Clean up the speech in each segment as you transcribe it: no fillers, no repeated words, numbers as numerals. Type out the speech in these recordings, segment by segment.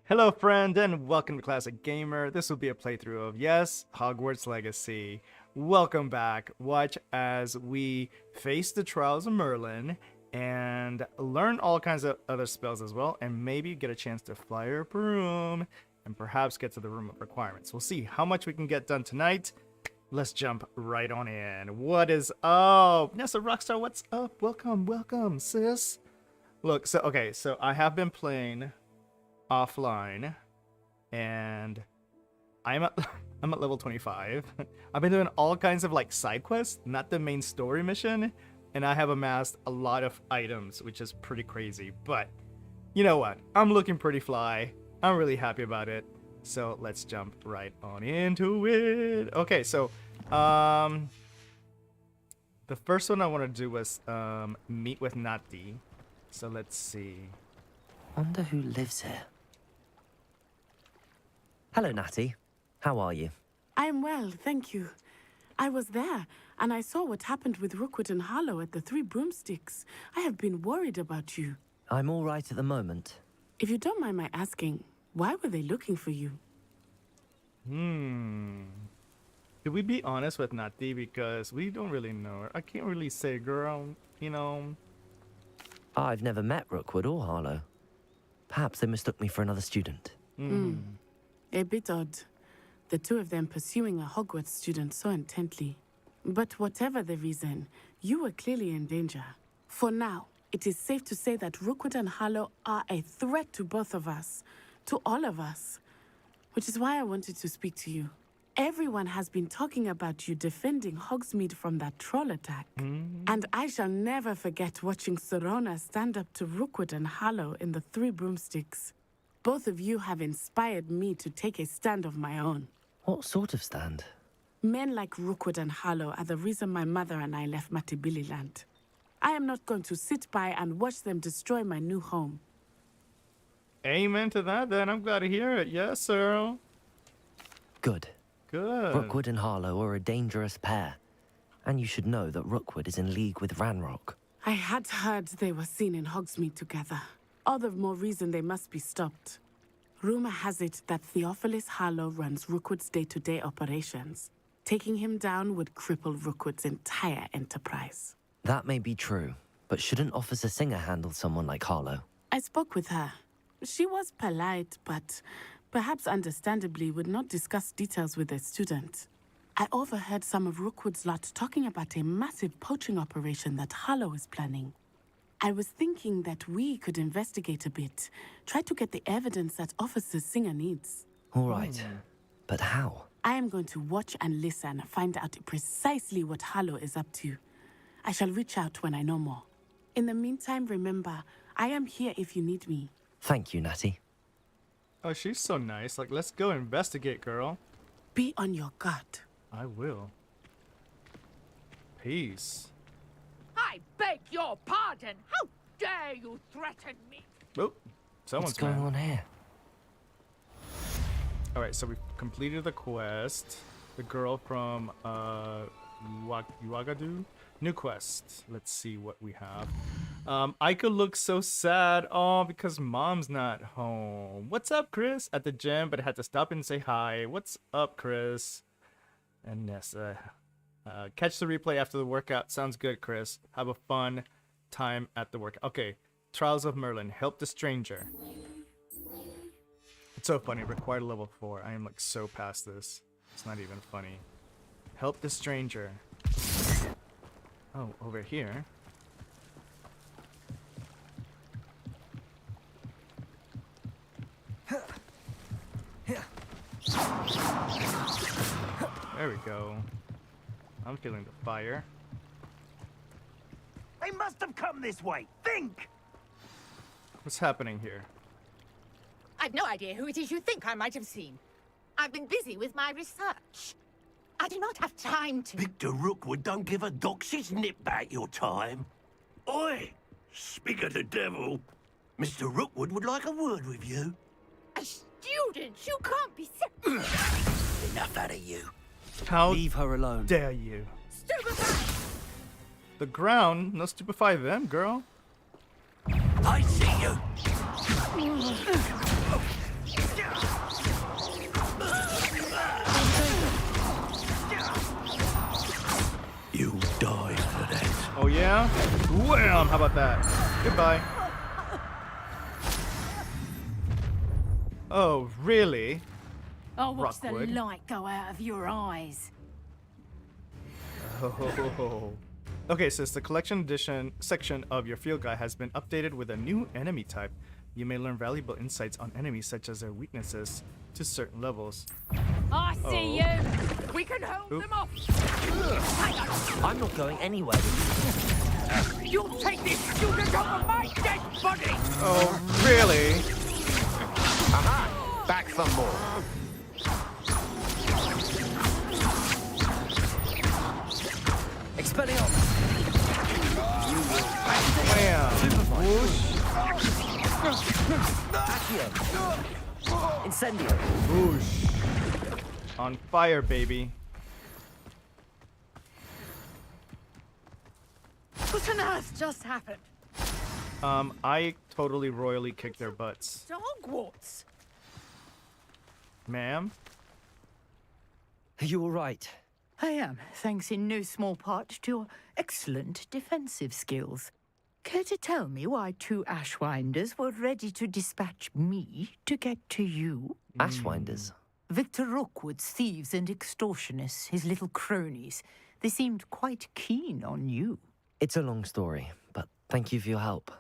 Hello friend and welcome to Classic Gamer. This will be a playthrough of, yes, Hogwarts Legacy. Welcome back. Watch as we face the trials of Merlin and learn all kinds of other spells as well, and maybe get a chance to fly a broom and perhaps get to the room of requirements. We'll see how much we can get done tonight. Let's jump right on in. What is up? Nessa Rockstar, what's up? Welcome, sis. Look, so I have been playing offline, and I'm at level 25. I've been doing all kinds of like side quests, not the main story mission, and I have amassed a lot of items, which is pretty crazy. But you know what? I'm looking pretty fly. I'm really happy about it. So let's jump right on into it. Okay, so the first one I want to do was meet with Natty. So let's see. Wonder who lives here. Hello, Natty. How are you? I am well, thank you. I was there, and I saw what happened with Rookwood and Harlow at the Three Broomsticks. I have been worried about you. I'm all right at the moment. If you don't mind my asking, why were they looking for you? Should we be honest with Natty, because we don't really know her? I can't really say, girl, you know. I've never met Rookwood or Harlow. Perhaps they mistook me for another student. A bit odd. The two of them pursuing a Hogwarts student so intently. But whatever the reason, you were clearly in danger. For now, it is safe to say that Rookwood and Harlow are a threat to both of us. To all of us. Which is why I wanted to speak to you. Everyone has been talking about you defending Hogsmeade from that troll attack. And I shall never forget watching Sorona stand up to Rookwood and Harlow in the Three Broomsticks. Both of you have inspired me to take a stand of my own. What sort of stand? Men like Rookwood and Harlow are the reason my mother and I left Matabeleland. I am not going to sit by and watch them destroy my new home. Amen to that, then. I'm glad to hear it. Yes, sir. Good. Good. Rookwood and Harlow are a dangerous pair. And you should know that Rookwood is in league with Ranrock. I had heard they were seen in Hogsmeade together. All the more reason they must be stopped. Rumor has it that Theophilus Harlow runs Rookwood's day-to-day operations. Taking him down would cripple Rookwood's entire enterprise. That may be true, but shouldn't Officer Singer handle someone like Harlow? I spoke with her. She was polite, but perhaps understandably would not discuss details with a student. I overheard some of Rookwood's lot talking about a massive poaching operation that Harlow is planning. I was thinking that we could investigate a bit, try to get the evidence that Officer Singer needs. All right, but how? I am going to watch and listen, find out precisely what Harlow is up to. I shall reach out when I know more. In the meantime, remember, I am here if you need me. Thank you, Natty. Oh, she's so nice. Like, let's go investigate, girl. Be on your guard. I will. Peace. I beg your pardon. How dare you threaten me? Oh, someone's What's going mad. on here? Alright, so we've completed the quest. The girl from Uagadu? New quest. Let's see what we have. Aika looks so sad. Oh, because mom's not home. What's up, Chris? At the gym, but I had to stop and say hi. What's up, Chris? And Nessa. Catch the replay after the workout. Sounds good, Chris. Have a fun time at the workout. Okay. Trials of Merlin. Help the stranger. It's so funny. Required level 4. I am like so past this. It's not even funny. Help the stranger. Oh, over here. There we go. I'm feeling the fire. They must have come this way. Think! What's happening here? I've no idea who it is you think I might have seen. I've been busy with my research. I do not have time to... Victor Rookwood don't give a doxy's nip back your time. Oi! Speak of the devil. Mr. Rookwood would like a word with you. A student? You can't be... Enough out of you. How Leave her alone. dare you? Stupefy! The ground, no stupefy them, girl. I see you. You'll die for that. Oh yeah? Wham! How about that? Goodbye. Oh, really? Oh, watch the Rockwood. light go out of your eyes. Oh. Okay, sis, the collection edition section of your field guide has been updated with a new enemy type. You may learn valuable insights on enemies such as their weaknesses to certain levels. I see Oh. you. We can hold Oop. them off. I'm not going anywhere with You'll take this student over my dead body. Oh, really? Aha! Back for more. you. Expelliarmus! Wham! Whoosh! Accio! Incendio! Whoosh! On fire, baby. What on earth just happened? I totally royally kicked their butts. To Hogwarts. Ma'am? Are you all right? I am, thanks in no small part to your excellent defensive skills. Care to tell me why 2 Ashwinders were ready to dispatch me to get to you? Ashwinders. Victor Rookwood's thieves and extortionists, his little cronies. They seemed quite keen on you. It's a long story, but thank you for your help.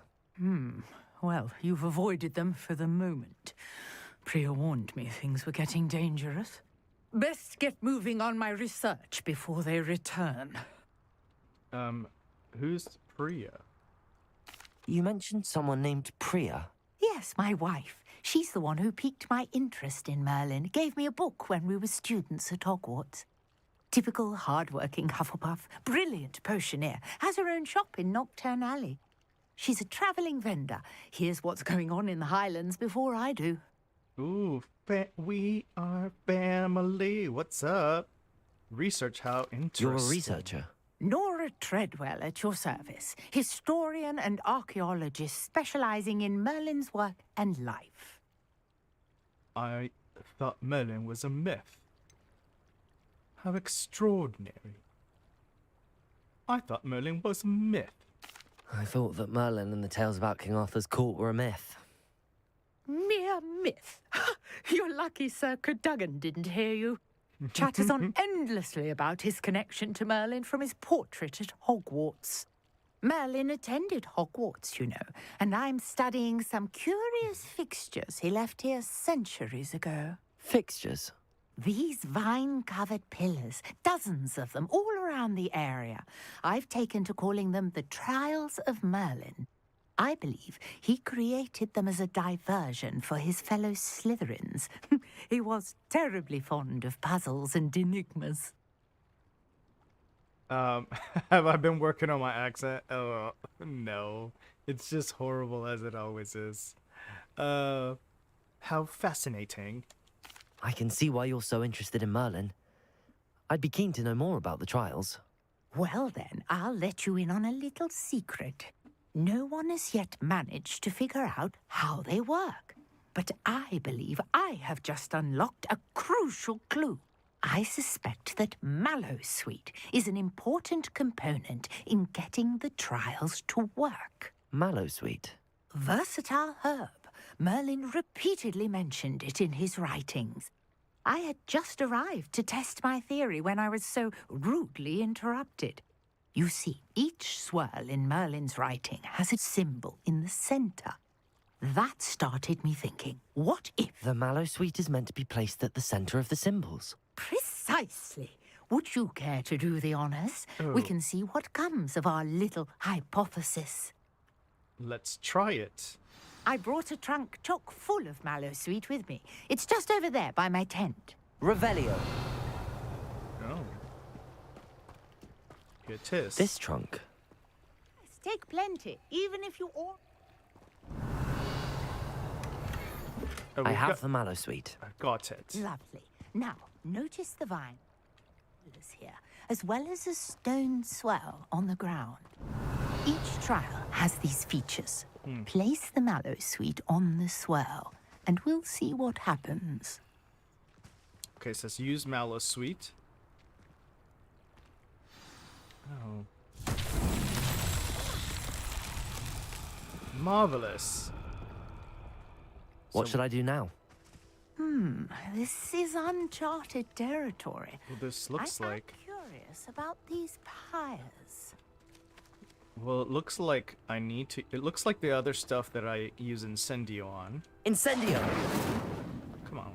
Well, you've avoided them for the moment. Priya warned me things were getting dangerous. Best get moving on my research before they return. Who's Priya? You mentioned someone named Priya. Yes, my wife. She's the one who piqued my interest in Merlin. Gave me a book when we were students at Hogwarts. Typical hard-working Hufflepuff, brilliant potioneer, has her own shop in Nocturne Alley. She's a travelling vendor. Hears what's going on in the Highlands before I do. Ooh, we are family. What's up? Research how interesting. You're a researcher. Nora Treadwell at your service, historian and archaeologist specialising in Merlin's work and life. I thought Merlin was a myth. How extraordinary. I thought Merlin was a myth. I thought that Merlin and the tales about King Arthur's court were a myth. Mere myth. You're lucky Sir Cadogan didn't hear you. Chatters on endlessly about his connection to Merlin from his portrait at Hogwarts. Merlin attended Hogwarts, you know, and I'm studying some curious fixtures he left here centuries ago. Fixtures? These vine-covered pillars, dozens of them all around the area. I've taken to calling them the Trials of Merlin. I believe he created them as a diversion for his fellow Slytherins. He was terribly fond of puzzles and enigmas. Have I been working on my accent? Oh, no. It's just horrible as it always is. How fascinating. I can see why you're so interested in Merlin. I'd be keen to know more about the trials. Well then, I'll let you in on a little secret. No one has yet managed to figure out how they work. But I believe I have just unlocked a crucial clue. I suspect that Mallowsweet is an important component in getting the trials to work. Mallowsweet. Versatile herb. Merlin repeatedly mentioned it in his writings. I had just arrived to test my theory when I was so rudely interrupted. You see, each swirl in Merlin's writing has a symbol in the center. That started me thinking, what if... The Mallowsweet is meant to be placed at the center of the symbols. Precisely. Would you care to do the honors? Oh. We can see what comes of our little hypothesis. Let's try it. I brought a trunk chock full of Mallowsweet with me. It's just over there by my tent. Revelio. Oh. Here it is. This trunk. Take plenty, even if you all... Oh, I we've have got- the Mallowsweet. I got it. Lovely. Now, notice the vine pillars here, as well as a stone swell on the ground. Each trial has these features. Place the Mallowsweet on the swell, and we'll see what happens. Okay, it says use Mallowsweet. Marvelous. What So- should I do now? This is uncharted territory. Well, this looks I'm like... curious about these pyres. Well, it looks like I need to... It looks like the other stuff that I use Incendio on. Incendio! Come on.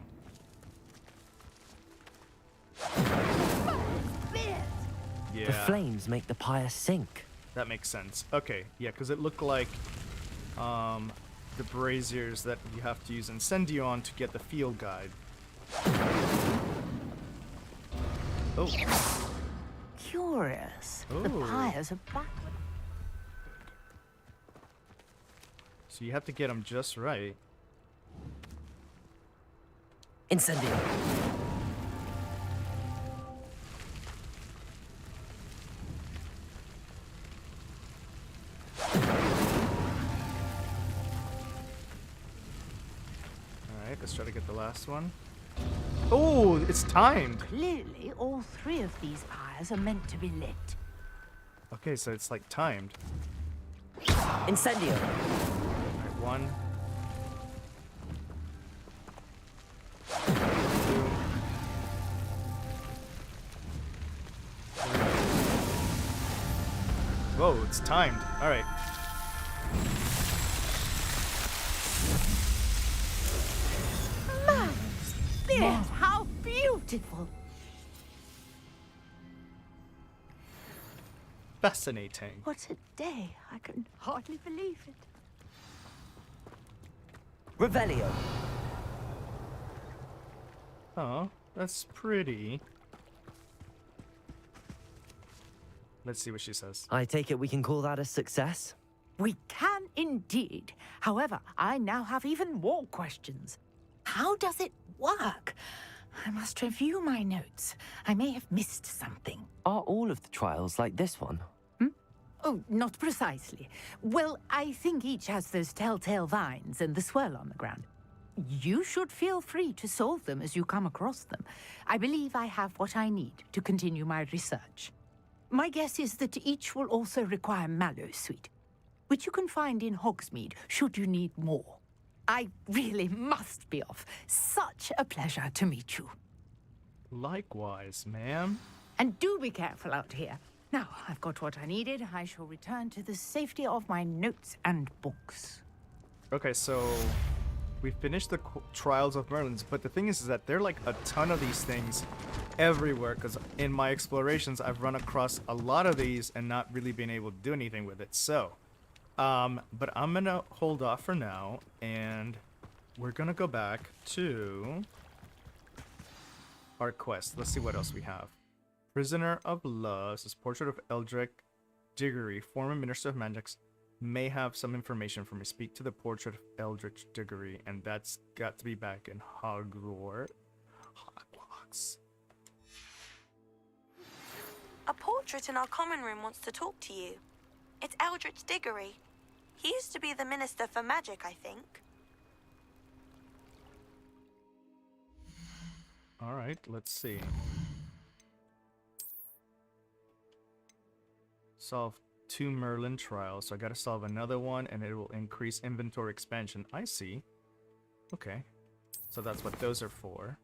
The Yeah, flames make the pyre sink. that makes sense. Okay, yeah, because it looked like the braziers that you have to use Incendio on to get the field guide. Oh, Curious. The Ooh. pyres are back. so you have to get them just right. Incendio! Alright, let's try to get the last one. Oh, it's timed! Clearly, all three of these pyres are meant to be lit. Okay, so it's like timed. Incendio! Alright, 1. 2. 3. Whoa, it's timed. Alright. Spirit, how beautiful! Fascinating. What a day. I can hardly believe it. Revelio! Oh, that's pretty. Let's see what she says. I take it we can call that a success? We can indeed. However, I now have even more questions. How does it work? I must review my notes. I may have missed something. Are all of the trials like this one? Oh, not precisely. Well, I think each has those telltale vines and the swirl on the ground. You should feel free to solve them as you come across them. I believe I have what I need to continue my research. My guess is that each will also require mallow sweet, which you can find in Hogsmeade should you need more. I really must be off. Such a pleasure to meet you. Likewise, ma'am. And do be careful out here. Now, I've got what I needed. I shall return to the safety of my notes and books. Okay, so we finished the Trials of Merlin's, but the thing is that there are like a ton of these things everywhere, because in my explorations, I've run across a lot of these and not really been able to do anything with it. So, but I'm gonna hold off for now, and we're gonna go back to our quest. Let's see what else we have. Prisoner of Love, this is Portrait of Eldrick Diggory, former Minister of Magics, may have some information for me. Speak to the Portrait of Eldrick Diggory, and that's got to be back in Hogwarts. A portrait in our common room wants to talk to you. It's Eldritch Diggory. He used to be the Minister for Magic, I think. Alright, let's see. Solve 2 Merlin trials, so I gotta solve another one, and it will increase inventory expansion. I see. Okay. So that's what those are for.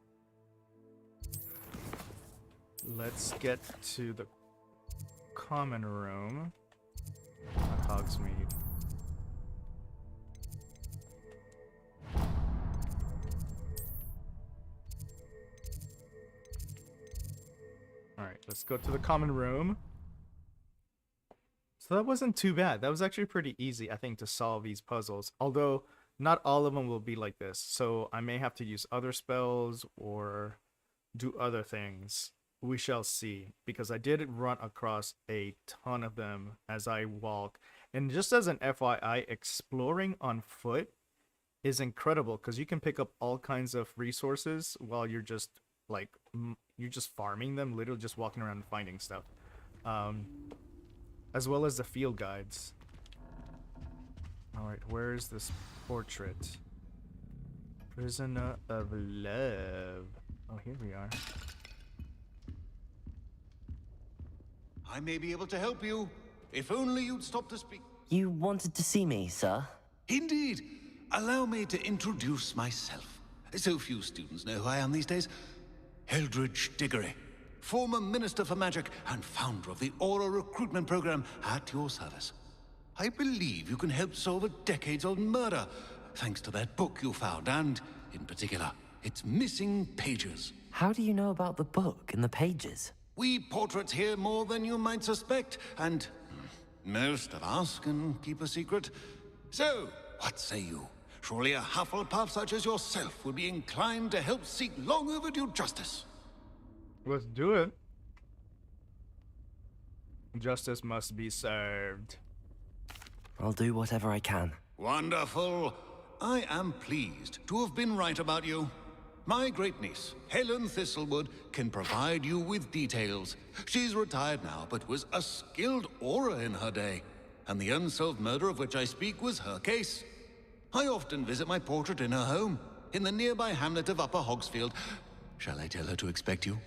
Let's get to the common room. Hogsmeade. Alright, let's go to the common room. So that wasn't too bad. That was actually pretty easy, I think, to solve these puzzles. Although, not all of them will be like this. So I may have to use other spells or do other things. We shall see. Because I did run across a ton of them as I walk. And just as an FYI, exploring on foot is incredible. Because you can pick up all kinds of resources while you're just, like, you're just farming them. Literally just walking around and finding stuff. As well as the field guides. Alright, where is this portrait? Prisoner of Love. Oh, here we are. I may be able to help you, if only you'd stop to speak. You wanted to see me, sir? Indeed. Allow me to introduce myself. So few students know who I am these days. Eldridge Diggory, former Minister for Magic and founder of the Aura recruitment program at your service. I believe you can help solve a decades-old murder, thanks to that book you found, and, in particular, its missing pages. How do you know about the book and the pages? We portraits hear more than you might suspect, and most of us can keep a secret. So, what say you? Surely a Hufflepuff such as yourself would be inclined to help seek long overdue justice. Let's do it. Justice must be served. I'll do whatever I can. Wonderful. I am pleased to have been right about you. My great-niece, Helen Thistlewood, can provide you with details. She's retired now, but was a skilled aura in her day. And the unsolved murder of which I speak was her case. I often visit my portrait in her home, in the nearby hamlet of Upper Hogsfield. Shall I tell her to expect you?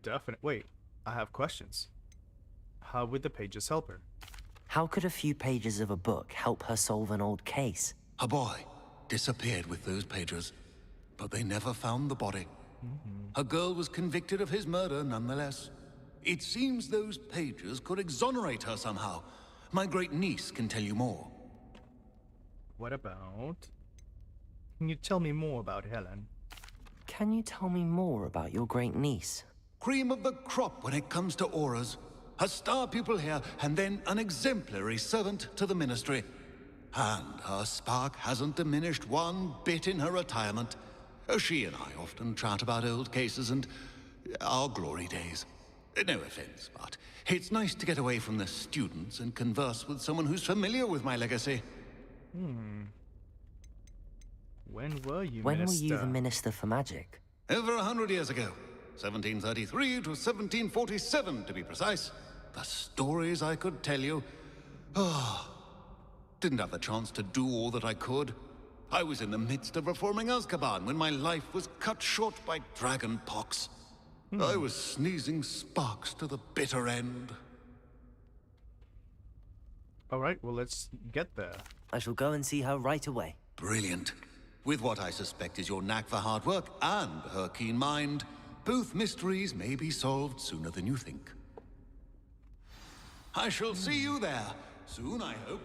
Definitely. Wait, I have questions. How would the pages help her? How could a few pages of a book help her solve an old case? A boy disappeared with those pages, but they never found the body. A girl was convicted of his murder nonetheless. It seems those pages could exonerate her somehow. My great-niece can tell you more. What about... Can you tell me more about Helen? Can you tell me more about your great niece? Cream of the crop when it comes to auras. A star pupil here, and then an exemplary servant to the ministry. And her spark hasn't diminished one bit in her retirement. She and I often chat about old cases and our glory days. No offense, but it's nice to get away from the students and converse with someone who's familiar with my legacy. When were you When were Minister? you the Minister for Magic? Over 100 years ago. 1733 to 1747, to be precise. The stories I could tell you. Didn't have the chance to do all that I could. I was in the midst of reforming Azkaban when my life was cut short by dragon pox. I was sneezing sparks to the bitter end. Alright, well let's get there. I shall go and see her right away. Brilliant. With what I suspect is your knack for hard work and her keen mind, both mysteries may be solved sooner than you think. I shall see you there soon, I hope.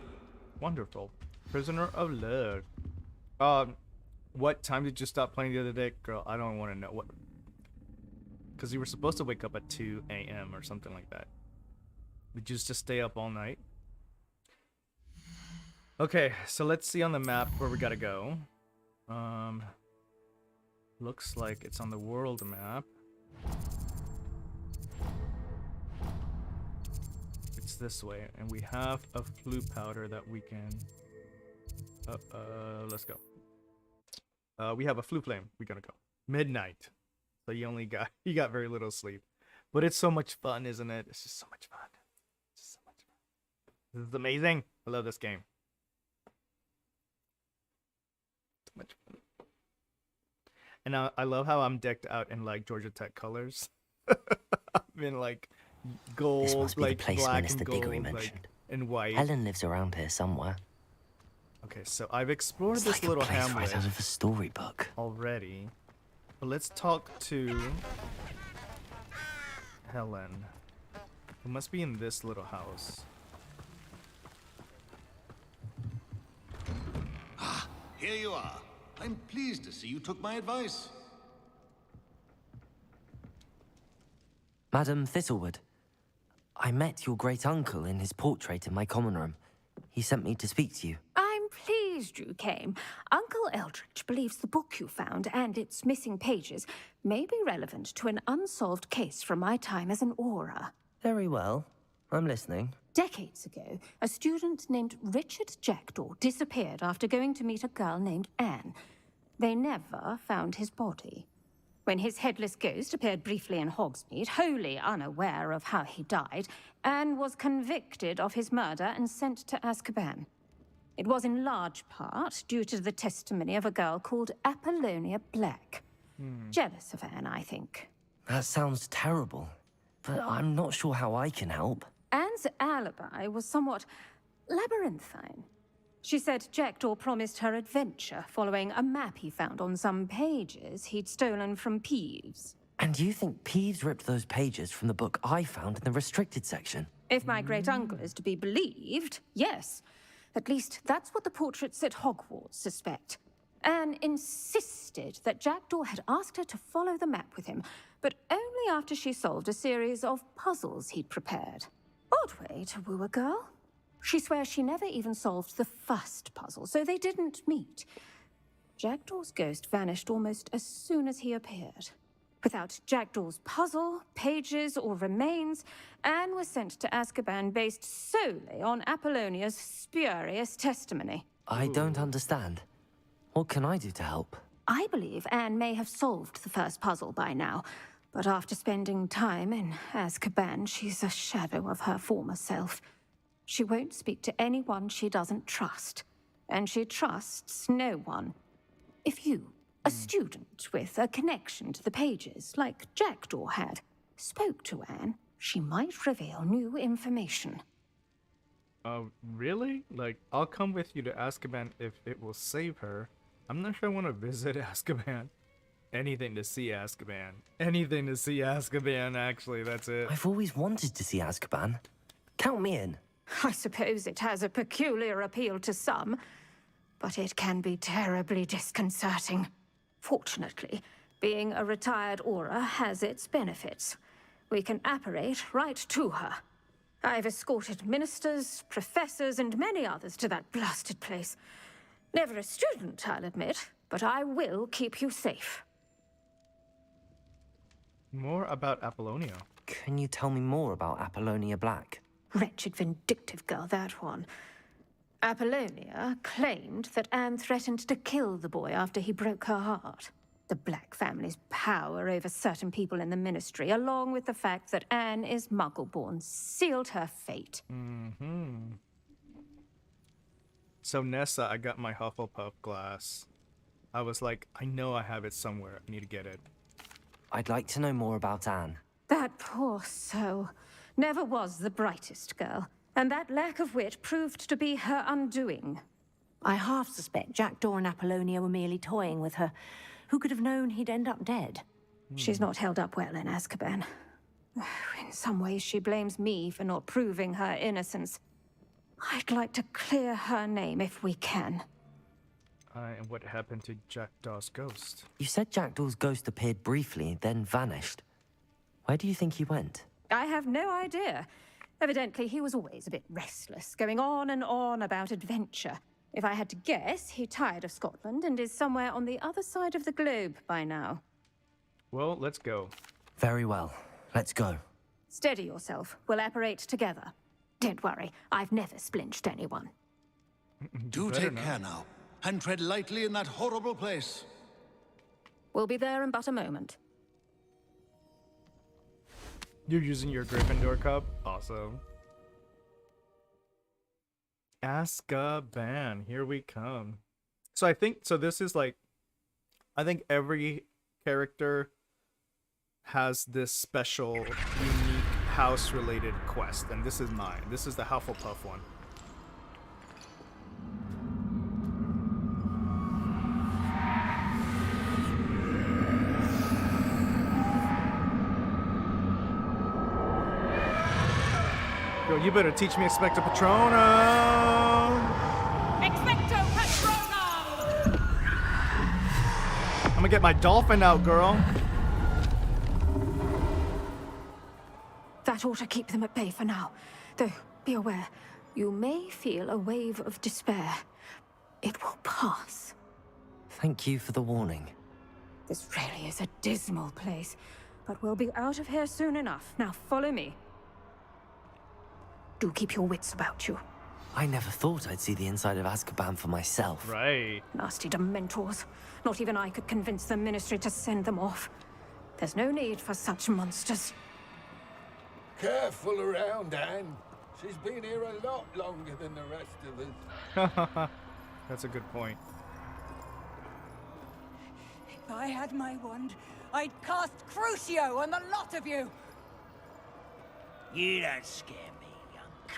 Wonderful. Prisoner of Love. What time did you stop playing the other day? Girl, I don't want to know what... Because you were supposed to wake up at 2 a.m. or something like that. Did you just stay up all night? Okay, so let's see on the map where we gotta go. Looks like it's on the world map. It's this way, and we have a flu powder that we can... let's go. We have a flu flame. We gotta go. Midnight. So you got very little sleep. But it's so much fun, isn't it? It's just so much fun. It's just so much fun. This is amazing. I love this game. So much fun. And I love how I'm decked out in like Georgia Tech colors. I'm in like gold, This must be like the place black Minister and gold, Diggory like, mentioned. and white. Helen lives around here somewhere. Okay, so I've explored It's this like little a place hamlet right out of a storybook. already. But let's talk to Helen. It must be in this little house. Ah, here you are. I'm pleased to see you took my advice. Madam Thistlewood, I met your great-uncle in his portrait in my common room. He sent me to speak to you. I'm pleased you came. Uncle Eldridge believes the book you found and its missing pages may be relevant to an unsolved case from my time as an aura. Very well. I'm listening. Decades ago, a student named Richard Jackdaw disappeared after going to meet a girl named Anne. They never found his body. When his headless ghost appeared briefly in Hogsmeade, wholly unaware of how he died, Anne was convicted of his murder and sent to Azkaban. It was in large part due to the testimony of a girl called Apollonia Black. Jealous of Anne, I think. That sounds terrible, but I'm not sure how I can help. Anne's alibi was somewhat labyrinthine. She said Jackdaw promised her adventure following a map he found on some pages he'd stolen from Peeves. And you think Peeves ripped those pages from the book I found in the restricted section? If my great-uncle is to be believed, yes. At least that's what the portraits at Hogwarts suspect. Anne insisted that Jackdaw had asked her to follow the map with him, but only after she solved a series of puzzles he'd prepared. Odd way to woo a girl. She swears she never even solved the first puzzle, so they didn't meet. Jackdaw's ghost vanished almost as soon as he appeared. Without Jackdaw's puzzle, pages, or remains, Anne was sent to Azkaban based solely on Apollonia's spurious testimony. I don't understand. What can I do to help? I believe Anne may have solved the first puzzle by now, but after spending time in Azkaban, she's a shadow of her former self. She won't speak to anyone she doesn't trust, and she trusts no one. If you, a student with a connection to the pages, like Jackdaw had, spoke to Anne, she might reveal new information. Really? Like, I'll come with you to Azkaban if it will save her. I'm not sure I want to visit Azkaban. Anything to see Azkaban. Anything to see Azkaban, actually, that's it. I've always wanted to see Azkaban. Count me in. I suppose it has a peculiar appeal to some, but it can be terribly disconcerting. Fortunately, being a retired Auror has its benefits. We can apparate right to her. I've escorted ministers, professors, and many others to that blasted place. Never a student, I'll admit, but I will keep you safe. More about Apollonia. Can you tell me more about Apollonia Black? Wretched, vindictive girl, that one. Apollonia claimed that Anne threatened to kill the boy after he broke her heart. The Black family's power over certain people in the Ministry, along with the fact that Anne is Muggle-born, sealed her fate. So Nessa, I got my Hufflepuff glass. I was like, I know I have it somewhere. I need to get it. I'd like to know more about Anne. That poor soul never was the brightest girl, and that lack of wit proved to be her undoing. I half suspect Jackdaw and Apollonia were merely toying with her. Who could have known he'd end up dead? She's not held up well in Azkaban. In some ways, she blames me for not proving her innocence. I'd like to clear her name if we can. And what happened to Jackdaw's ghost? You said Jackdaw's ghost appeared briefly, then vanished. Where do you think he went? I have no idea. Evidently, he was always a bit restless, going on and on about adventure. If I had to guess, he tired of Scotland and is somewhere on the other side of the globe by now. Well, let's go. Very well. Let's go. Steady yourself. We'll apparate together. Don't worry, I've never splinched anyone. Do take care now, and tread lightly in that horrible place. We'll be there in but a moment. You're using your Gryffindor cup? Awesome. Azkaban, here we come. So this is like, I think every character has this special, unique house-related quest, and this is mine. This is the Hufflepuff one. Girl, you better teach me Expecto Patronum! Expecto Patronum! I'm gonna get my dolphin out, girl. That ought to keep them at bay for now. Though, be aware, you may feel a wave of despair. It will pass. Thank you for the warning. This really is a dismal place, but we'll be out of here soon enough. Now follow me. Do keep your wits about you. I never thought I'd see the inside of Azkaban for myself. Right. Nasty Dementors. Not even I could convince the Ministry to send them off. There's no need for such monsters. Careful around, Anne. She's been here a lot longer than the rest of us. That's a good point. If I had my wand, I'd cast Crucio on the lot of you! You don't scare me, young cur.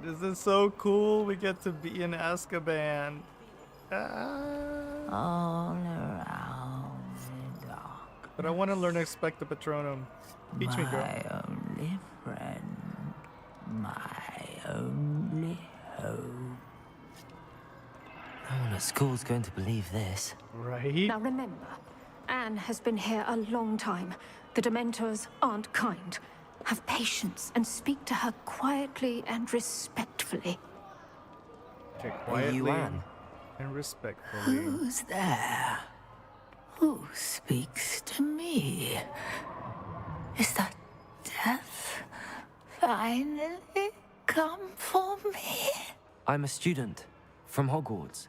This is so cool. We get to be in Azkaban. All around the dark. But I want to learn to expect the Patronum. Teach me, girl. My only friend. My only hope. No one at school's going to believe this. Right? Now remember, Anne has been here a long time. The Dementors aren't kind. Have patience and speak to her quietly and respectfully. Okay, Are you quietly Anne? and respectfully. Who's there? Who speaks to me? Is that death finally come for me? I'm a student from Hogwarts.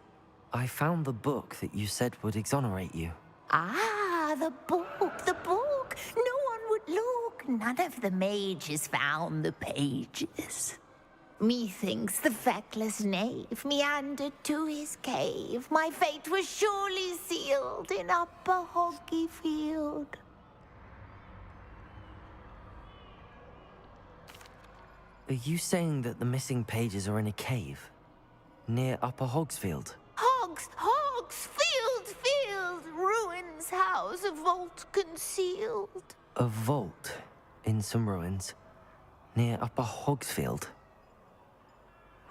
I found the book that you said would exonerate you. Ah, the book, the book. No one would look. None of the mages found the pages. Methinks the feckless knave meandered to his cave. My fate was surely sealed in Upper Hoggyfield. Are you saying that the missing pages are in a cave near Upper Hogsfield? Field, ruins house, a vault concealed. A vault in some ruins near Upper Hogsfield.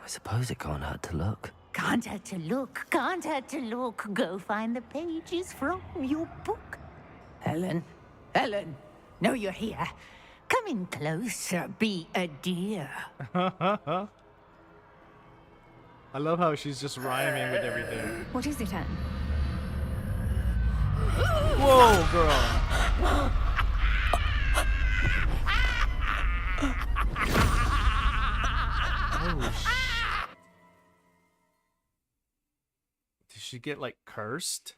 I suppose it can't hurt to look. Can't hurt to look, can't hurt to look. Go find the pages from your book. Helen, know you're here. Come in closer, be a dear. I love how she's just rhyming with everything. What is it, Anne? Whoa, girl. Oh, did she get, like, cursed?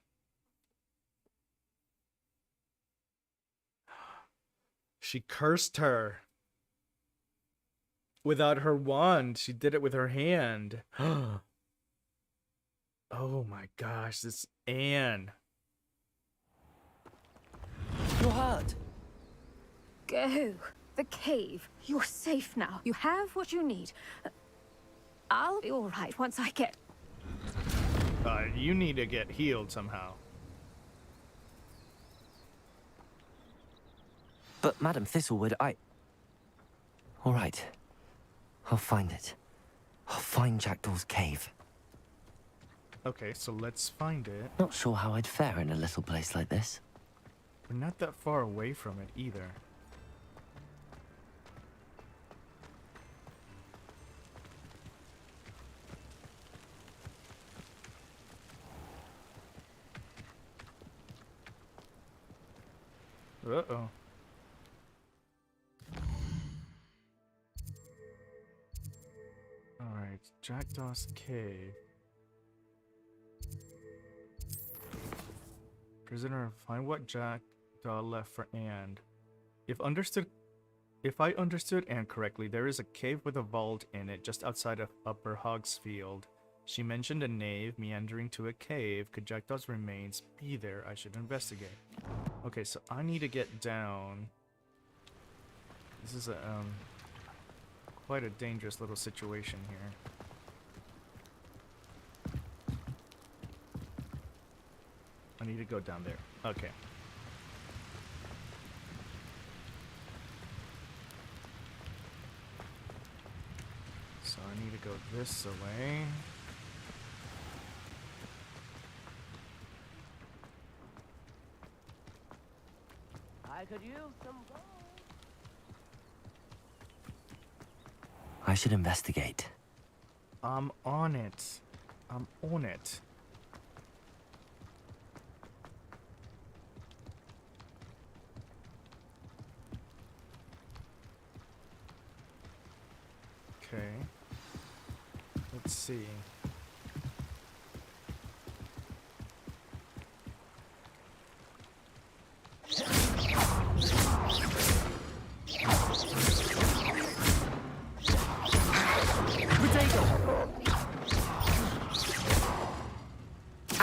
She cursed her. Without her wand. She did it with her hand. Oh my gosh, this Anne. You're hurt. Go. The cave. You're safe now. You have what you need. I'll be all right once I get... You need to get healed somehow. But Madam Thistlewood, all right. I'll find it. I'll find Jackdaw's cave. Okay, so let's find it. Not sure how I'd fare in a little place like this. We're not that far away from it either. Uh-oh. Alright, Jackdaw's cave. Prisoner, find what Jackdaw left for Anne. If I understood Anne correctly, there is a cave with a vault in it just outside of Upper Hogsfield. She mentioned a knave meandering to a cave. Could Jackdaw's remains be there? I should investigate. Okay, so I need to get down. This is a quite a dangerous little situation here. I need to go down there. Okay. So I need to go this way. I could use some gold. I should investigate. I'm on it. I'm on it. Okay. Let's see.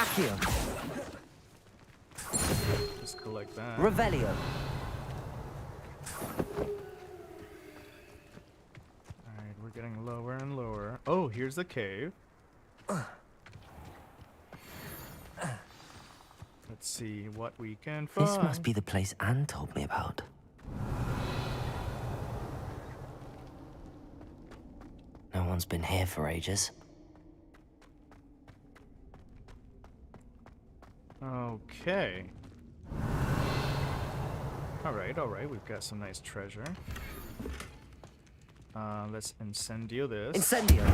Accio. Just collect that. Revelio. Alright, we're getting lower and lower. Oh, here's the cave. Let's see what we can find. This must be the place Anne told me about. No one's been here for ages. Okay. Alright, we've got some nice treasure. Let's incendio this. Incendio!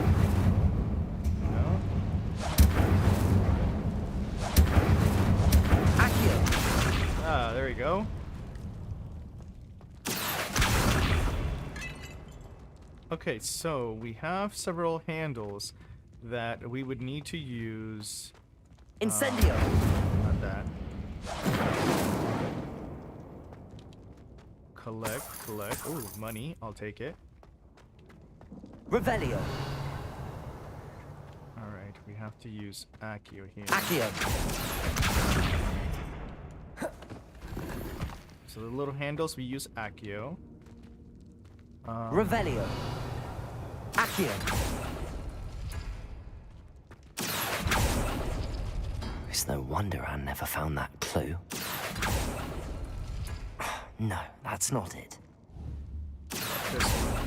No. Accio! Ah, there we go. Okay, so we have several handles that we would need to use. Incendio! Not that. Collect. Oh, money. I'll take it. Revelio! Alright, we have to use Accio here. Accio! So the little handles, we use Accio. Revelio! Accio! It's no wonder Anne never found that clue. No, that's not it. This one.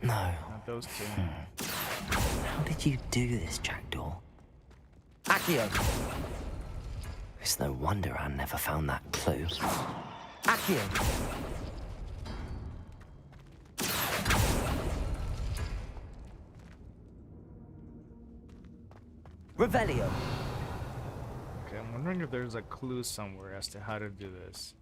No. Not those two. How did you do this, Jackdaw? Accio! It's no wonder Anne never found that clue. Accio! Revelio! Okay, I'm wondering if there's a clue somewhere as to how to do this.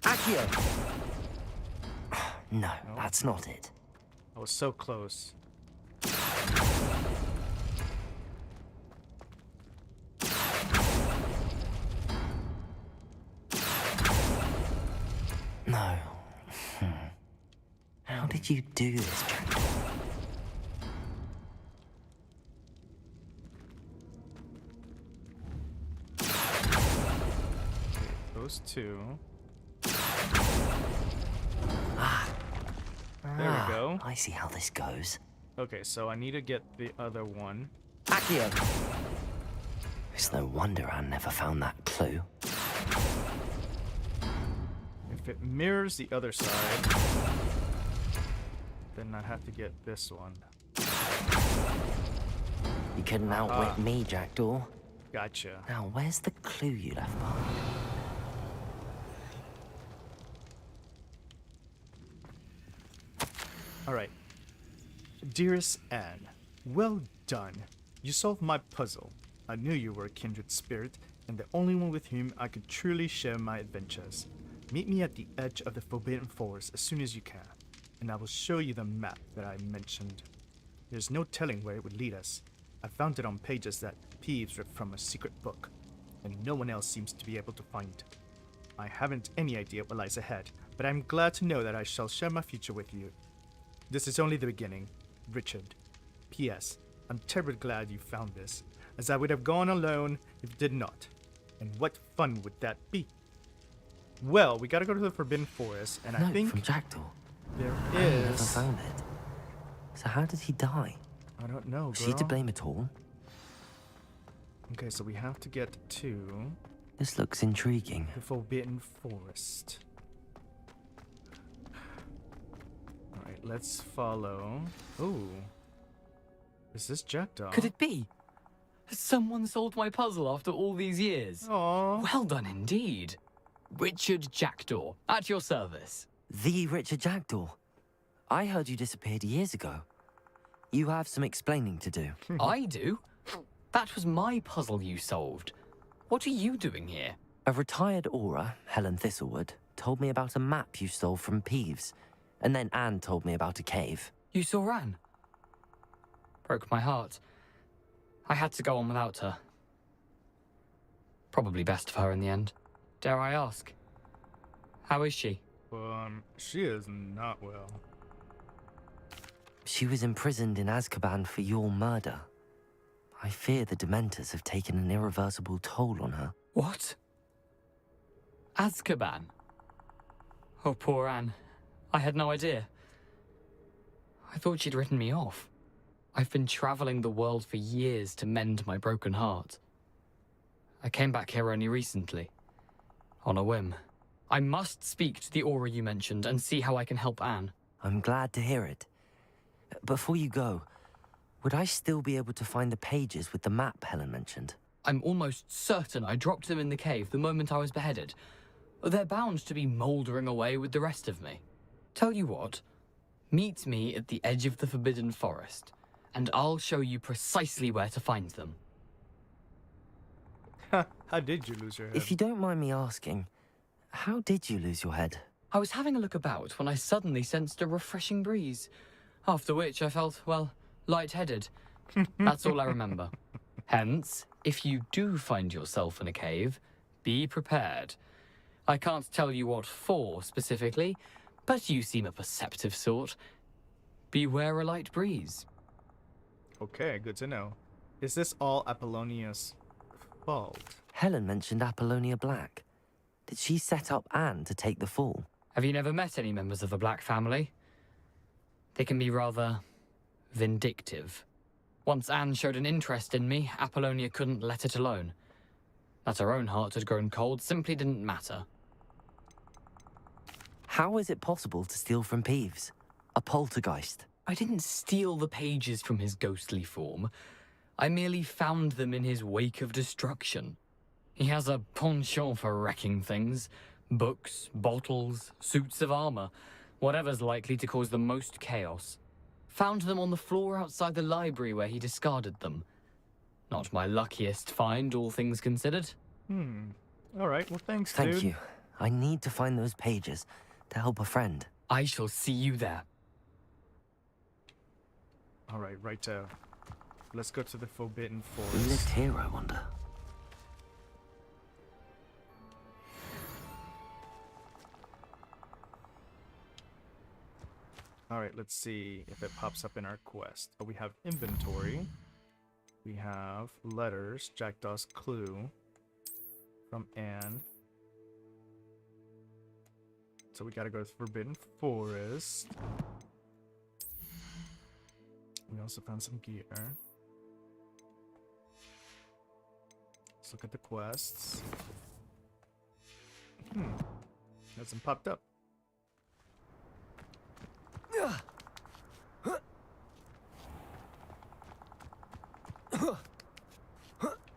Accio! No, that's not it. I was so close. No. How did you do this, Jackdaw? Those two. There we go. I see how this goes. Okay, so I need to get the other one. Accio! It's no wonder Anne never found that clue. If it mirrors the other side, then I have to get this one. You couldn't outwit me, Jackdaw. Gotcha. Now, where's the clue you left behind? Alright. Dearest Anne, well done. You solved my puzzle. I knew you were a kindred spirit, and the only one with whom I could truly share my adventures. Meet me at the edge of the Forbidden Forest as soon as you can, and I will show you the map that I mentioned. There's no telling where it would lead us. I found it on pages that Peeves ripped from a secret book, and no one else seems to be able to find it. I haven't any idea what lies ahead, but I'm glad to know that I shall share my future with you. This is only the beginning. Richard. P.S. I'm terribly glad you found this, as I would have gone alone if you did not. And what fun would that be? Well, we gotta go to the Forbidden Forest, and I think from Jackdaw. there I never is... found it. So how did he die? I don't know, Was he to girl. blame at all? Okay, so we have to get to This looks intriguing. the Forbidden Forest. Alright, let's follow. Ooh. Is this Jackdaw? Could it be? Has someone solved my puzzle after all these years? Aww. Well done indeed. Richard Jackdaw, at your service. The Richard Jackdaw. I heard you disappeared years ago. You have some explaining to do. I do? That was my puzzle you solved. What are you doing here? A retired aura, Helen Thistlewood, told me about a map you stole from Peeves. And then Anne told me about a cave. You saw Anne? Broke my heart. I had to go on without her. Probably best for her in the end. Dare I ask? How is she? She is not well. She was imprisoned in Azkaban for your murder. I fear the Dementors have taken an irreversible toll on her. What? Azkaban? Oh, poor Anne. I had no idea. I thought she'd written me off. I've been traveling the world for years to mend my broken heart. I came back here only recently, on a whim. I must speak to the aura you mentioned and see how I can help Anne. I'm glad to hear it. Before you go, would I still be able to find the pages with the map Helen mentioned? I'm almost certain I dropped them in the cave the moment I was beheaded. They're bound to be mouldering away with the rest of me. Tell you what, meet me at the edge of the Forbidden Forest, and I'll show you precisely where to find them. How did you lose your head? If you don't mind me asking, how did you lose your head? I was having a look about when I suddenly sensed a refreshing breeze, after which I felt, well, lightheaded. That's all I remember. Hence, if you do find yourself in a cave, be prepared. I can't tell you what for specifically, but you seem a perceptive sort. Beware a light breeze. Okay, good to know. Is this all Apollonia's fault? Helen mentioned Apollonia Black. Did she set up Anne to take the fall? Have you never met any members of the Black family? They can be rather vindictive. Once Anne showed an interest in me, Apollonia couldn't let it alone. That her own heart had grown cold simply didn't matter. How is it possible to steal from Peeves? A poltergeist? I didn't steal the pages from his ghostly form. I merely found them in his wake of destruction. He has a penchant for wrecking things. Books, bottles, suits of armor. Whatever's likely to cause the most chaos. Found them on the floor outside the library where he discarded them. Not my luckiest find, all things considered. Alright, well thanks, Thank dude. you. I need to find those pages to help a friend. I shall see you there. Alright, right let's go to the Forbidden Who Forest. lived here, I wonder? Alright, let's see if it pops up in our quest. Oh, we have inventory. We have letters, Jackdaw's clue from Anne. So we gotta go to Forbidden Forest. We also found some gear. Let's look at the quests. Nothing popped up.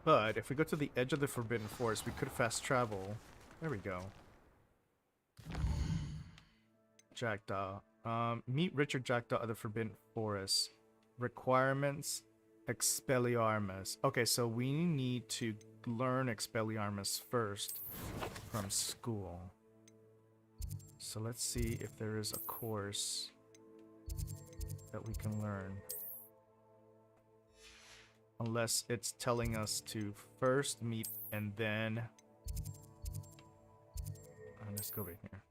But if we go to the edge of the Forbidden Forest, we could fast travel. There we go. Jackdaw. Meet Richard Jackdaw at the Forbidden Forest. Requirements: Expelliarmus. Okay, so we need to learn Expelliarmus first from school. So let's see if there is a course that we can learn. Unless it's telling us to first meet and then... let's go over here.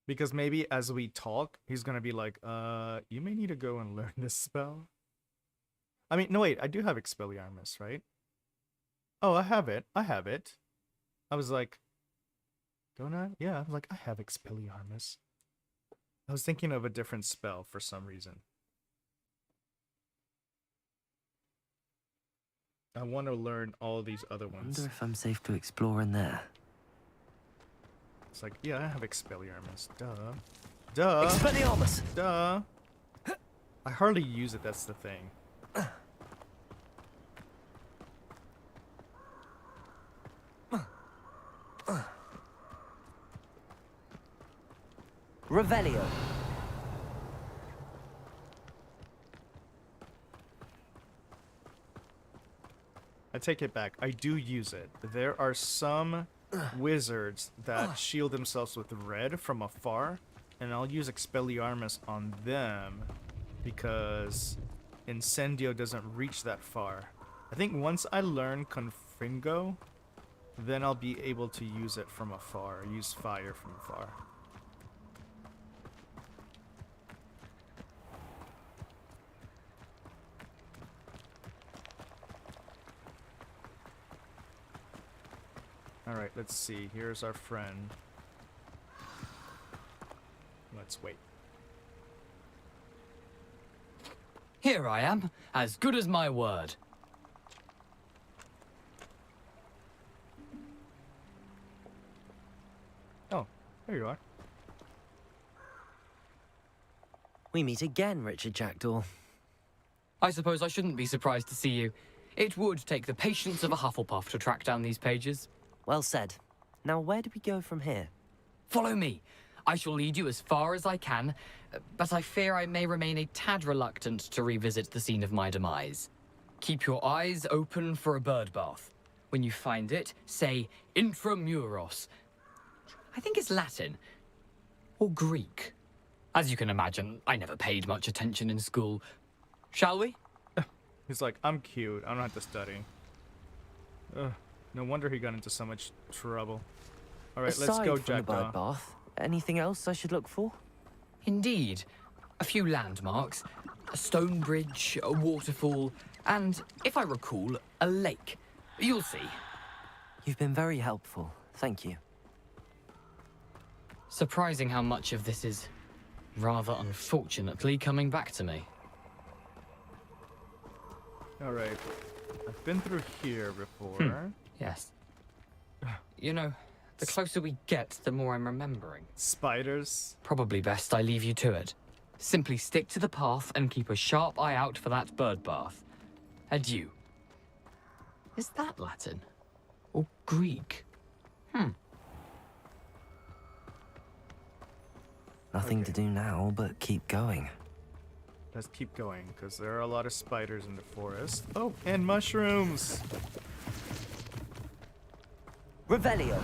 Because maybe as we talk, he's gonna be like, you may need to go and learn this spell. I mean, no wait, I do have Expelliarmus, right? Oh, I have it. I have it. I was like, don't I? Yeah, I was like, I have Expelliarmus. I was thinking of a different spell for some reason. I want to learn all these other I ones. wonder if I'm safe to explore in there. It's like, yeah, I have Expelliarmus. Duh. Duh. Expelliarmus! Duh. I hardly use it, that's the thing. Revelio. I take it back. I do use it. There are some wizards that shield themselves with red from afar, and I'll use Expelliarmus on them because Incendio doesn't reach that far. I think once I learn Confringo, then I'll be able to use it from afar, use fire from afar. Alright, let's see. Here's our friend. Let's wait. Here I am, as good as my word. Oh, there you are. We meet again, Richard Jackdaw. I suppose I shouldn't be surprised to see you. It would take the patience of a Hufflepuff to track down these pages. Well said. Now, where do we go from here? Follow me. I shall lead you as far as I can, but I fear I may remain a tad reluctant to revisit the scene of my demise. Keep your eyes open for a bird bath. When you find it, say intramuros. I think it's Latin. Or Greek. As you can imagine, I never paid much attention in school. Shall we? He's like, I'm cute. I don't have to study. Ugh, no wonder he got into so much trouble. Alright, let's go, Aside from the Jackdaw. bird bath, anything else I should look for? Indeed. A few landmarks, a stone bridge, a waterfall, and, if I recall, a lake. You'll see. You've been very helpful. Thank you. Surprising how much of this is, rather unfortunately, coming back to me. Alright. I've been through here before. Yes. You know, the closer we get, the more I'm remembering. Spiders? Probably best I leave you to it. Simply stick to the path and keep a sharp eye out for that bird bath. Adieu. Is that Latin? Or Greek? Nothing to do now but keep going. Let's keep going, because there are a lot of spiders in the forest. Oh, and mushrooms! Revelio.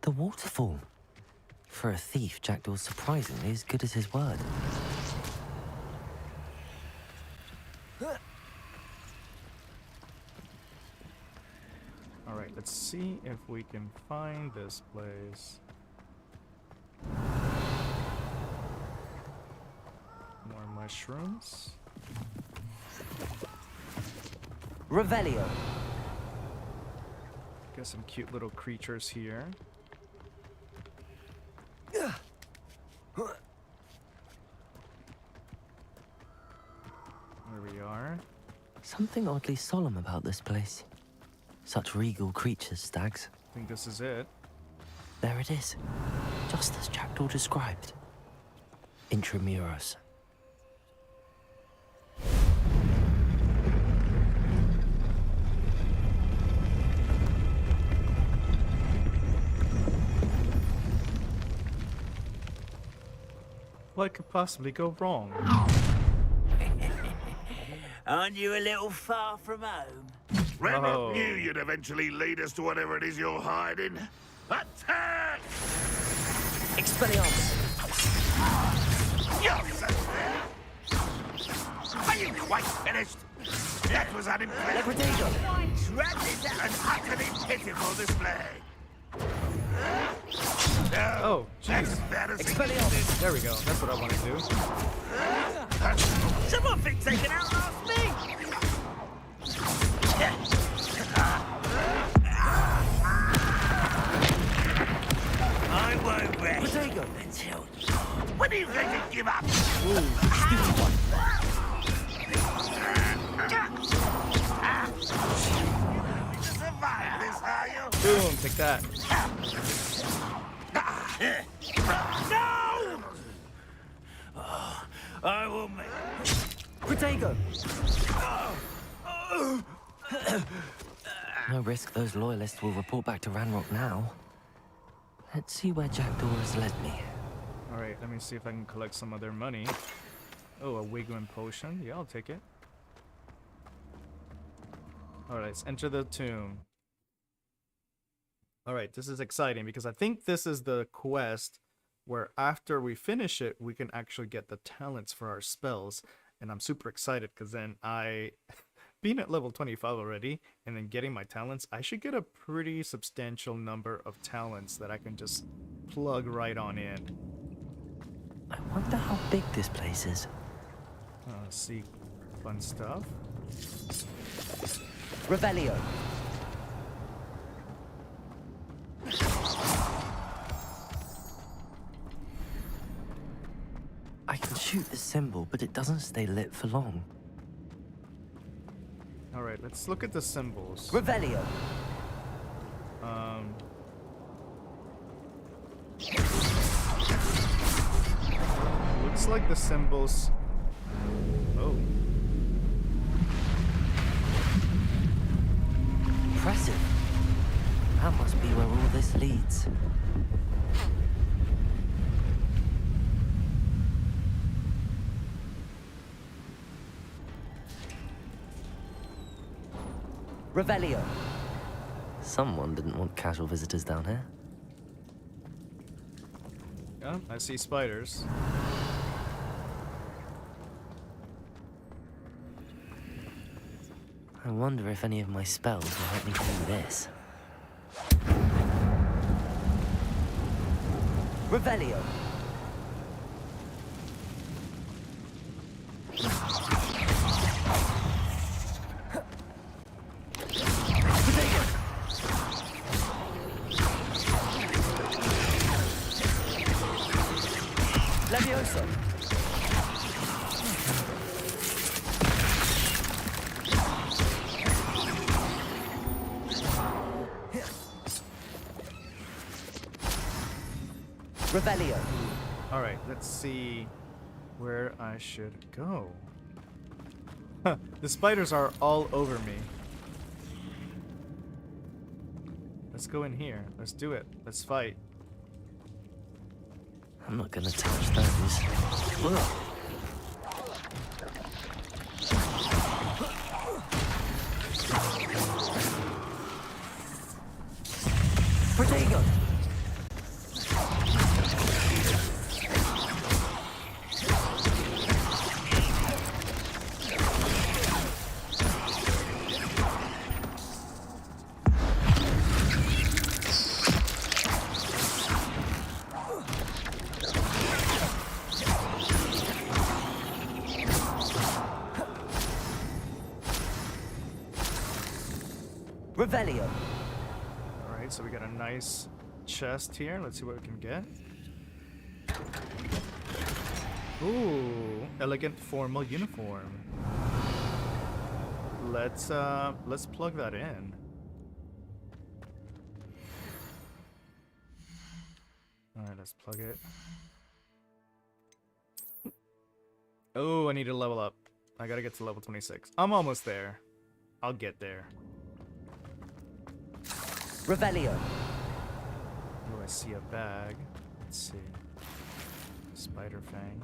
The waterfall. For a thief, Jackdaw's surprisingly as good as his word. Alright, let's see if we can find this place. More mushrooms. Revelio. Got some cute little creatures here. There we are. Something oddly solemn about this place. Such regal creatures, stags. I think this is it. There it is. Just as Jackdaw described. Intramuros. What could possibly go wrong? Aren't you a little far from home? Ranrock knew you'd eventually lead us to whatever it is you're hiding. Attack! Expelliarmus! Yes! Are you quite finished? That was unimpressive. An utterly pitiful display. Oh, jeez. Expelliarmus! There we go. That's what I want to do. Someone been taken out last week! I won't rest until... When are you going to give up? Stupid one. To survive this, are you? Boom, take that. No! Oh, I will make... Protego! No risk those loyalists will report back to Ranrock now. Let's see where Jackdaw has led me. Alright, let me see if I can collect some of their money. Oh, a Wigwam potion. Yeah, I'll take it. Alright, let's enter the tomb. Alright, this is exciting because I think this is the quest where after we finish it, we can actually get the talents for our spells. And I'm super excited because then being at level 25 already, and then getting my talents, I should get a pretty substantial number of talents that I can just plug right on in. I wonder how big this place is. See fun stuff. Revelio. I can shoot the symbol, but it doesn't stay lit for long. Alright, let's look at the symbols. Revelio. Looks like the symbols... Oh. Impressive. That must be where all this leads. Revelio. Someone didn't want casual visitors down here. Yeah, I see spiders. I wonder if any of my spells will help me do this. Revelio. Levioso. Revelio. Alright, let's see where I should go. The spiders are all over me. Let's go in here. Let's do it. Let's fight. I'm not gonna touch those. Ugh. Protego. Revelio. Alright, so we got a nice chest here. Let's see what we can get. Ooh, elegant formal uniform. Let's plug that in. Alright, let's plug it. Oh, I need to level up. I gotta get to level 26. I'm almost there. I'll get there. Revelio. Oh, I see a bag. Let's see. Spider fang.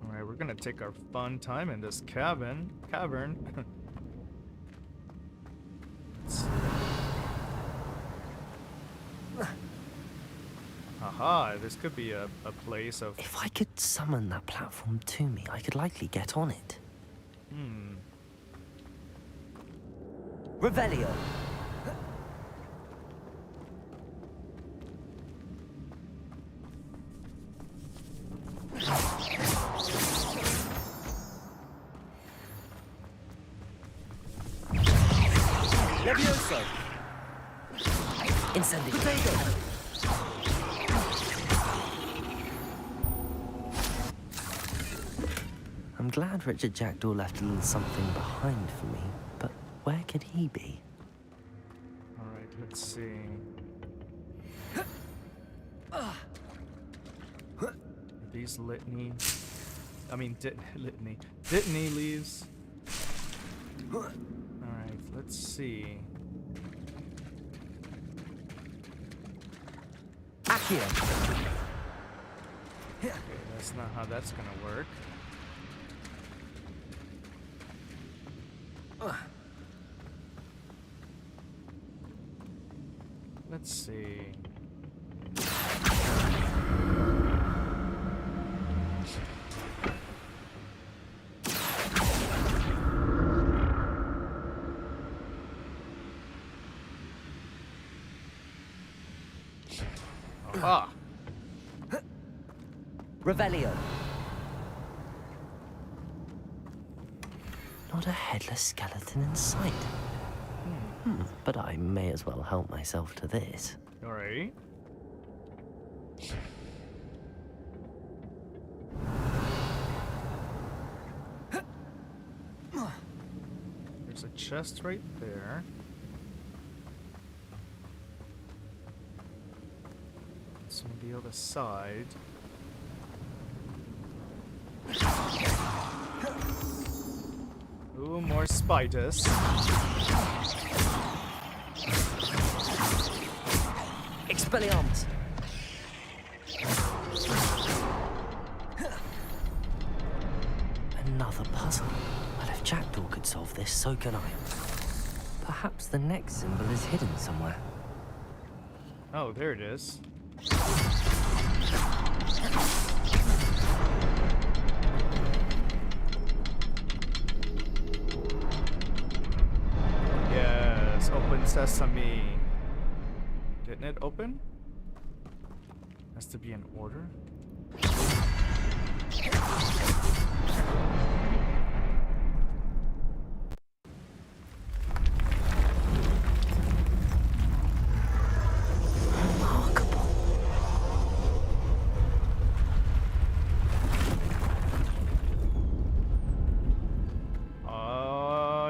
Alright, we're gonna take our fun time in this cavern. Let's see. Aha, this could be a place of... If I could summon that platform to me, I could likely get on it. Revelio. Levioso. Incendio. Protego. I'm glad Richard Jackdaw left a little something behind for me, but where could he be? Alright, let's see. Are these litany? I mean, litany. Dittany leaves. Alright, let's see. Accio. Okay, that's not how that's gonna work. Let's see. Ah. Revelio. Not a headless skeleton in sight. But I may as well help myself to this. All right. There's a chest right there. It's on the other side. Ooh, more spiders. Expelliarmus. Another puzzle. Well, if Jackdaw could solve this, so can I. Perhaps the next symbol is hidden somewhere. Oh, there it is. Yes, open sesame. Didn't it open? Has to be in order.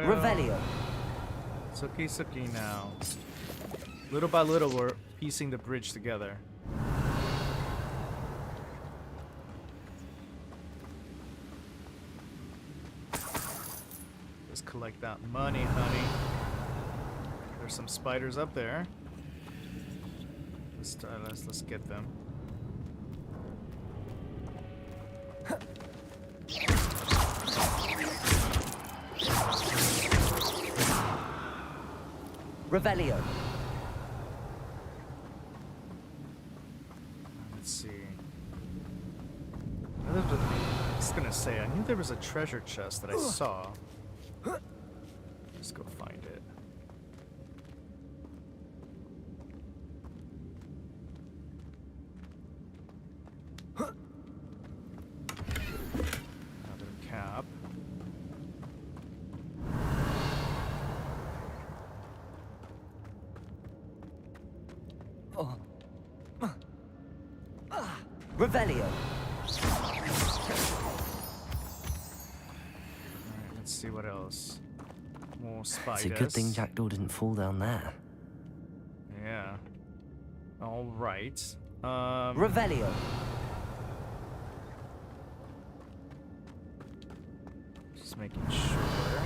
Revelio. Suki now. Little by little, we're piecing the bridge together. Just collect that money, honey. There's some spiders up there. Let's get them. Revelio. Let's see. I was gonna say, I knew there was a treasure chest that I saw. Let's go find it. Another cap. Revelio. Alright, let's see what else. More spiders. It's a good thing Jackdaw didn't fall down there. Yeah. Alright. Revelio. Just making sure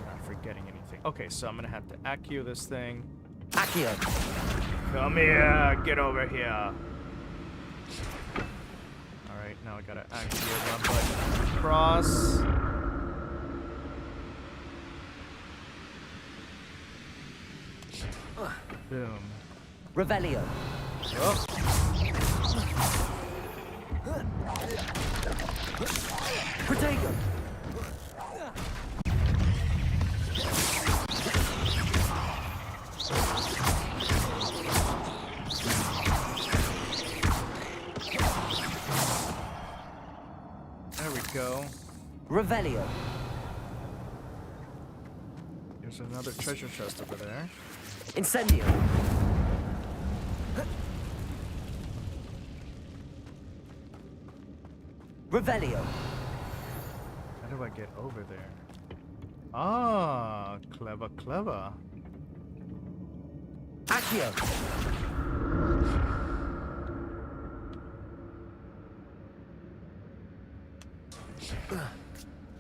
I'm not forgetting anything. Okay, so I'm gonna have to accio this thing. Accio. Come here, get over here. Alright, now I gotta accio my button. Cross. Boom. Revelio. Oh. Protego. There we go. Revelio. There's another treasure chest over there. Incendio. Revelio. How do I get over there? Ah, clever, clever. Accio.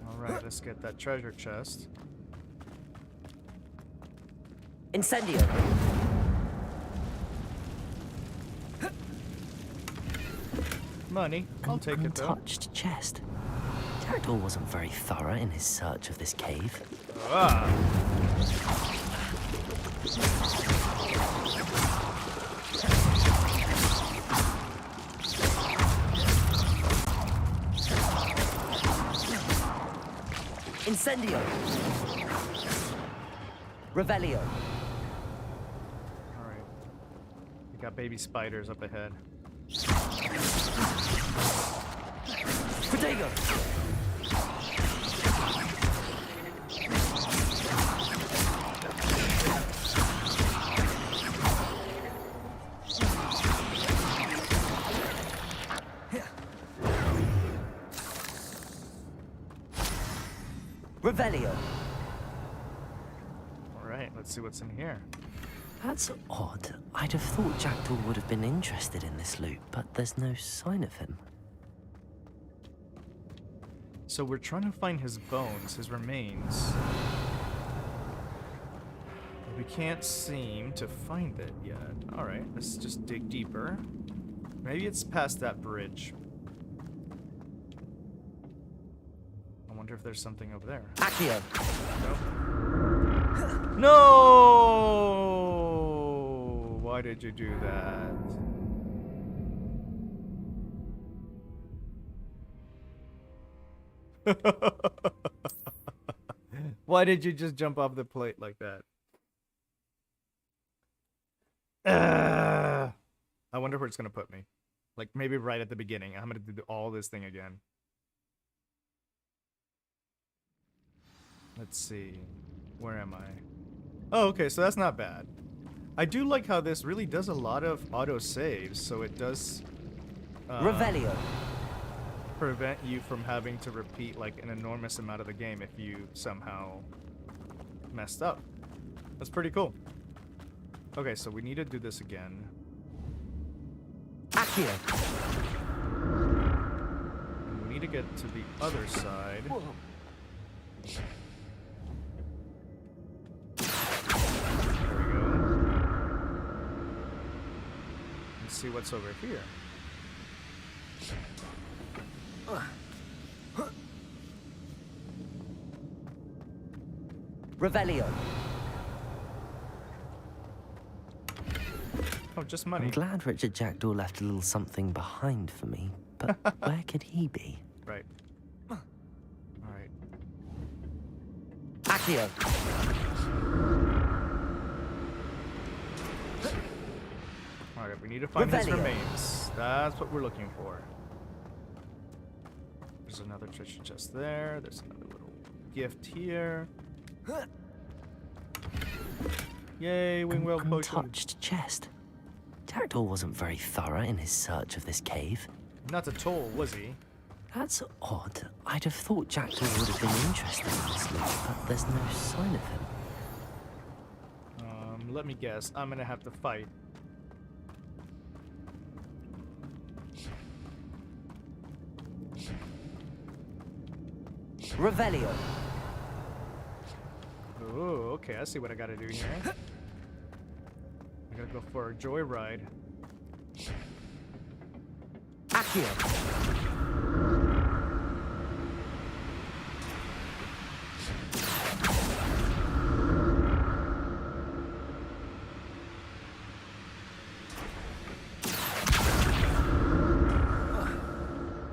Alright, let's get that treasure chest. Incendio. Money. I'll take it, though. Untouched chest. Jackdaw wasn't very thorough in his search of this cave. Ah. Incendio. Revelio. Alright. We got baby spiders up ahead. Protego. Revelio. Alright, let's see what's in here. That's odd. I'd have thought Jackdaw would have been interested in this loot, but there's no sign of him. So we're trying to find his bones, his remains. We can't seem to find it yet. Alright, let's just dig deeper. Maybe it's past that bridge. I wonder if there's something over there. Accio. Nope. No! Why did you do that? Why did you just jump off the plate like that? I wonder where it's gonna put me. Like maybe right at the beginning. I'm gonna do all this thing again. Let's see. Where am I? Oh, okay, so that's not bad. I do like how this really does a lot of auto saves, so it does Revelio. prevent you from having to repeat like an enormous amount of the game if you somehow messed up. That's pretty cool. Okay, so we need to do this again. Accio. And we need to get to the other side. Whoa. There we go. Let's see what's over here. Revelio. Oh, just money. I'm glad Richard Jackdaw left a little something behind for me, but where could he be? Right. Alright. Accio. Alright, we need to find his Revelio. remains. That's what we're looking for. There's another treasure chest there. There's another little gift here. Yay, wingwell potion. Untouched chest. Jackdaw wasn't very thorough in his search of this cave. Not at all, was he? That's odd. I'd have thought Jackdaw would have been interested in this loot, but there's no sign of him. Let me guess. I'm gonna have to fight. Revelio. Oh, okay. I see what I gotta do here. I gotta go for a joyride. Accio.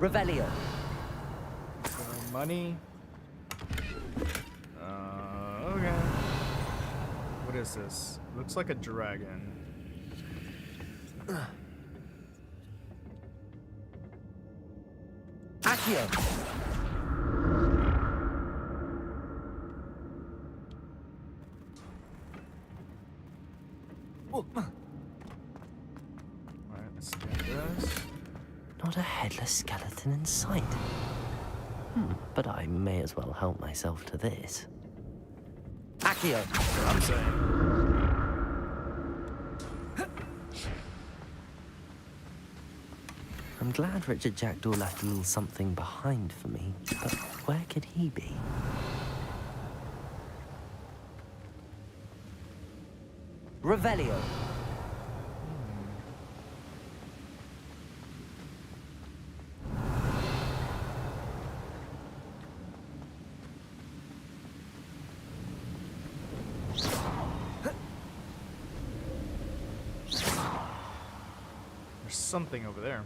Revelio. Money. Okay. What is this? Looks like a dragon. Accio. Alright, let's get this. Not a headless skeleton in sight. But I may as well help myself to this. Accio. That's what I'm saying. I'm glad Richard Jackdaw left a little something behind for me, but where could he be? Revelio. something over there.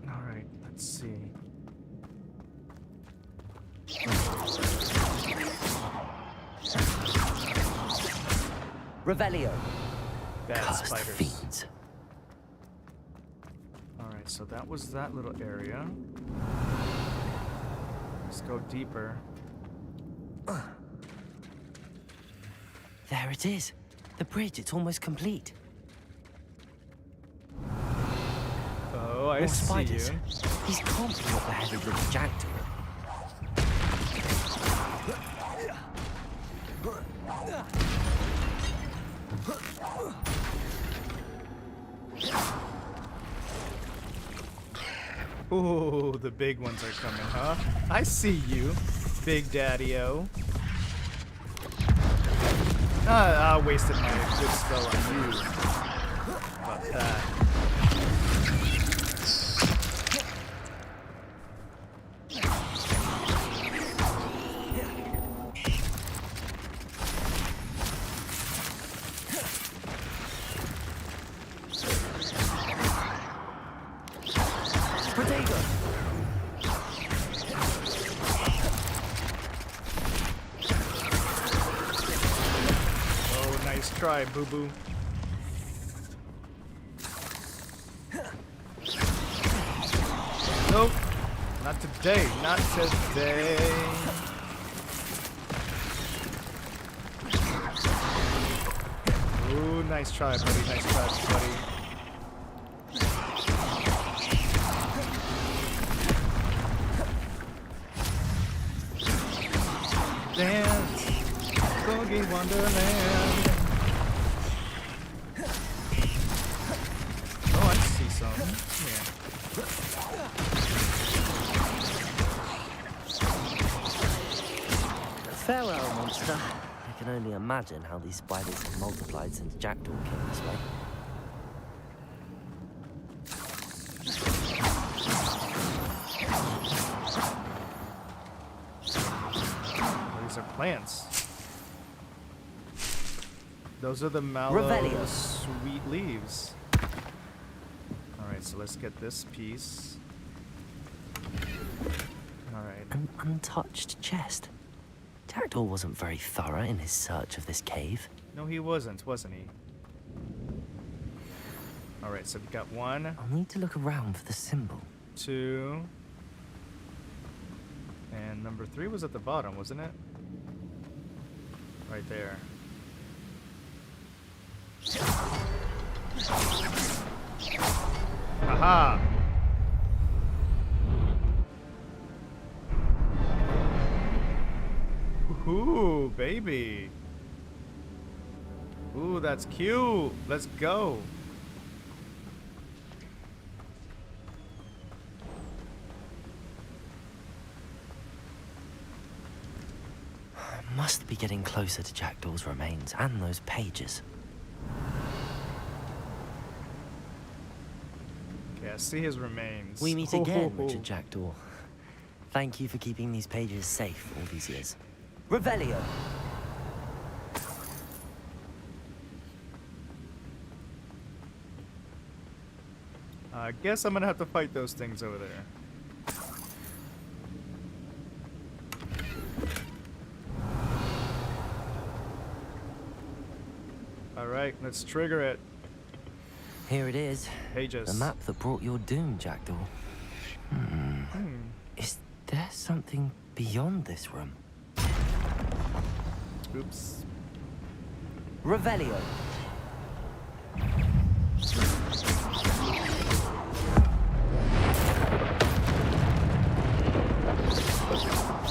Alright, let's see. Revelio. Bad Cursed spiders. fiends. Alright, so that was that little area. Let's go deeper. There it is. The bridge, it's almost complete. Oh, I More see spiders. you. These can't be what the headed little Jackdaw. Ooh, the big ones are coming, huh? I see you, Big Daddy-O. I wasted my good spell on you. How about that? Try, boo-boo. Nope. Not today. Not today. Ooh, nice try, buddy. Nice try, buddy. Dance. Boogie Wonderland. Farewell, monster. I can only imagine how these spiders have multiplied since Jackdaw came this way. These are plants. Those are the mallow, Revelio. sweet leaves. Alright, so let's get this piece. Alright. An untouched chest. Jackdaw wasn't very thorough in his search of this cave. No, he wasn't he? Alright, so we got 1. I'll need to look around for the symbol. 2. And number 3 was at the bottom, wasn't it? Right there. Aha! Ooh, baby. Ooh, that's cute. Let's go. Must be getting closer to Jackdaw's remains and those pages. Okay, I see his remains. We meet again, Richard Jackdaw. Thank you for keeping these pages safe all these years. Revelio! I guess I'm gonna have to fight those things over there. Alright, let's trigger it. Here it is. Pages. The map that brought your doom, Jackdaw. Is there something beyond this room? Oops. Revelio.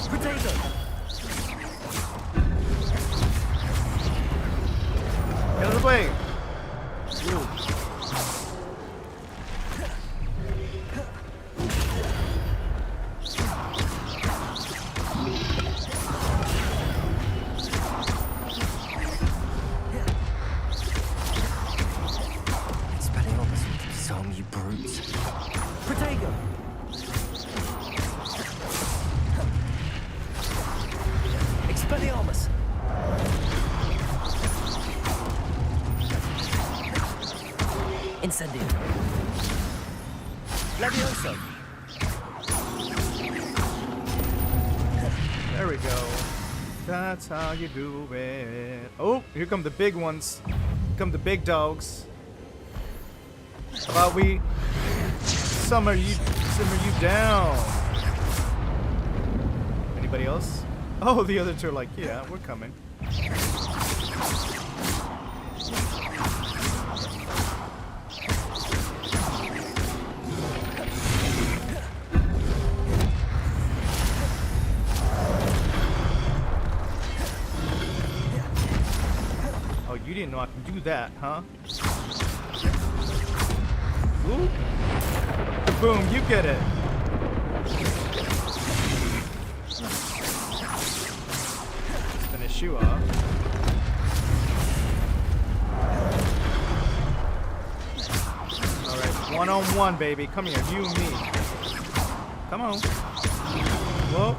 Potato. Get out of the way. Ooh. Song, you brutes. Potato. Incendio. Levioso. There we go. That's how you do it. Oh, here come the big ones. Here come the big dogs. How about we simmer you down? Anybody else? Oh, the other two are like, yeah, we're coming. Oh, you didn't know I can do that, huh? Ooh. Boom, you get it. Finish you off. Alright, one-on-one, baby. Come here, you and me. Come on. Whoa.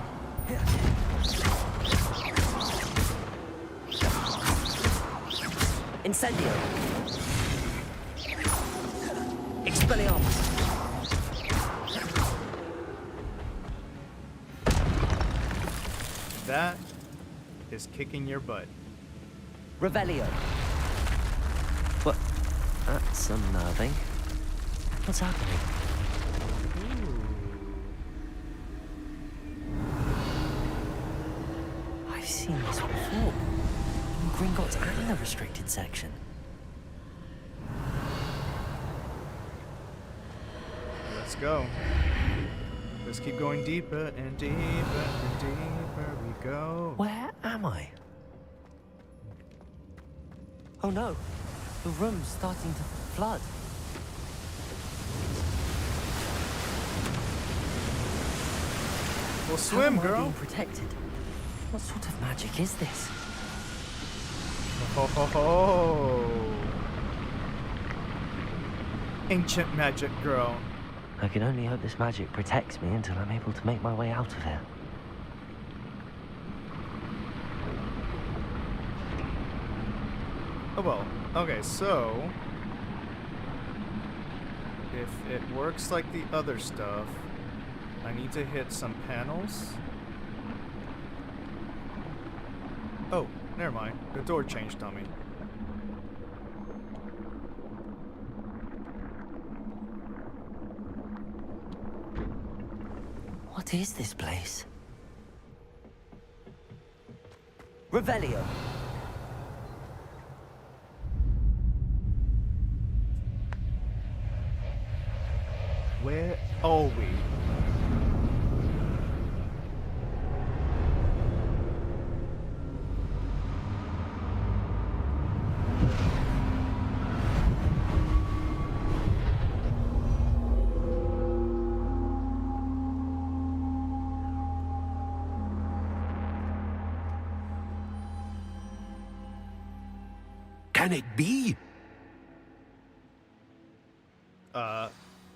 Incendio. Expelliarmus. That is kicking your butt. Revelio. What? That's unnerving. What's happening? I've seen this before. In Gringotts and the restricted section. Let's go. Let's keep going deeper and deeper and deeper we go. Where am I? Oh no, the room's starting to flood. Well, swim, How am I girl. being protected? What sort of magic is this? Ho ho ho! Ancient magic, girl. I can only hope this magic protects me until I'm able to make my way out of here. Oh well. Okay, so if it works like the other stuff, I need to hit some panels. Oh, never mind. The door changed on me. What is this place? Revelio. Where are we? Can it be?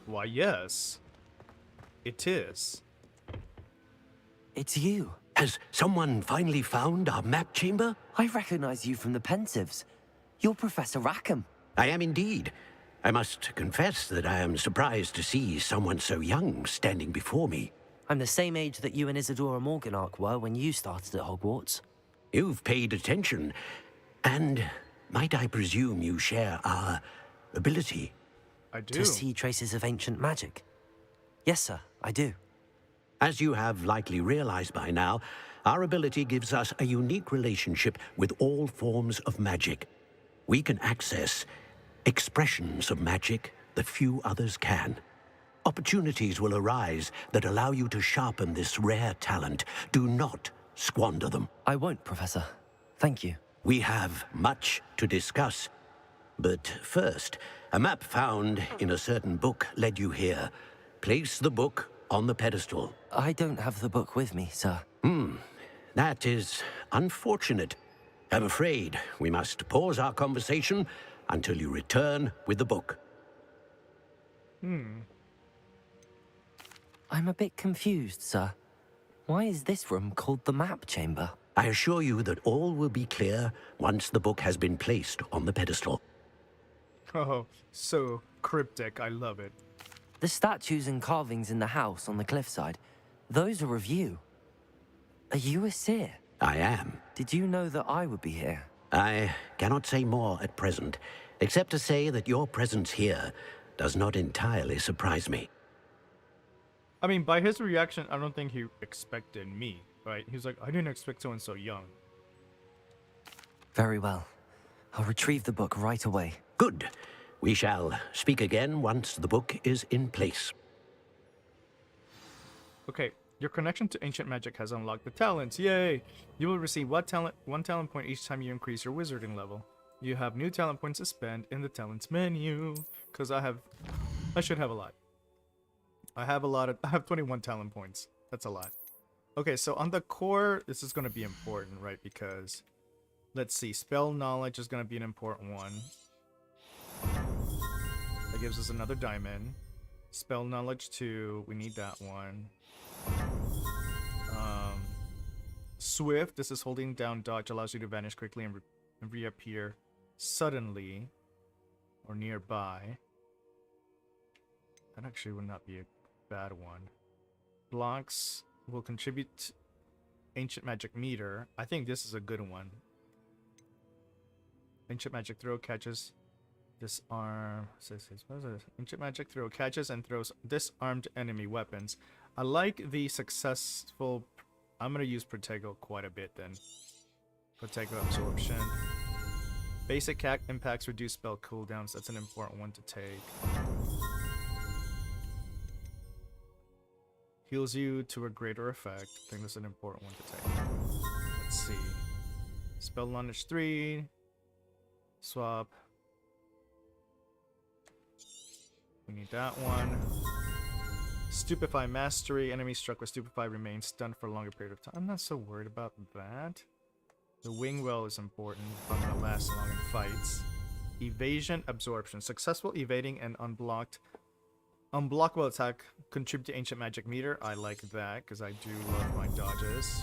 Why yes. It is. It's you. Has someone finally found our map chamber? I recognize you from the Pensives. You're Professor Rackham. I am indeed. I must confess that I am surprised to see someone so young standing before me. I'm the same age that you and Isadora Morganach were when you started at Hogwarts. You've paid attention, and might I presume you share our ability? I do. To see traces of ancient magic. Yes, sir, I do. As you have likely realized by now, our ability gives us a unique relationship with all forms of magic. We can access expressions of magic that few others can. Opportunities will arise that allow you to sharpen this rare talent. Do not squander them. I won't, Professor. Thank you. We have much to discuss. But first, a map found in a certain book led you here. Place the book on the pedestal. I don't have the book with me, sir. That is unfortunate. I'm afraid we must pause our conversation until you return with the book. I'm a bit confused, sir. Why is this room called the map chamber? I assure you that all will be clear once the book has been placed on the pedestal. Oh, so cryptic. I love it. The statues and carvings in the house on the cliffside, those are of you. Are you a seer? I am. Did you know that I would be here? I cannot say more at present, except to say that your presence here does not entirely surprise me. I mean, by his reaction, I don't think he expected me, right? He was like, I didn't expect someone so young. Very well. I'll retrieve the book right away. Good. We shall speak again once the book is in place. Okay, your connection to ancient magic has unlocked the talents. Yay! You will receive one talent point each time you increase your wizarding level. You have new talent points to spend in the talents menu. Because I should have a lot. I have 21 talent points. That's a lot. Okay, so on the core, this is going to be important, right? Because, let's see, spell knowledge is going to be an important one. That gives us another diamond. Spell knowledge 2, we need that one. Swift, this is holding down dodge, allows you to vanish quickly and reappear suddenly or nearby. That actually would not be a bad one. Blocks will contribute ancient magic meter. I think this is a good one. Ancient magic throw catches disarm. What is it? Ancient magic throw catches and throws disarmed enemy weapons. I like the successful. I'm gonna use Protego quite a bit then. Protego absorption. Basic impacts reduce spell cooldowns. That's an important one to take. Heals you to a greater effect. I think that's an important one to take. Let's see. Spell knowledge 3. Swap. We need that one. Stupefy mastery. Enemy struck with Stupefy remains stunned for a longer period of time. I'm not so worried about that. The wing well is important. I'm gonna last long in fights. Evasion absorption. Successful evading and unblockable attack contribute to ancient magic meter. I like that because I do love my dodges.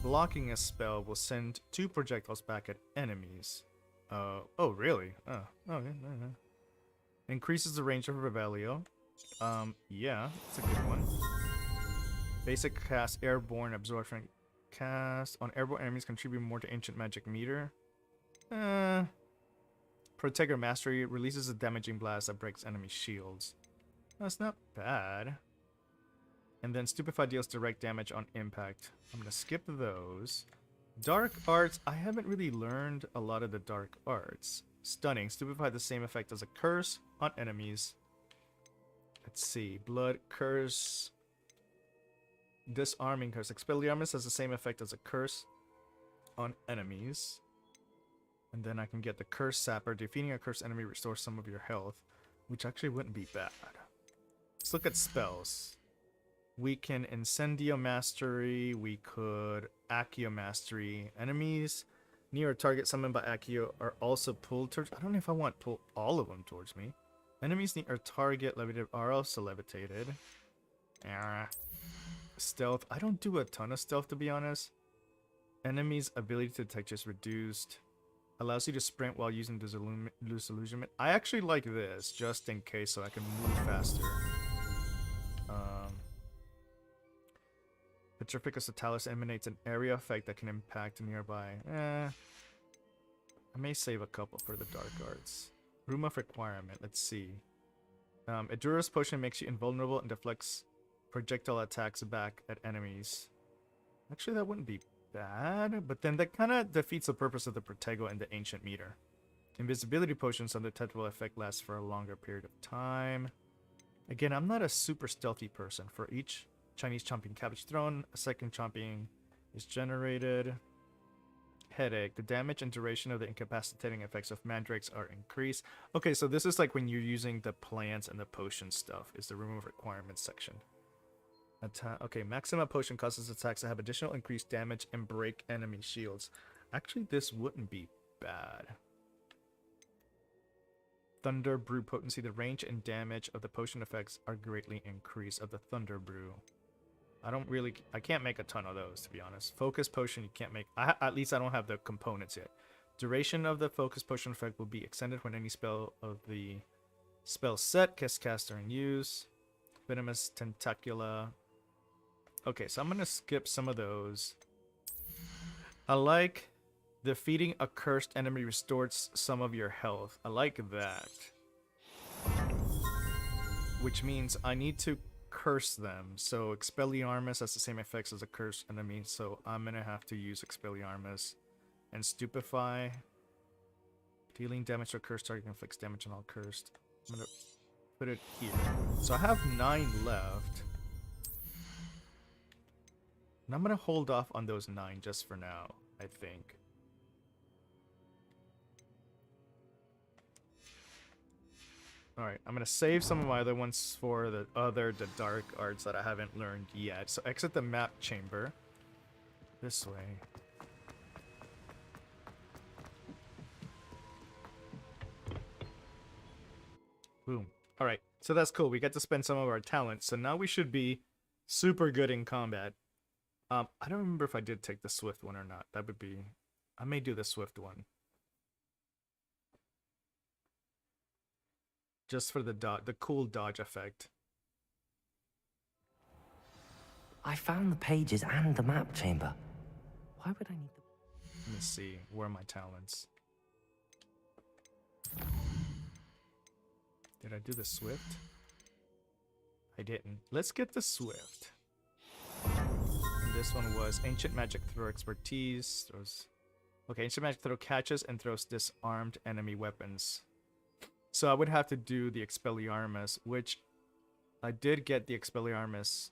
Blocking a spell will send 2 projectiles back at enemies. Oh really? Oh, okay. Increases the range of Revelio. Yeah, it's a good one. Basic cast airborne absorption. Cast on airborne enemies contribute more to ancient magic meter. Protector mastery releases a damaging blast that breaks enemy shields. That's not bad. And then Stupefy deals direct damage on impact. I'm gonna skip those. Dark arts, I haven't really learned a lot of the dark arts. Stunning, Stupefy the same effect as a curse on enemies. Let's see, blood curse. Disarming curse. Expelliarmus has the same effect as a curse on enemies. And then I can get the curse sapper. Defeating a cursed enemy restores some of your health, which actually wouldn't be bad. Let's look at spells. We can Incendio Mastery. We could Accio Mastery. Enemies near a target summoned by Accio are also pulled towards. I don't know if I want to pull all of them towards me. Enemies near a target levitated are also levitated. Stealth. I don't do a ton of stealth, to be honest. Enemies' ability to detect is reduced. Allows you to sprint while using disillusionment. I actually like this, just in case, so I can move faster. Petrificus Totalis emanates an area effect that can impact nearby. I may save a couple for the dark arts. Room of requirement. Let's see. Edura's potion makes you invulnerable and deflects projectile attacks back at enemies. Actually, that wouldn't be bad, but then that kind of defeats the purpose of the Protego and the ancient meter. Invisibility potions under tetral effect lasts for a longer period of time. Again, I'm not a super stealthy person. For each Chinese chomping cabbage thrown, a second chomping is generated. Headache. The damage and duration of the incapacitating effects of mandrakes are increased. Okay, so this is like when you're using the plants and the potion stuff, is the room of requirements section. Okay, maximum potion causes attacks to have additional increased damage and break enemy shields. Actually, this wouldn't be bad. Thunder Brew potency. The range and damage of the potion effects are greatly increased of the Thunder Brew. I can't make a ton of those, to be honest. Focus potion, you can't make. At least I don't have the components yet. Duration of the focus potion effect will be extended when any spell of the spell set cast in use. Venomous Tentacula. Okay, so I'm gonna skip some of those. I like defeating a cursed enemy restores some of your health. I like that. Which means I need to curse them. So Expelliarmus has the same effects as a cursed enemy, so I'm gonna have to use Expelliarmus. And Stupefy. Dealing damage to a cursed target inflicts damage on all cursed. I'm gonna put it here. So I have 9 left. And I'm gonna hold off on those 9 just for now, I think. Alright, I'm gonna save some of my other ones for the dark arts that I haven't learned yet. So exit the map chamber. This way. Boom. Alright, so that's cool. We get to spend some of our talents. So now we should be super good in combat. I don't remember if I did take the swift one or not. That would be... I may do the swift one. Just for the cool dodge effect. I found the pages and the map chamber. Why would I need the... Let me see. Where are my talents? Did I do the swift? I didn't. Let's get the swift. And this one was Ancient Magic Throw Expertise. Throws... Okay, Ancient Magic Throw catches and throws disarmed enemy weapons. So I would have to do the Expelliarmus, which I did get the Expelliarmus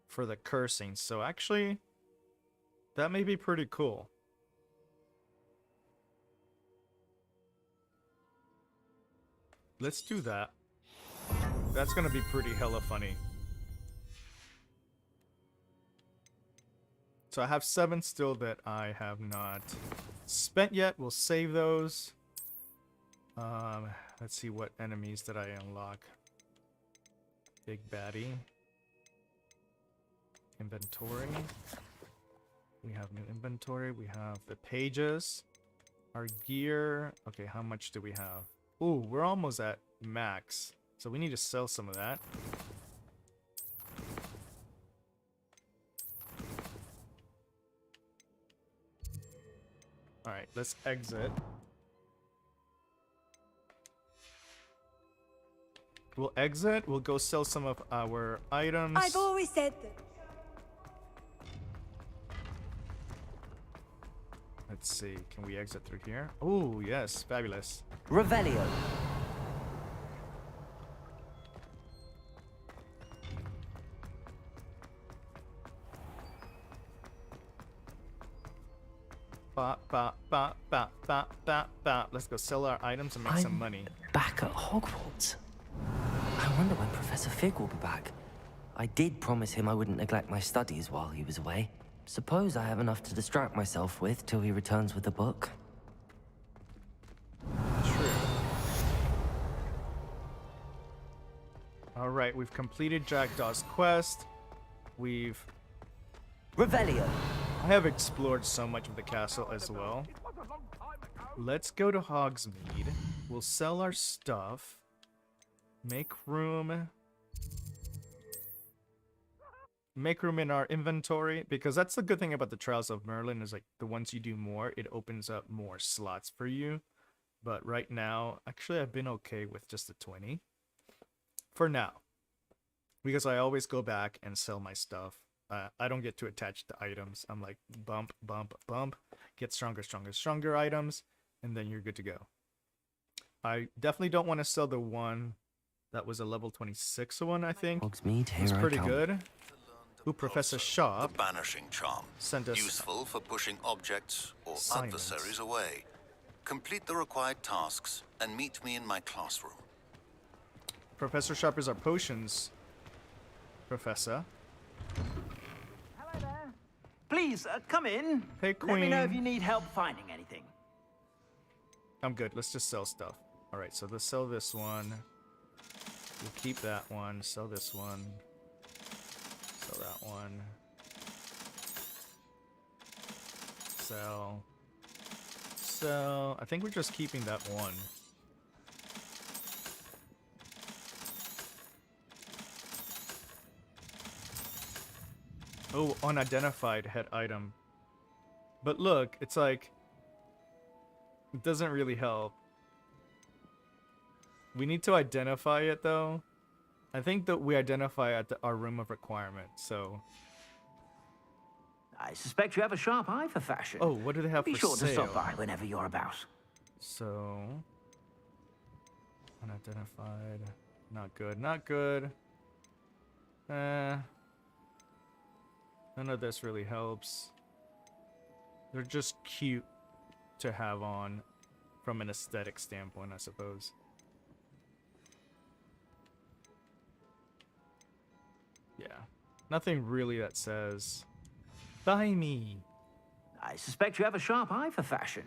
for the cursing. So actually, that may be pretty cool. Let's do that. That's gonna be pretty hella funny. So I have 7 still that I have not spent yet. We'll save those. Let's see what enemies did I unlock. Big baddie. Inventory. We have new inventory. We have the pages. Our gear. Okay, how much do we have? Ooh, we're almost at max. So we need to sell some of that. Alright, let's exit. We'll exit. We'll go sell some of our items. I've always said that. Let's see. Can we exit through here? Oh, yes. Fabulous. Revelio. Ba, ba, ba, ba, ba, ba, ba. Let's go sell our items and make some money. Back at Hogwarts. I wonder when Professor Fig will be back. I did promise him I wouldn't neglect my studies while he was away. Suppose I have enough to distract myself with till he returns with a book. True. Alright, we've completed Jackdaw's quest. We've... Revelio. I have explored so much of the castle as well. Let's go to Hogsmeade. We'll sell our stuff. Make room. Make room in our inventory, because that's the good thing about the Trials of Merlin is like the once you do more, it opens up more slots for you. But right now, actually I've been okay with just the 20. For now. Because I always go back and sell my stuff. I don't get too attached to items. I'm like bump, bump, bump. Get stronger, stronger, stronger items. And then you're good to go. I definitely don't want to sell the one that was a level 26 one, I think. Hogsmeade, it was here pretty I come. good. Ooh, Professor Shaw. The banishing charm. Sent us useful for pushing objects or assignments. adversaries away. Complete the required tasks and meet me in my classroom. Professor Sharp is our potions professor. Hello there. Please, come in. Hey, Queen. Let me know if you need help finding anything. I'm good. Let's just sell stuff. Alright, so let's sell this one. We'll keep that one. Sell this one. Sell that one. So I think we're just keeping that one. Oh, unidentified head item. But look, it's like, it doesn't really help. We need to identify it though. I think that we identify at our room of requirement, so. I suspect you have a sharp eye for fashion. Oh, what do they have Be for sure sale? to stop by whenever you're about. So, unidentified. Not good, not good. None of this really helps. They're just cute to have on from an aesthetic standpoint, I suppose. Yeah, nothing really that says, buy me. I suspect you have a sharp eye for fashion.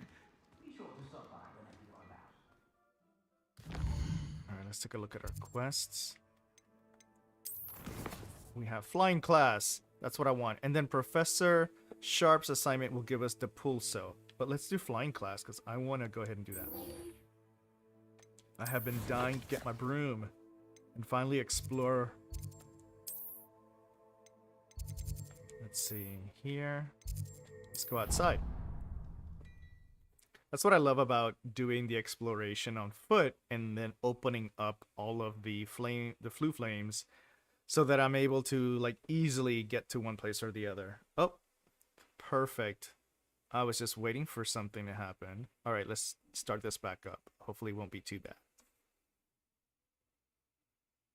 Be sure to stop by whenever you're about. Alright, let's take a look at our quests. We have flying class. That's what I want. And then Professor Sharp's assignment will give us the pulso. But let's do flying class because I want to go ahead and do that. I have been dying to get my broom and finally explore. Let's see here. Let's go outside. That's what I love about doing the exploration on foot and then opening up all of the flue flames so that I'm able to like easily get to one place or the other. Oh, perfect. I was just waiting for something to happen. All right, let's start this back up. Hopefully it won't be too bad.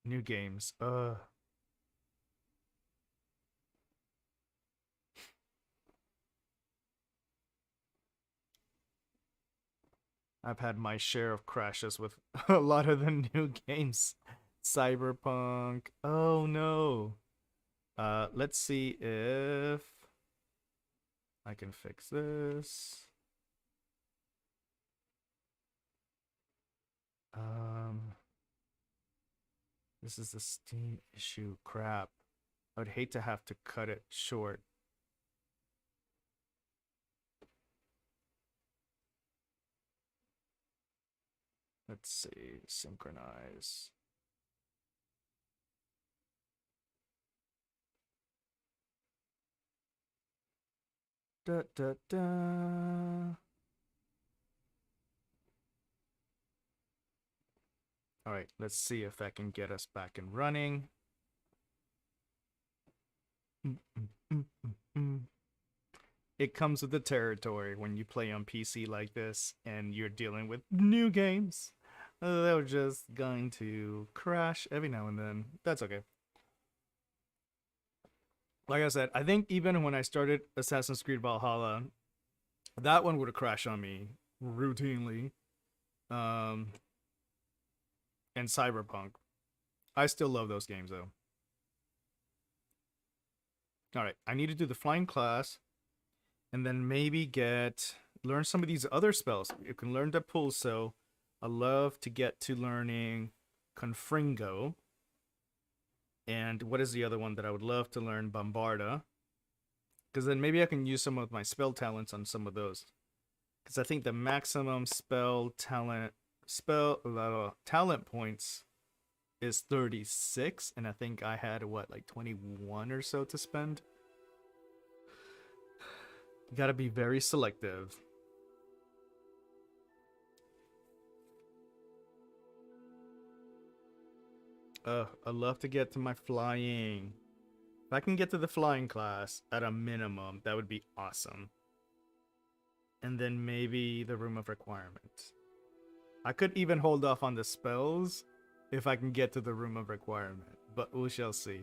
New games. I've had my share of crashes with a lot of the new games. Cyberpunk. Oh no. Let's see if I can fix this. This is the Steam issue. Crap. I would hate to have to cut it short. Let's see. Synchronize. Da da da. All right, let's see if that can get us back and running. It comes with the territory when you play on PC like this and you're dealing with new games. They're just going to crash every now and then. That's okay. Like I said, I think even when I started Assassin's Creed Valhalla, that one would have crashed on me routinely. And Cyberpunk. I still love those games though. Alright, I need to do the flying class and then maybe learn some of these other spells. You can learn the pulso. I love to get to learning Confringo. And what is the other one that I would love to learn? Bombarda. Because then maybe I can use some of my spell talents on some of those. Because I think the maximum talent points is 36. And I think I had, what, like 21 or so to spend? You gotta be very selective. I'd love to get to my flying. If I can get to the flying class at a minimum, that would be awesome. And then maybe the room of requirement. I could even hold off on the spells if I can get to the room of requirement, but we shall see.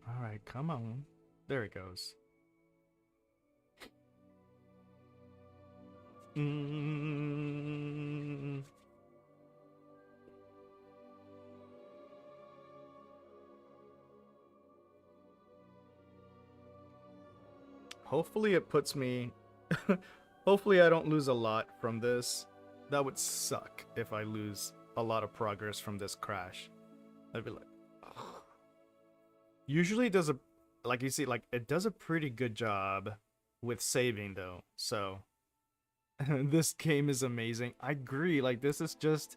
All right, come on. There it goes. Hopefully it puts me... Hopefully I don't lose a lot from this. That would suck if I lose a lot of progress from this crash. I'd be like, ugh. Usually it does a, like you see, like it does a pretty good job with saving though. So this game is amazing. I agree. Like this is just,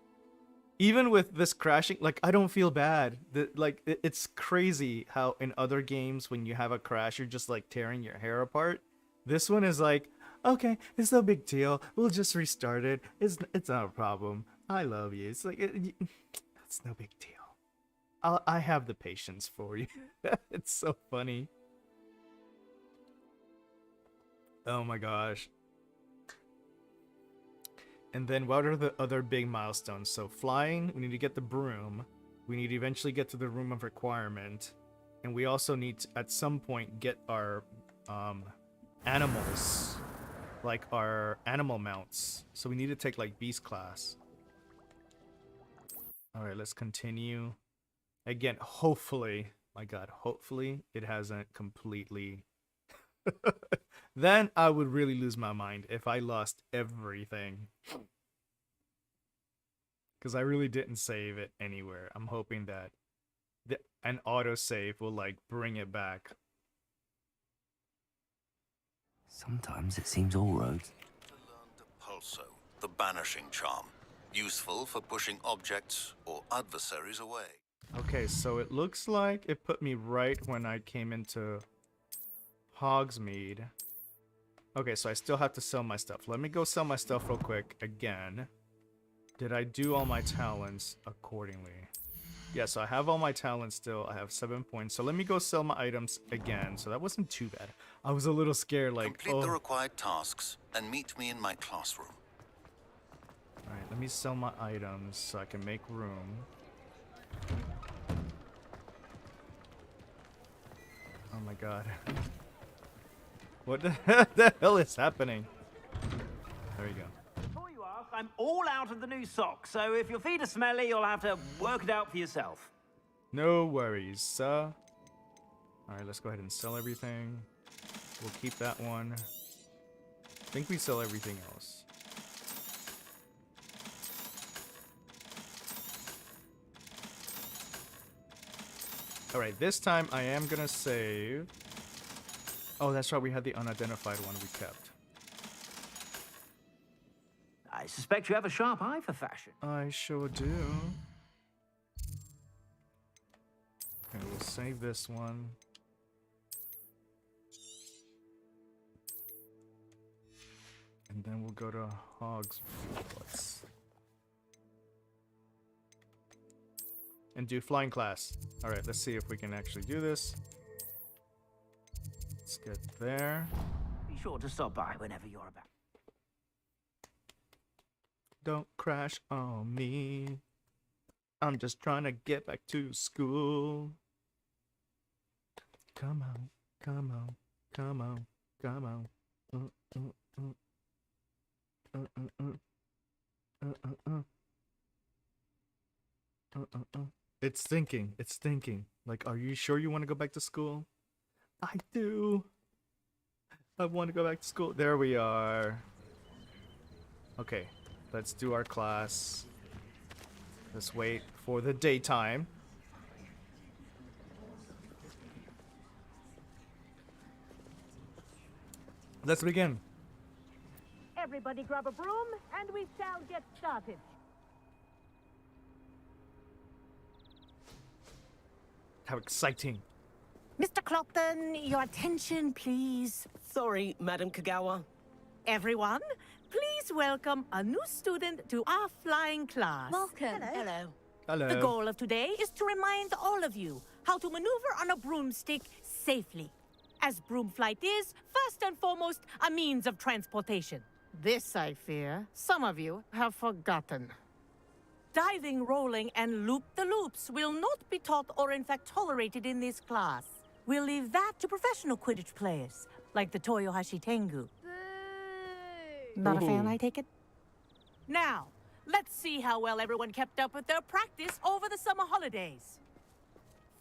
even with this crashing, like I don't feel bad. It's crazy how in other games when you have a crash, you're just like tearing your hair apart. This one is like, okay, it's no big deal. We'll just restart it. It's not a problem. I love you. It's like it's no big deal. I have the patience for you. It's so funny. Oh my gosh. And then what are the other big milestones? So flying, we need to get the broom. We need to eventually get to the room of requirement. And we also need to, at some point, get our animals. Like our animal mounts. So we need to take like beast class. Alright, let's continue. Again, hopefully, my god, hopefully it hasn't completely... Then I would really lose my mind if I lost everything. Because I really didn't save it anywhere. I'm hoping that an autosave will like bring it back. Sometimes it seems all roads. Pulso, the banishing charm. Useful for pushing objects or adversaries away. Okay, so it looks like it put me right when I came into Hogsmeade. Okay, so I still have to sell my stuff. Let me go sell my stuff real quick again. Did I do all my talents accordingly? Yeah, so I have all my talents still. I have 7 points. So let me go sell my items again. So that wasn't too bad. I was a little scared, like, Complete the required tasks and meet me in my classroom. Alright, let me sell my items so I can make room. Oh my god. What the hell is happening? There you go. Before you ask, I'm all out of the new socks, so if your feet are smelly, you'll have to work it out for yourself. No worries, sir. Alright, let's go ahead and sell everything. We'll keep that one. I think we sell everything else. Alright, this time I am gonna save. Oh, that's right, we had the unidentified one we kept. I suspect you have a sharp eye for fashion. I sure do. Okay, we'll save this one. And then we'll go to Hogwarts. And do flying class. Alright, let's see if we can actually do this. Let's get there. Be sure to stop by whenever you're about. Don't crash on me. I'm just trying to get back to school. Come on, come on, come on, come on. It's thinking. It's thinking. Like, are you sure you want to go back to school? I do. I want to go back to school. There we are. Okay, let's do our class. Let's wait for the daytime. Let's begin. Everybody grab a broom, and we shall get started. How exciting. Mr. Clopton, your attention, please. Sorry, Madam Kagawa. Everyone, please welcome a new student to our flying class. Welcome. Hello. Hello. The goal of today is to remind all of you how to maneuver on a broomstick safely. As broom flight is, first and foremost, a means of transportation. This, I fear, some of you have forgotten. Diving, rolling, and loop-the-loops will not be taught or in fact tolerated in this class. We'll leave that to professional Quidditch players, like the Toyohashi Tengu. Not a fan, I take it? Now, let's see how well everyone kept up with their practice over the summer holidays.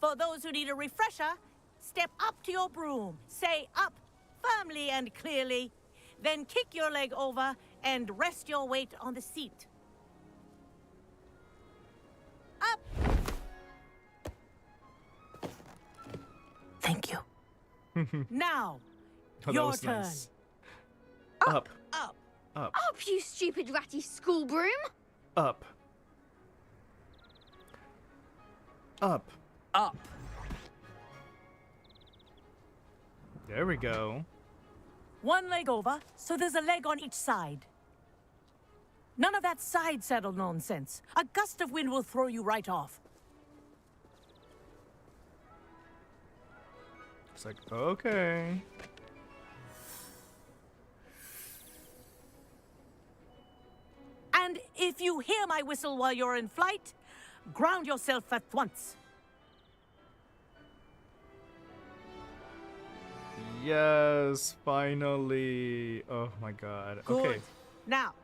For those who need a refresher, step up to your broom, say up firmly and clearly, then kick your leg over and rest your weight on the seat. Now, Oh, that your was turn. nice. Up. Up. Up. Up, you stupid ratty school broom! Up. Up. Up. There we go. One leg over, so there's a leg on each side. None of that side saddle nonsense. A gust of wind will throw you right off. It's like, okay. And if you hear my whistle while you're in flight, ground yourself at once. Yes, finally. Oh my god. Good. Okay. Now,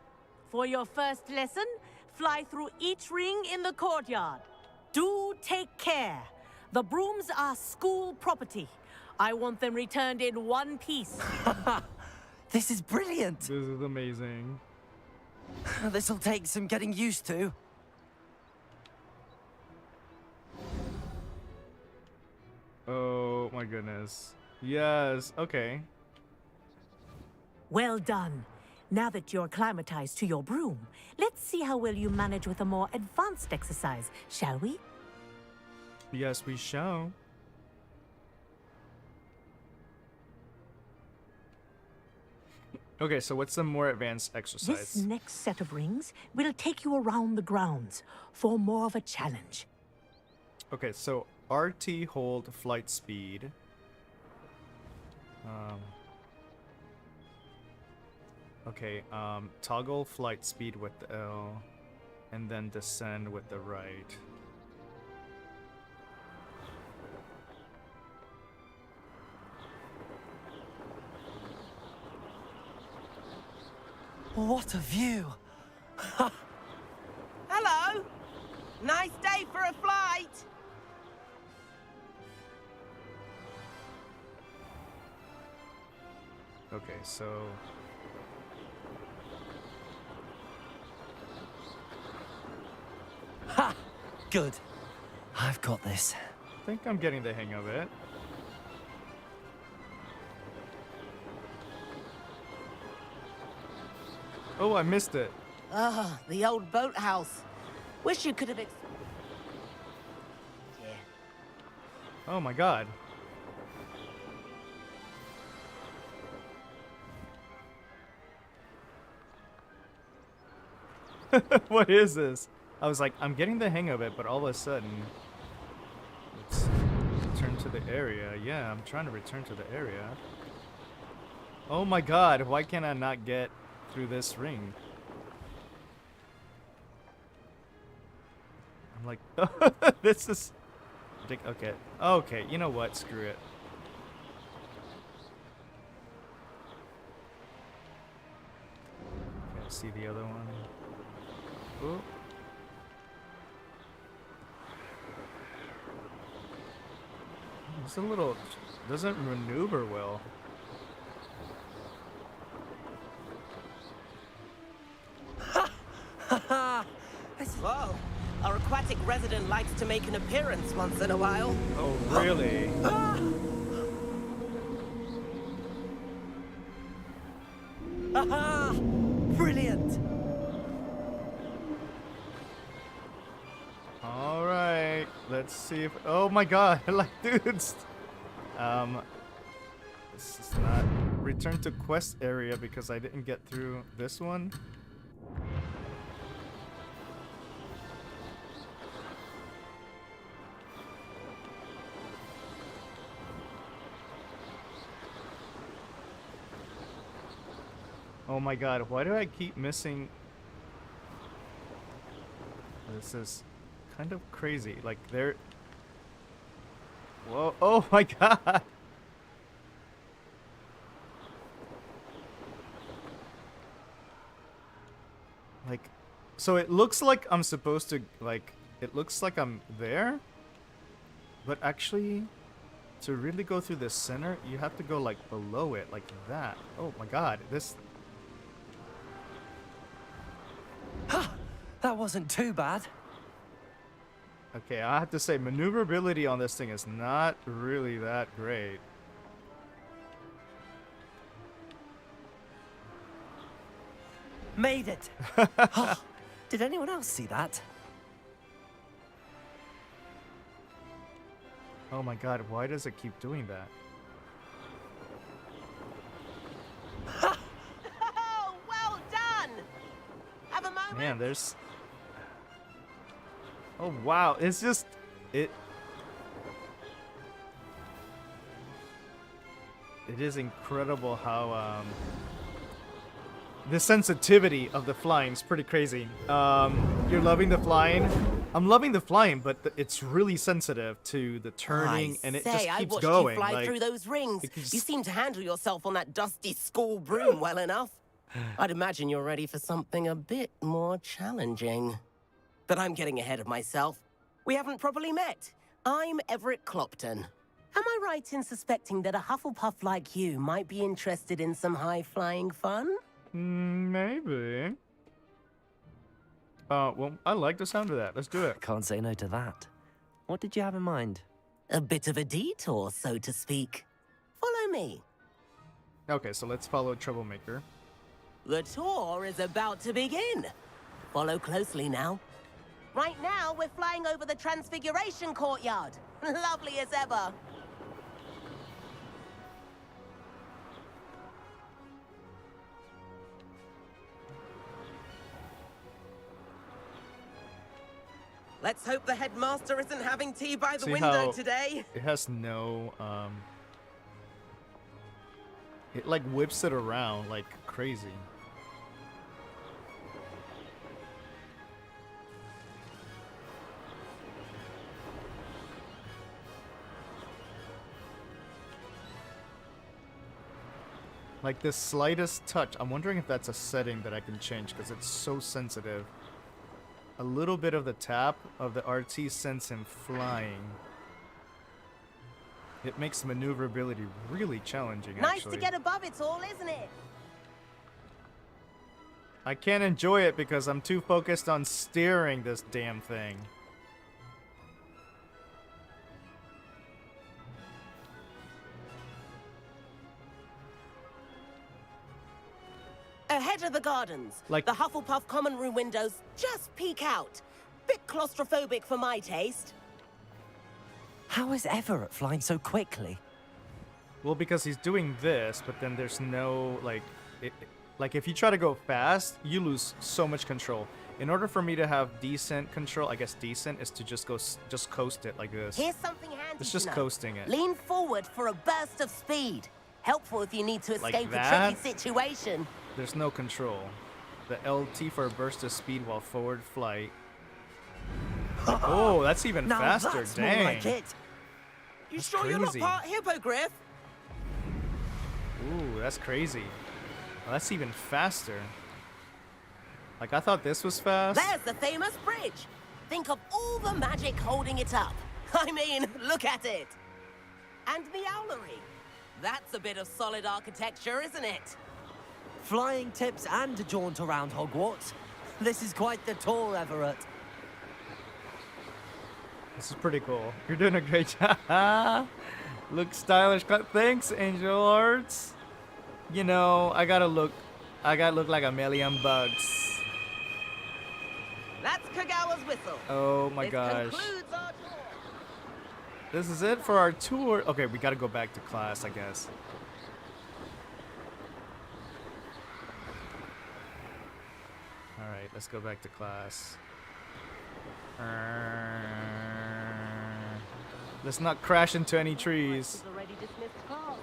for your first lesson, fly through each ring in the courtyard. Do take care. The brooms are school property. I want them returned in one piece. This is brilliant. This is amazing. This'll take some getting used to. Oh my goodness. Yes, okay. Well done. Now that you're acclimatized to your broom, let's see how well you manage with a more advanced exercise, shall we? Yes, we shall. Okay, so what's some more advanced exercise? This next set of rings will take you around the grounds for more of a challenge. Okay, so RT hold flight speed. Okay, toggle flight speed with the L, and then descend with the right. What a view! Hello. Nice day for a flight. Okay, so... Ha! Good. I've got this. I think I'm getting the hang of it. Oh, I missed it. Ah, the old boathouse. Wish you could have. Oh my god. What is this? I was like, I'm getting the hang of it, but all of a sudden... Let's return to the area. Yeah, I'm trying to return to the area. Oh my god, why can't I not get through this ring? I'm like, this is... Okay, okay, you know what? Screw it. Okay, see the other one. Ooh. It's a little... doesn't maneuver well. Whoa. Our aquatic resident likes to make an appearance once in a while. Oh, really? Aha! Brilliant! Alright, let's see if... Oh my god, like, dudes! This is not... Return to quest area because I didn't get through this one. Oh my god, why do I keep missing? This is kind of crazy. Like, there... Whoa, oh my god! Like, so it looks like I'm supposed to, like, it looks like I'm there, but actually, to really go through the center, you have to go, like, below it, like that. Oh my god, this... That wasn't too bad. Okay, I have to say, maneuverability on this thing is not really that great. Made it! Did anyone else see that? Oh my god, why does it keep doing that? Oh, well done! Have a moment. Man, there's... Oh wow, it's just... It is incredible how, the sensitivity of the flying is pretty crazy. You're loving the flying. I'm loving the flying, but it's really sensitive to the turning, and it just I keeps watched going. you fly like, through those rings. keeps- You seem to handle yourself on that dusty school broom well enough. I'd imagine you're ready for something a bit more challenging. But I'm getting ahead of myself. We haven't properly met. I'm Everett Clopton. Am I right in suspecting that a Hufflepuff like you might be interested in some high-flying fun? Maybe. Well, I like the sound of that. Let's do it. Can't say no to that. What did you have in mind? A bit of a detour, so to speak. Follow me. Okay, so let's follow Troublemaker. The tour is about to begin. Follow closely now. Right now, we're flying over the Transfiguration Courtyard. Lovely as ever. Let's hope the headmaster isn't having tea by the See window how today. It has no, it like whips it around like crazy. Like the slightest touch. I'm wondering if that's a setting that I can change because it's so sensitive. A little bit of the tap of the RT sends him flying. It makes maneuverability really challenging, Nice actually. to get above it all, isn't it? I can't enjoy it because I'm too focused on steering this damn thing. Ahead of the gardens, Like- the Hufflepuff common room windows just peek out. Bit claustrophobic for my taste. How is Everett flying so quickly? Well, because he's doing this, but then there's no, like... like, if you try to go fast, you lose so much control. In order for me to have decent control, I guess decent is to just coast it like this. Here's something handy It's to just know. coasting it. Lean forward for a burst of speed. Helpful if you need to Like escape a that? tricky situation. There's no control. The LT for a burst of speed while forward flight. Oh, that's even Now faster, that's more dang. like it. You That's sure you're not crazy. part hippogriff? Ooh, that's crazy. Oh, that's even faster. Like, I thought this was fast. There's the famous bridge. Think of all the magic holding it up. I mean, look at it. And the owlery. That's a bit of solid architecture, isn't it? Flying tips and a jaunt around Hogwarts. This is quite the tour, Everett. This is pretty cool. You're doing a great job. Look stylish. Thanks, Angel Arts. You know, I gotta look like a million bucks. That's Kagawa's whistle. Oh my This gosh. concludes our tour. This is it for our tour. Okay, we gotta go back to class, I guess. Alright, let's go back to class. Let's not crash into any trees. We've already dismissed class.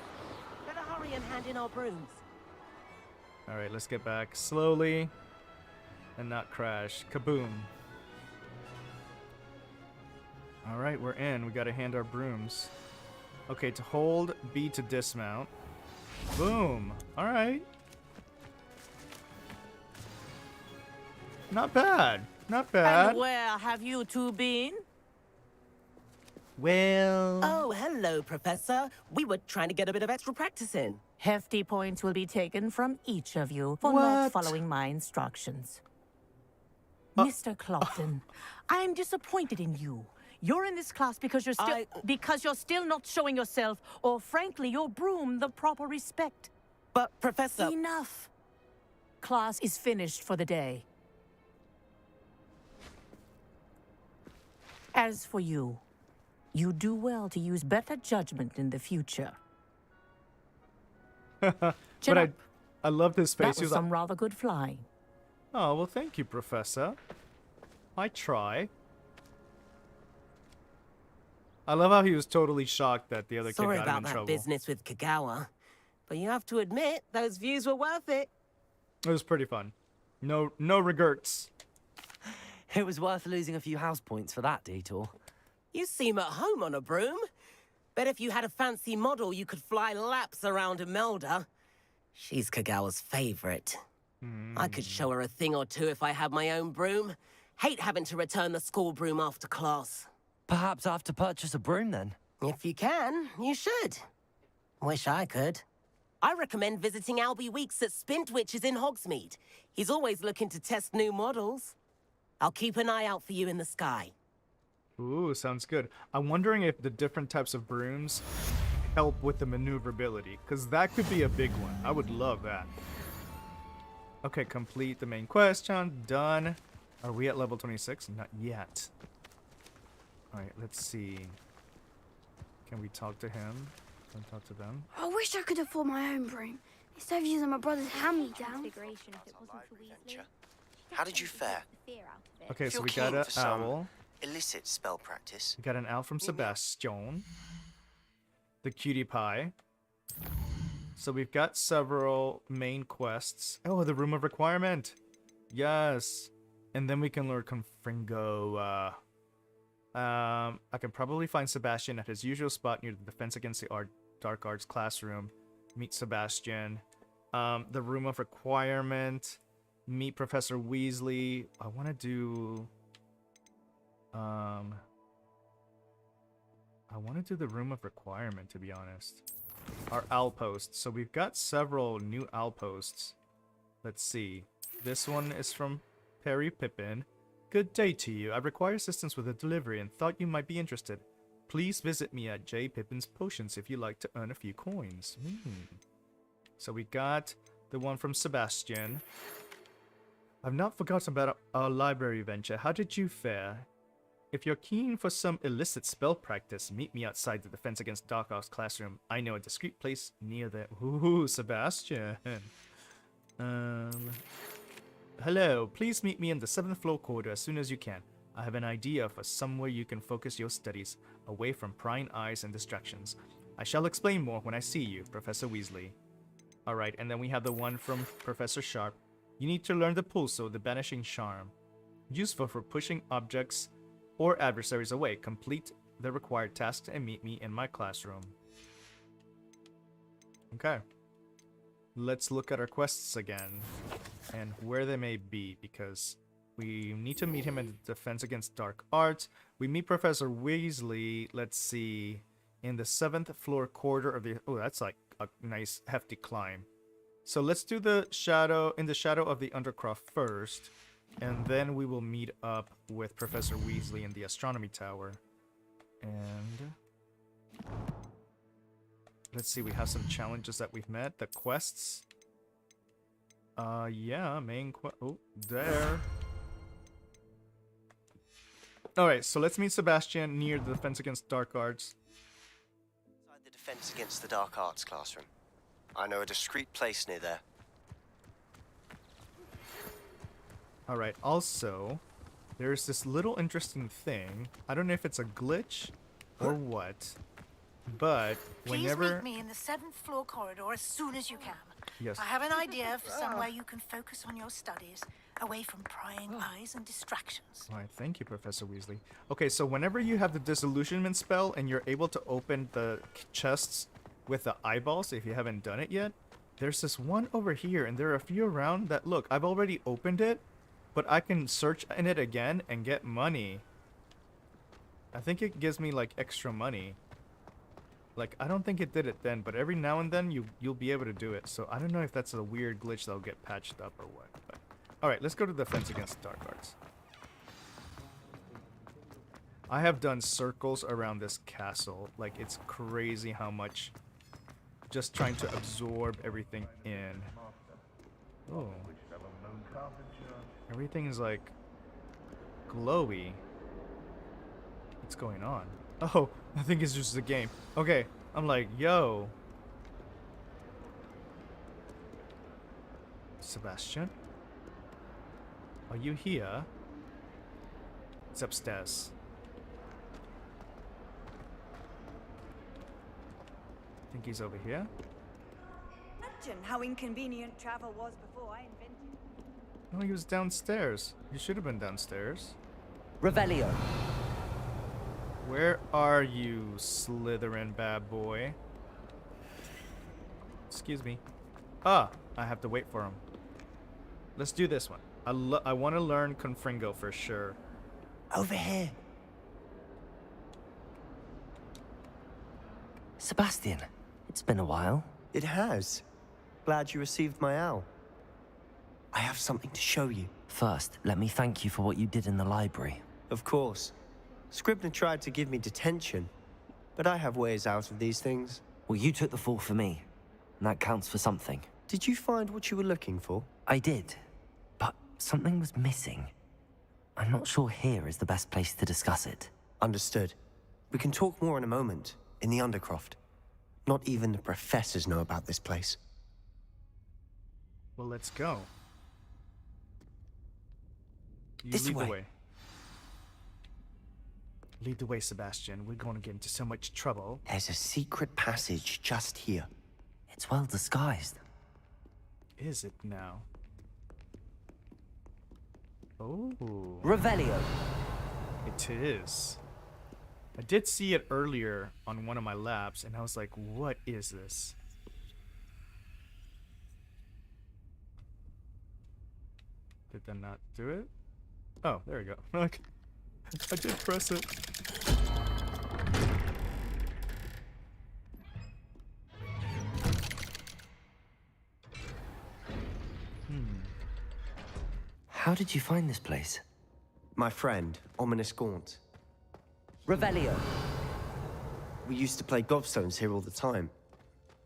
Better hurry and hand in our brooms. Alright, let's get back slowly and not crash. Kaboom. Alright, we're in. We gotta hand our brooms. Okay, to hold, B to dismount. Boom. Alright. Not bad. Not bad. And where have you two been? Well... Oh, hello, Professor. We were trying to get a bit of extra practice in. Hefty points will be taken from each of you for What? not following my instructions. Mr. Clopton, I am disappointed in you. You're in this class because you're still not showing yourself, or frankly, your broom, the proper respect. But, Professor... Enough. Class is finished for the day. As for you, you do well to use better judgment in the future. But I loved his face. That He was was like, some rather good flying. oh, well, thank you, Professor. I try. I love how he was totally shocked that the other Sorry kid got him about in that trouble. business with Kagawa, but you have to admit, those views were worth it. It was pretty fun. No regrets. It was worth losing a few house points for that detour. You seem at home on a broom. Bet if you had a fancy model, you could fly laps around Imelda. She's Kagawa's favorite. I could show her a thing or two if I had my own broom. Hate having to return the school broom after class. Perhaps I have to purchase a broom then. If you can, you should. Wish I could. I recommend visiting Albie Weeks at Spintwitches in Hogsmeade. He's always looking to test new models. I'll keep an eye out for you in the sky. Ooh, sounds good. I'm wondering if the different types of brooms help with the maneuverability, because that could be a big one. I would love that. Okay, complete the main quest, John. Done. Are we at level 26? Not yet. Alright, let's see. Can we talk to him? Can we talk to them? I wish I could afford my own broom instead of using my brother's hand-me-down. How did you fare? Okay, If so you're we got keen an for some owl. illicit spell practice. We got an owl from Sebastian. The cutie pie. So we've got several main quests. Oh, the Room of Requirement. Yes. And then we can learn Confringo. I can probably find Sebastian at his usual spot near the Defense Against the Dark Arts classroom. Meet Sebastian. The Room of Requirement. Meet Professor Weasley. I want to do... I want to do the Room of Requirement, to be honest. Our outposts. So we've got several new outposts. Let's see. This one is from Perry Pippin. Good day to you. I require assistance with a delivery and thought you might be interested. Please visit me at J. Pippin's Potions if you'd like to earn a few coins. So we got the one from Sebastian. I've not forgotten about our library venture. How did you fare? If you're keen for some illicit spell practice, meet me outside the Defense Against Dark Arts classroom. I know a discreet place near there. Ooh, Sebastian. Hello, please meet me in the 7th floor corridor as soon as you can. I have an idea for somewhere you can focus your studies, away from prying eyes and distractions. I shall explain more when I see you, Professor Weasley. Alright, and then we have the one from Professor Sharp. You need to learn the Pulso, the Banishing Charm. Useful for pushing objects or adversaries away. Complete the required tasks and meet me in my classroom. Okay. Let's look at our quests again and where they may be, because we need to meet him in the Defense Against Dark Arts. We meet Professor Weasley, let's see, in the 7th floor corridor of the... Oh, that's like a nice hefty climb. So let's do the shadow, in the shadow of the Undercroft first, and then we will meet up with Professor Weasley in the Astronomy Tower. And let's see, we have some challenges that we've met. The quests. Yeah, main quest. Oh, there. Alright, so let's meet Sebastian near the Defense Against Dark Arts. Inside the Defense Against the Dark Arts classroom. I know a discreet place near there. Alright, also, there's this little interesting thing. I don't know if it's a glitch or what, but whenever... Please meet me in the 7th floor corridor as soon as you can. Yes. I have an idea for somewhere you can focus on your studies, away from prying eyes and distractions. Alright, thank you, Professor Weasley. Okay, so whenever you have the disillusionment spell and you're able to open the chests with the eyeballs, if you haven't done it yet, there's this one over here, and there are a few around that, look, I've already opened it, but I can search in it again and get money. I think it gives me, like, extra money. Like, I don't think it did it then, but every now and then you'll be able to do it. So I don't know if that's a weird glitch that'll get patched up or what. But alright, let's go to the Defense Against Dark Arts. I have done circles around this castle. Like, it's crazy how much just trying to absorb everything in. Oh. Everything is like glowy. What's going on? Oh, I think it's just a game. Okay, I'm like, yo. Sebastian? Are you here? It's upstairs. I think he's over here. Imagine how inconvenient travel was before I invented. No, he was downstairs. He should have been downstairs. Revelio. Where are you, Slytherin bad boy? Excuse me. Ah, I have to wait for him. Let's do this one. I want to learn Confringo for sure. Over here. Sebastian, it's been a while. It has. Glad you received my owl. I have something to show you. First, let me thank you for what you did in the library. Of course. Scribner tried to give me detention, but I have ways out of these things. Well, you took the fall for me, and that counts for something. Did you find what you were looking for? I did, but something was missing. I'm not sure here is the best place to discuss it. Understood. We can talk more in a moment, in the undercroft. Not even the professors know about this place. Well, let's go. You This lead way. the way. Lead the way, Sebastian. We're going to get into so much trouble. There's a secret passage just here. It's well disguised. Is it now? Oh. Revelio. It is. I did see it earlier on one of my laps, and I was like, what is this? Did that not do it? Oh, there we go. Okay. I did press it. How did you find this place? My friend, Ominous Gaunt. Revelio. We used to play gobstones here all the time.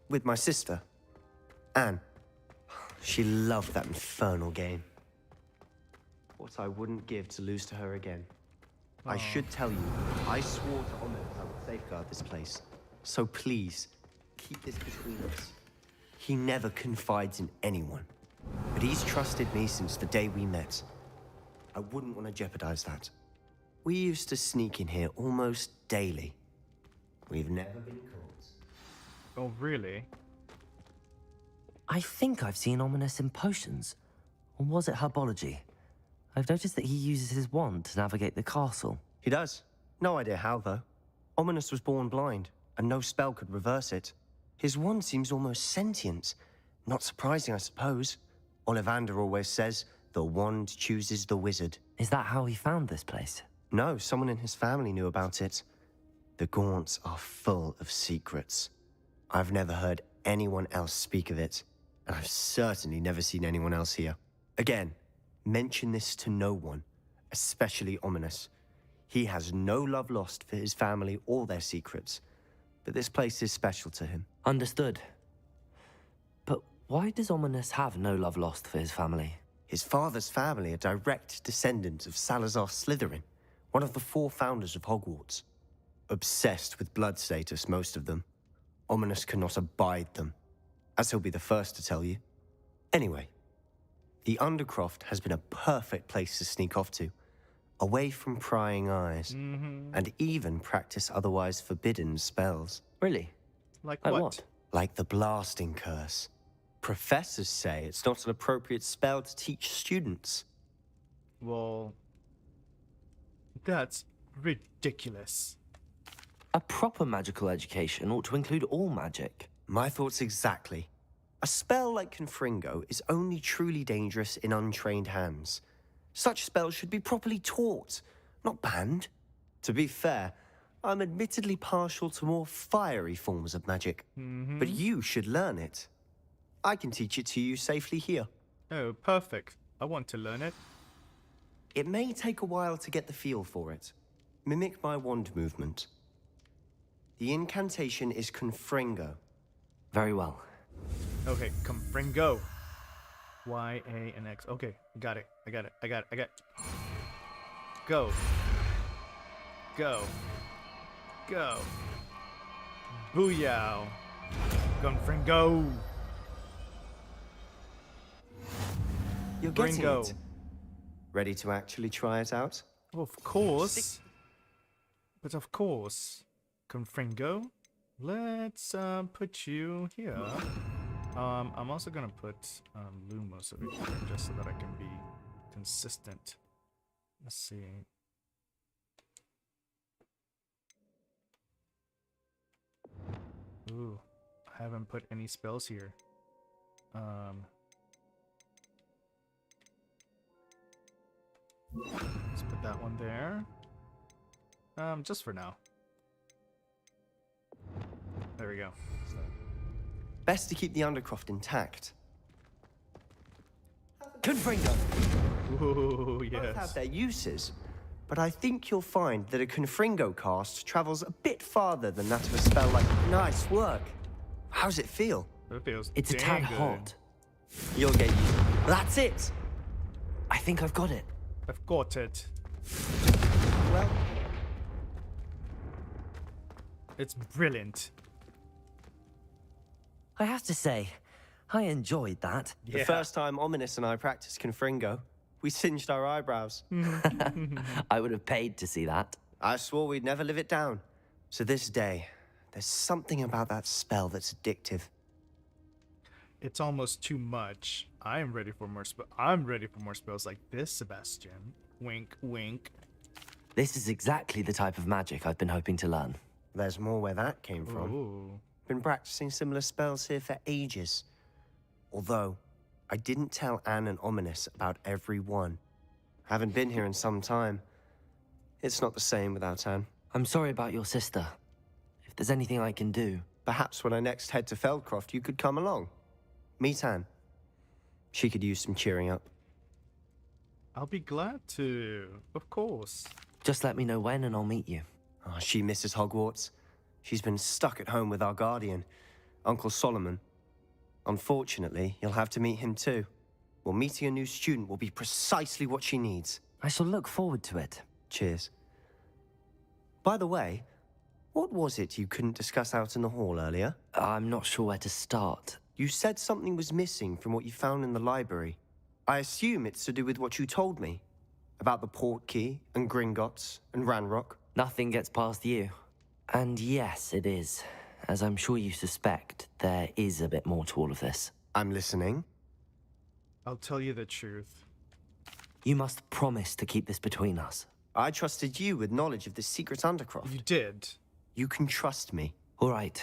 With my sister, Anne. She loved that infernal game. What I wouldn't give to lose to her again. I should tell you, I swore to Ominous I would safeguard this place. So please, keep this between us. He never confides in anyone. But he's trusted me since the day we met. I wouldn't want to jeopardize that. We used to sneak in here almost daily. We've never been caught. Oh, really? I think I've seen Ominous in potions. Or was it herbology? I've noticed that he uses his wand to navigate the castle. He does. No idea how, though. Ominous was born blind, and no spell could reverse it. His wand seems almost sentient. Not surprising, I suppose. Ollivander always says, the wand chooses the wizard. Is that how he found this place? No, someone in his family knew about it. The Gaunts are full of secrets. I've never heard anyone else speak of it, and I've certainly never seen anyone else here. Again, mention this to no one, especially Ominous. He has no love lost for his family or their secrets, but this place is special to him. Understood. But why does Ominous have no love lost for his family? His father's family are direct descendants of Salazar Slytherin, one of the 4 founders of Hogwarts. Obsessed with blood status, most of them. Ominous cannot abide them, as he'll be the first to tell you. Anyway, the Undercroft has been a perfect place to sneak off to, away from prying eyes, and even practice otherwise forbidden spells. Really? Like what? Like the blasting curse. Professors say it's not an appropriate spell to teach students. Well, that's ridiculous. A proper magical education ought to include all magic. My thoughts exactly. A spell like Confringo is only truly dangerous in untrained hands. Such spells should be properly taught, not banned. To be fair, I'm admittedly partial to more fiery forms of magic, but you should learn it. I can teach it to you safely here. Oh, perfect. I want to learn it. It may take a while to get the feel for it. Mimic my wand movement. The incantation is Confringo. Very well. Okay, Confringo. Y, A, and X. Okay, got it. I got it. Go. Go. Go. Booyah. Gunfringo. You're getting Gringo. it. Ready to actually try it out? Well, of course. But of course. Confringo. Let's put you here. I'm also gonna put Lumos over here just so that I can be consistent. Let's see. Ooh, I haven't put any spells here. Let's put that one there. Just for now. There we go. Best to keep the undercroft intact. Confringo. Ooh, Both yes. have their uses, but I think you'll find that a Confringo cast travels a bit farther than that of a spell like... Nice work. How's it feel? It feels It's a dang tad good. hot. You'll get used. That's it. I think I've got it. I've got it. Well, It's brilliant. I have to say, I enjoyed that. the first time Ominous and I practiced Confringo, we singed our eyebrows. I would have paid to see that. I swore we'd never live it down. So this day, there's something about that spell that's addictive. It's almost too much. I'm ready for more spells like this, Sebastian. Wink, wink. This is exactly the type of magic I've been hoping to learn. There's more where that came from. Ooh. Been practicing similar spells here for ages. Although, I didn't tell Anne and Ominous about every one. Haven't been here in some time. It's not the same without Anne. I'm sorry about your sister. If there's anything I can do... Perhaps when I next head to Feldcroft, you could come along. Meet Anne. She could use some cheering up. I'll be glad to. Of course. Just let me know when and I'll meet you. Oh, she misses Hogwarts. She's been stuck at home with our guardian, Uncle Solomon. Unfortunately, you'll have to meet him too. Well, meeting a new student will be precisely what she needs. I shall look forward to it. Cheers. By the way, what was it you couldn't discuss out in the hall earlier? I'm not sure where to start. You said something was missing from what you found in the library. I assume it's to do with what you told me. About the Portkey, and Gringotts, and Ranrock. Nothing gets past you. And yes, it is. As I'm sure you suspect, there is a bit more to all of this. I'm listening. I'll tell you the truth. You must promise to keep this between us. I trusted you with knowledge of the secret undercroft. You did. You can trust me. All right.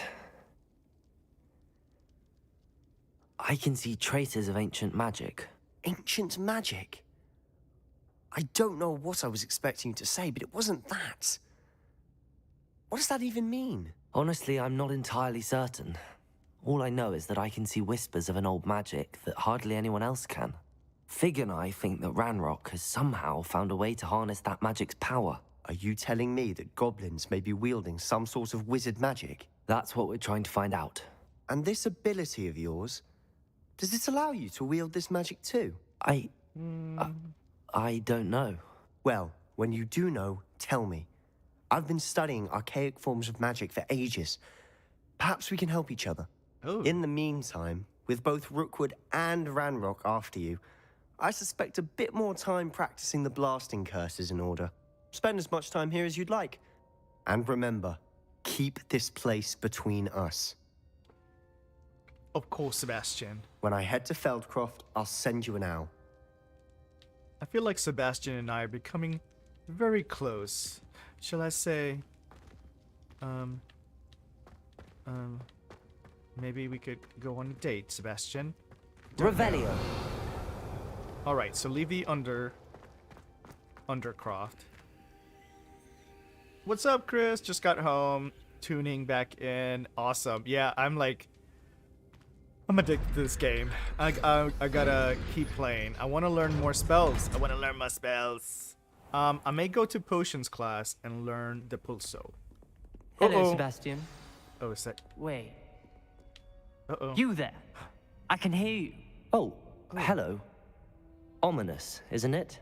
I can see traces of ancient magic. Ancient magic? I don't know what I was expecting you to say, but it wasn't that. What does that even mean? Honestly, I'm not entirely certain. All I know is that I can see whispers of an old magic that hardly anyone else can. Fig and I think that Ranrock has somehow found a way to harness that magic's power. Are you telling me that goblins may be wielding some sort of wizard magic? That's what we're trying to find out. And this ability of yours, does it allow you to wield this magic too? I don't know. Well, when you do know, tell me. I've been studying archaic forms of magic for ages. Perhaps we can help each other. Oh. In the meantime, with both Rookwood and Ranrock after you, I suspect a bit more time practicing the blasting curse is in order. Spend as much time here as you'd like. And remember, keep this place between us. Of course, Sebastian. When I head to Feldcroft, I'll send you an owl. I feel like Sebastian and I are becoming very close. Shall I say, maybe we could go on a date, Sebastian? Revelio. All right, so leave the undercroft. What's up, Chris? Just got home, tuning back in. Awesome. Yeah, I'm addicted to this game. I gotta keep playing. I want to learn more spells. I want to learn my spells. I may go to potions class and learn the pulso. Hello, Sebastian. Oh, is that? Wait. Uh-oh. You there? I can hear you. Oh, hello. Ominous, isn't it?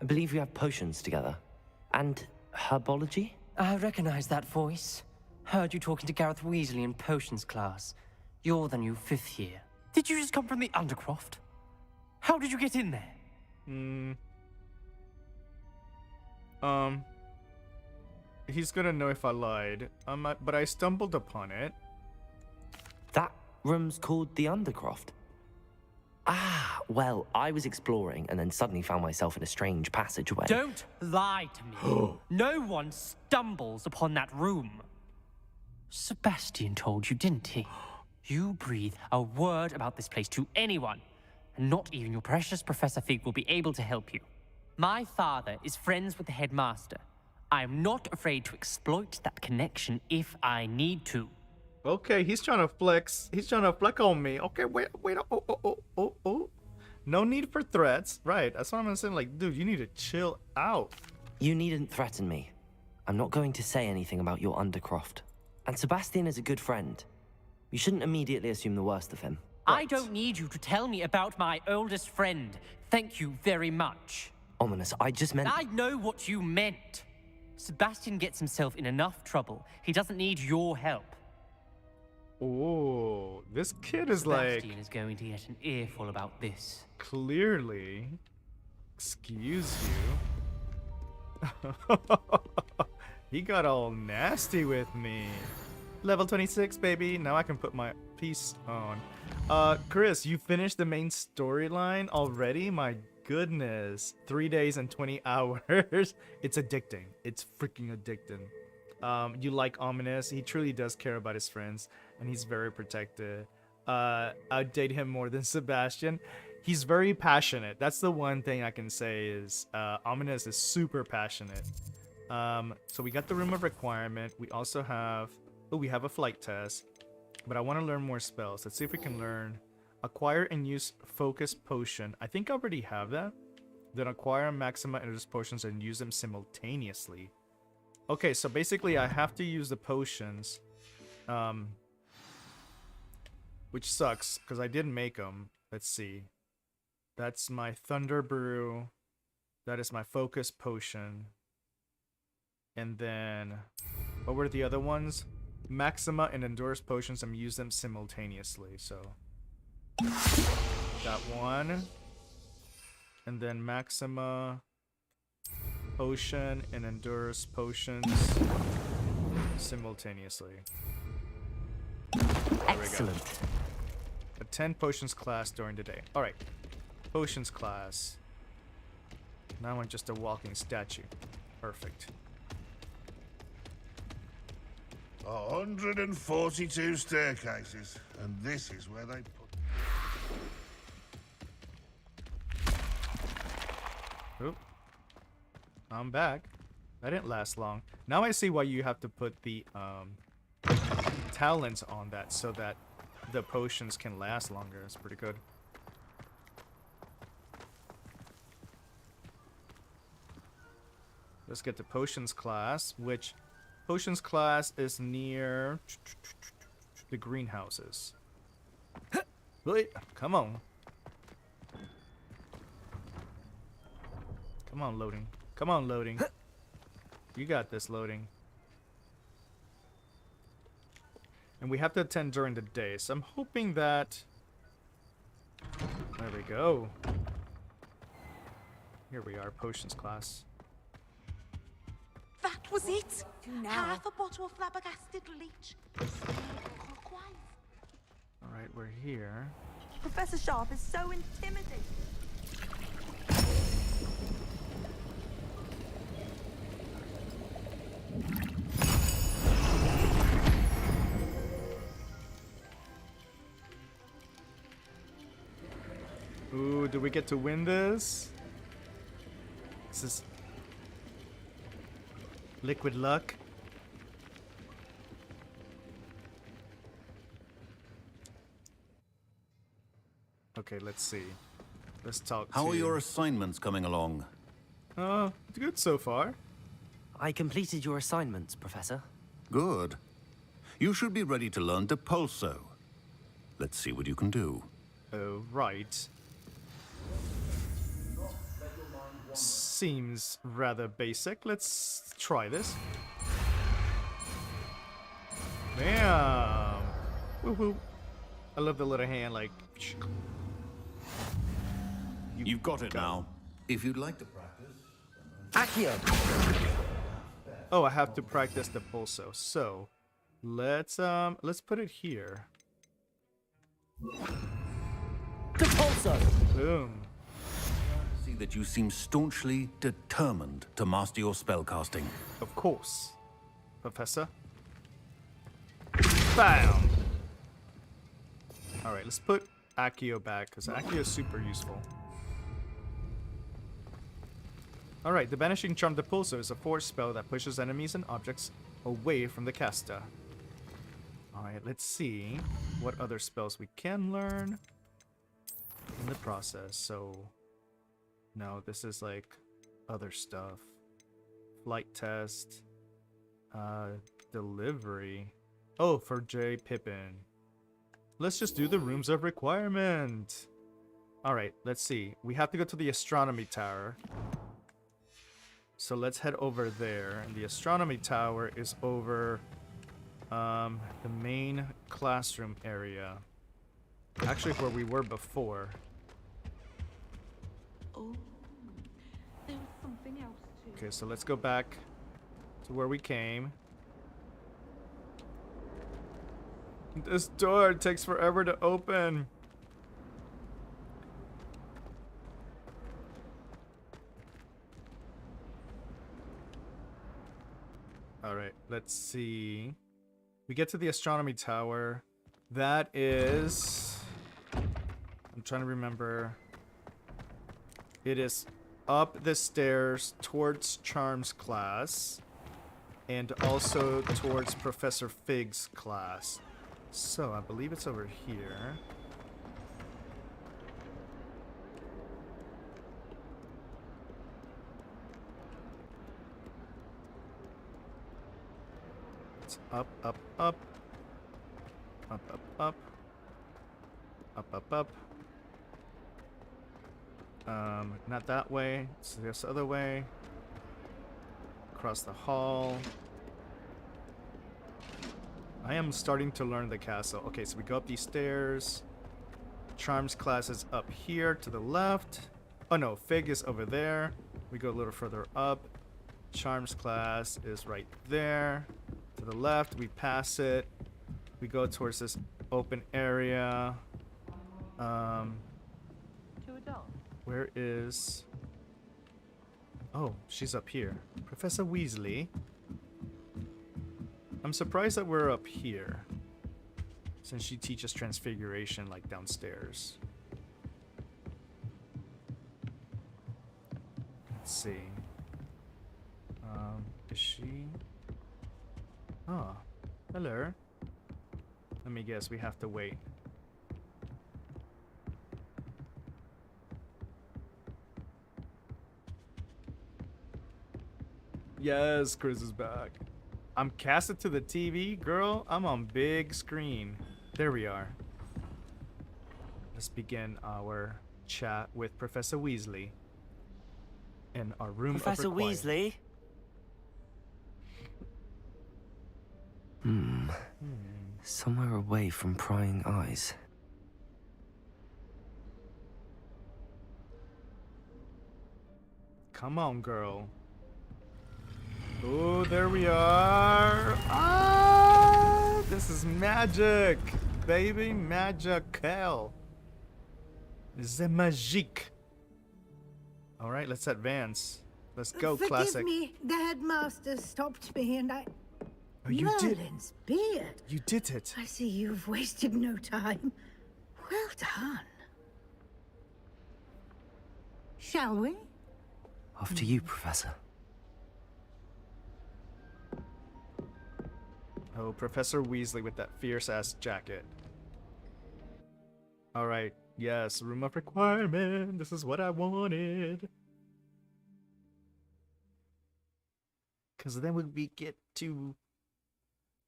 I believe we have potions together. And herbology? I recognize that voice. Heard you talking to Gareth Weasley in potions class. You're the new 5th year. Did you just come from the undercroft? How did you get in there? He's gonna know if I lied. But I stumbled upon it. That room's called the undercroft. Ah, well, I was exploring and then suddenly found myself in a strange passageway. Don't lie to me. No one stumbles upon that room. Sebastian told you, didn't he? You breathe a word about this place to anyone, and not even your precious Professor Fig will be able to help you. My father is friends with the headmaster. I am not afraid to exploit that connection if I need to. Okay, he's trying to flex. He's trying to flex on me. Okay, wait. Oh. No need for threats. Right, that's what I'm saying. Like, dude, you need to chill out. You needn't threaten me. I'm not going to say anything about your undercroft. And Sebastian is a good friend. You shouldn't immediately assume the worst of him. I don't need you to tell me about my oldest friend. Thank you very much. Ominous, I just meant... I know what you meant. Sebastian gets himself in enough trouble. He doesn't need your help. Oh, this kid is Sebastian is going to get an earful about this. Clearly. Excuse you. He got all nasty with me. Level 26, baby. Now I can put my piece on. Chris, you finished the main storyline already? My goodness. 3 days and 20 hours. It's addicting. It's freaking addicting. You like Ominous. He truly does care about his friends, and he's very protective. I'd date him more than Sebastian. He's very passionate. That's the one thing I can say is Ominous is super passionate. So we got the Room of Requirement. We also have... Oh, we have a flight test. But I want to learn more spells. Let's see if we can learn... Acquire and use Focus Potion. I think I already have that. Then acquire Maxima and use potions and use them simultaneously. Okay, so basically I have to use the potions. Which sucks, because I didn't make them. Let's see. That's my Thunder Brew. That is my Focus Potion. And then... What were the other ones? Maxima and Endurance Potions and use them simultaneously, so... Got one. And then Maxima... Potion and Endurance Potions simultaneously. Excellent. Attend Potions class during the day. Alright. Potions class. Now I'm just a walking statue. Perfect. 142 staircases, and this is where they put... Oop. I'm back. That didn't last long. Now I see why you have to put the talents on that so that the potions can last longer. It's pretty good. Let's get to Potions class, which Potions class is near the greenhouses. Wait, come on. Come on, loading. Come on, loading. You got this, loading. And we have to attend during the day, so I'm hoping that... There we go. Here we are, Potions class. That was it. Half a bottle of flabbergasted leech. Alright, we're here. Professor Sharp is so intimidating. Ooh, do we get to win this? This is liquid luck. Okay, let's see. Let's talk How are your assignments coming along? Good so far. I completed your assignments, Professor. Good. You should be ready to learn Depulso. Let's see what you can do. Oh, right. seems rather basic. Let's try this. Bam! Woohoo! I love the little hand, like. You've got it now. If you'd like to practice. Accio! Oh, I have to practice the pulso. So, let's put it here. The pulso! Boom. See that you seem staunchly determined to master your spellcasting. Of course, Professor. Bam! Alright, let's put Accio back, because Accio is super useful. Alright, the Banishing Charm Depulso is a force spell that pushes enemies and objects away from the caster. Alright, let's see what other spells we can learn in the process. So, no, this is like other stuff. Flight test. Delivery. Oh, for J. Pippin. Let's just do the rooms of requirement. Alright, let's see. We have to go to the astronomy tower. So let's head over there. And the astronomy tower is over the main classroom area. Actually, where we were before. Oh, there was something else too. Okay, so let's go back to where we came. This door takes forever to open. Alright, let's see. We get to the astronomy tower. That is... I'm trying to remember. It is up the stairs towards Charm's class. And also towards Professor Fig's class. So, I believe it's over here. It's up, up, up. Up, up, up. Up, up, up. Not that way. It's this other way. Across the hall. I am starting to learn the castle. Okay, so we go up these stairs. Charm's class is up here to the left. Oh no, Fig is over there. We go a little further up. Charm's class is right there. To the left, we pass it. We go towards this open area. Where is... Oh, she's up here. Professor Weasley. I'm surprised that we're up here, since she teaches transfiguration like downstairs. Let's see. Is she? Oh, hello. Let me guess, we have to wait. Yes, Chris is back. I'm casted to the TV, girl. I'm on big screen. There we are. Let's begin our chat with Professor Weasley in our room of Professor requirement. Weasley? Somewhere away from prying eyes. Come on, girl. Oh, there we are. Ah, this is magic, baby, magical. The magique. All right, let's advance. Let's go, Forgive classic. me, the headmaster stopped me and I... Oh, you did. Merlin's beard. You did it. I see you've wasted no time. Well done. Shall we? Off to you, Professor. Oh, Professor Weasley with that fierce-ass jacket. Alright, yes, room of requirement. This is what I wanted. Because then we get to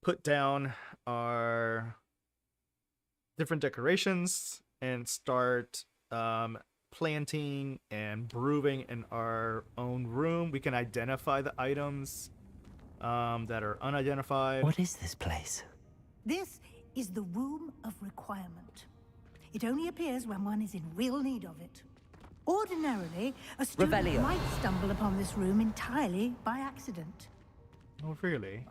put down our different decorations and start planting and brewing in our own room. We can identify the items that are unidentified. What is this place? This is the Room of Requirement. It only appears when one is in real need of it. Ordinarily, a student Revelio. might stumble upon this room entirely by accident. Oh, really?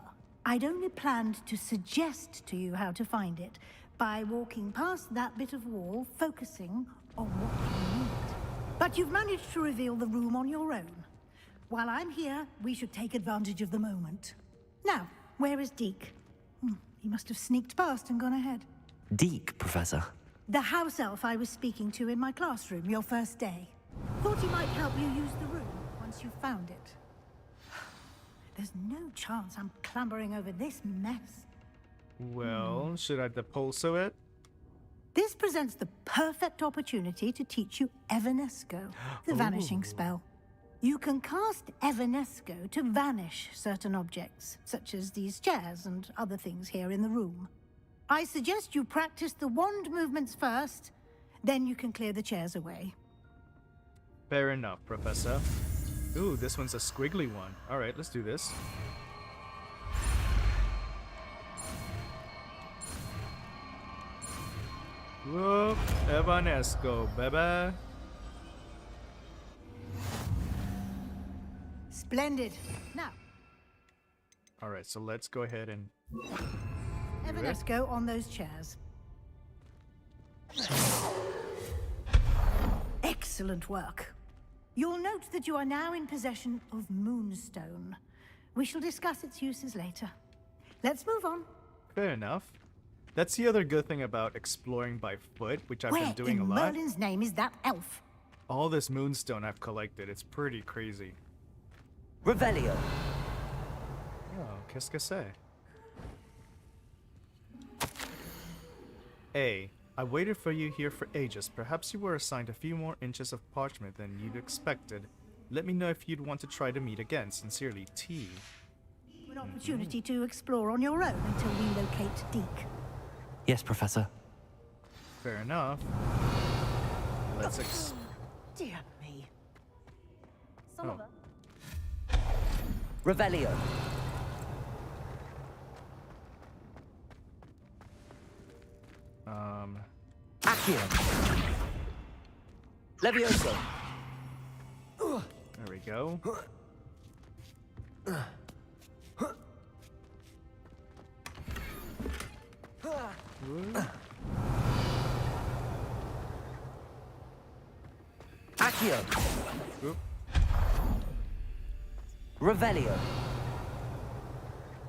I'd only planned to suggest to you how to find it by walking past that bit of wall, focusing on what you need. But you've managed to reveal the room on your own. While I'm here, we should take advantage of the moment. Now, where is Deke? He must have sneaked past and gone ahead. Deke, Professor. The house elf I was speaking to in my classroom your first day. Thought he might help you use the room once you found it. There's no chance I'm clambering over this mess. Well, should I depulso it? This presents the perfect opportunity to teach you Evanesco, the vanishing spell. You can cast Evanesco to vanish certain objects, such as these chairs and other things here in the room. I suggest you practice the wand movements first, then you can clear the chairs away. Fair enough, Professor. Ooh, this one's a squiggly one. Alright, let's do this. Whoop, Evanesco, baby. Splendid. Now, Alright, so let's go ahead and... Evanesco on those chairs. Excellent work. You'll note that you are now in possession of Moonstone. We shall discuss its uses later. Let's move on. Fair enough. That's the other good thing about exploring by foot, which I've been doing a lot. Where in Merlin's name is that elf? All this Moonstone I've collected, it's pretty crazy. Revelio. Oh, qu'est-ce que c'est? A. I waited for you here for ages. Perhaps you were assigned a few more inches of parchment than you'd expected. Let me know if you'd want to try to meet again. Sincerely, T. An opportunity to explore on your own until we locate Deke. Yes, Professor. Fair enough. Let's Dear me. Oh. Revelio. Accio. Levioso. There we go. Accio. Oop. Revelio.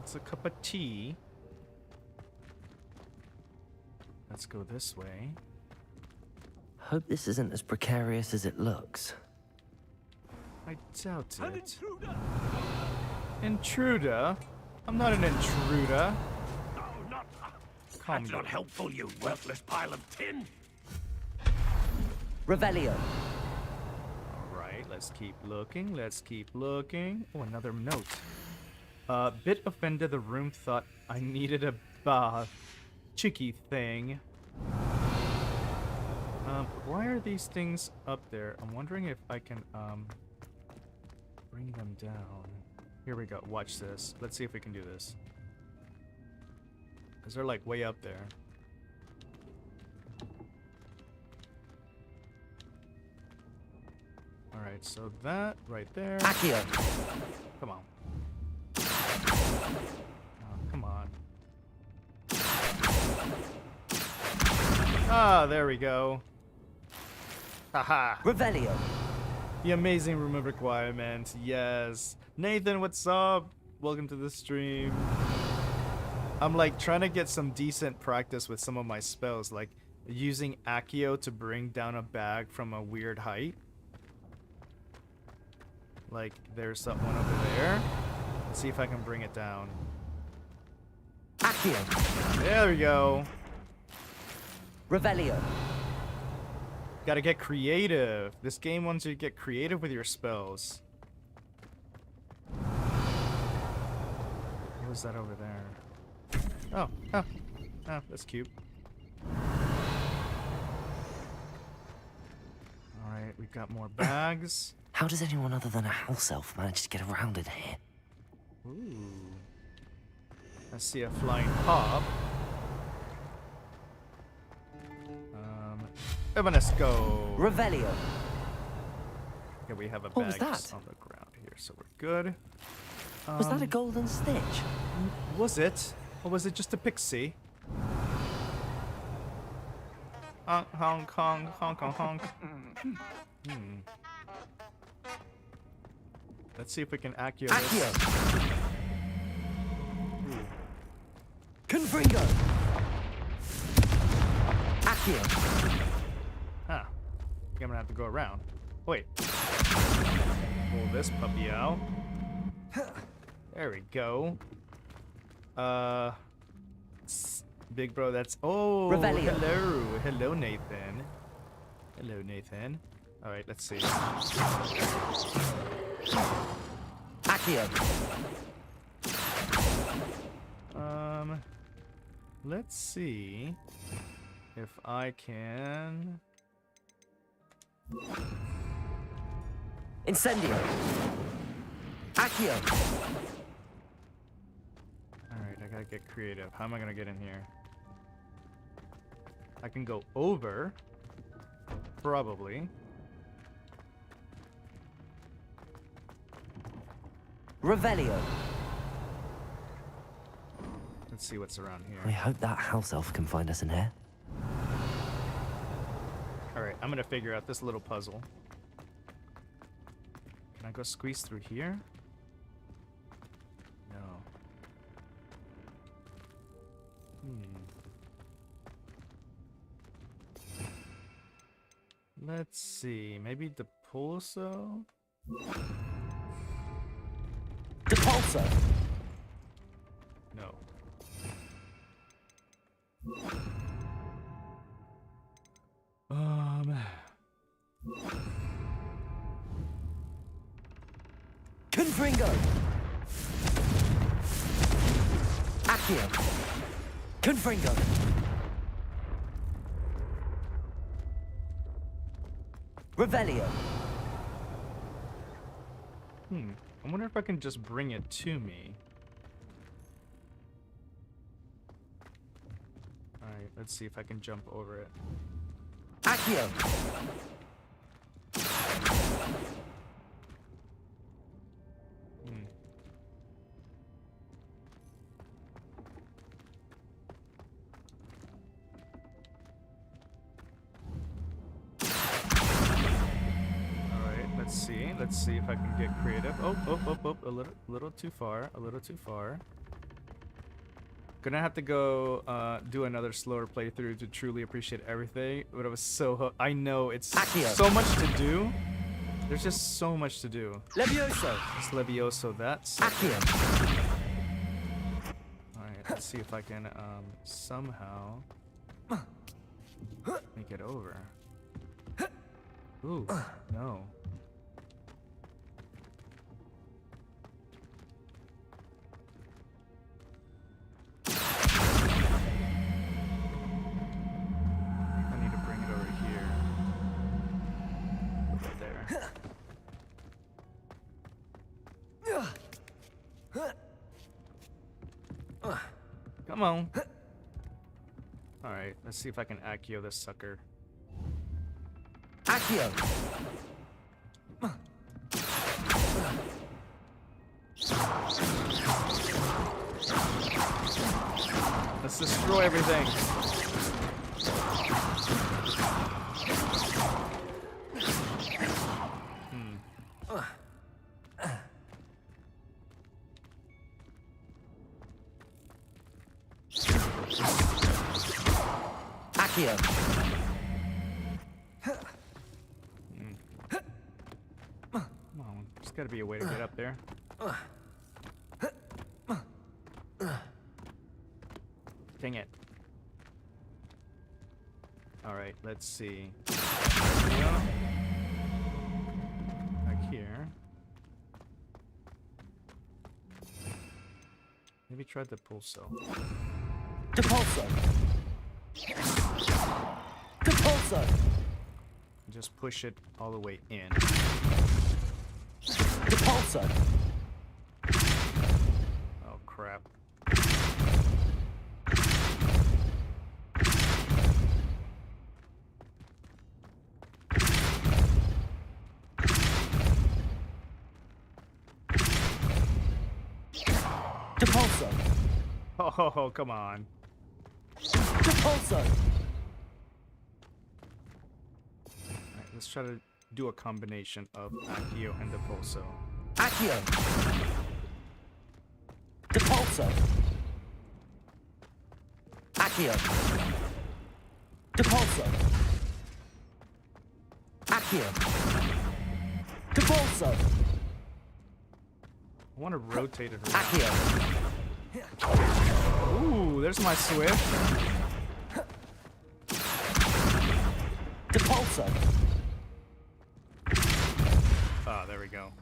It's a cup of tea. Let's go this way. Hope this isn't as precarious as it looks. I doubt it. Intruder? I'm not an intruder. No, not. Calm That's down. not helpful, you worthless pile of tin. Revelio. Alright, let's keep looking. Let's keep looking. Oh, another note. Bit offended, the room thought I needed a bath. Cheeky thing. Why are these things up there? I'm wondering if I can, bring them down. Here we go. Watch this. Let's see if we can do this. Because they're, like, way up there. Alright, so that right there. Accio. Come on. Oh, come on. Ah, there we go. Haha. Revelio. The amazing room of requirements. Yes. Nathan, what's up? Welcome to the stream. I'm like trying to get some decent practice with some of my spells, like using Accio to bring down a bag from a weird height. Like there's one over there. Let's see if I can bring it down. Accio. There we go. Revelio. Gotta get creative. This game wants you to get creative with your spells. What was that over there? Oh, that's cute. Alright, got more bags. How does anyone other than a house elf manage to get around in here? Ooh. I see a flying hop. Let's go. Revelio. Okay, we have a What was bag that? on the ground here, so we're good. Was that a golden snitch? Was it? Or was it just a pixie? Hong Kong, Hong Kong, Honk. Let's see if we can Accio this. Accio. Confringo. Accio. Huh. I think I'm gonna have to go around. Wait. Pull this puppy out. There we go. Big bro, that's... Oh, Revelio. hello. Hello, Nathan. Hello, Nathan. All right, let's see. Accio. Let's see if I can... Incendio. Accio. Alright, I gotta get creative. How am I gonna get in here? I can go over. Probably. Revelio. Let's see what's around here. I hope that house elf can find us in here. Alright, I'm gonna figure out this little puzzle. Can I go squeeze through here? No. Let's see. Maybe the pulso? Depulso. No. Confringo. Accio. Confringo. Revelio. I wonder if I can just bring it to me. Alright, let's see if I can jump over it. Accio. Let's see if I can get creative. Oh, a little too far, a little too far. Gonna have to go do another slower playthrough to truly appreciate everything, but it was so hooked. I know it's so much to do. There's just so much to do. Levioso. It's Levioso, that's... Accio. Alright, let's see if I can somehow make it over. Ooh, no. Come on. Alright, let's see if I can Accio this sucker. Accio. Let's destroy everything. Accio. Come on, there's gotta be a way to get up there. Dang it. Alright, let's see. Back here. Maybe try the pulso. Depulso. Depulso. just push it all the way in. Depulso. Oh crap. Depulso. Oh, come on. Depulso. Alright, let's try to do a combination of Accio and Depulso. Accio. Depulso. Accio. Depulso. Accio. Depulso. I want to rotate it around. Accio. Ooh, there's my Swift. Depulso. Ah, there we go.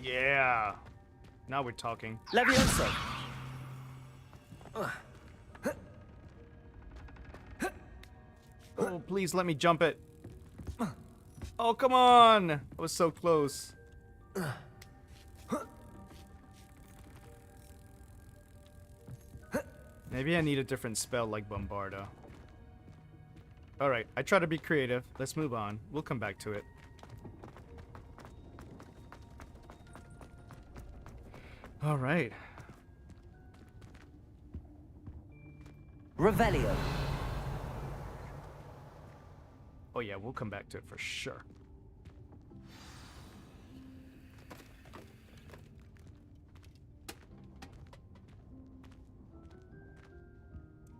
Yeah. Now we're talking. Levioso. Oh, please let me jump it. Oh, come on. I was so close. Maybe I need a different spell like Bombarda. Alright, I try to be creative. Let's move on. We'll come back to it. Alright. Revelio. Oh yeah, we'll come back to it for sure.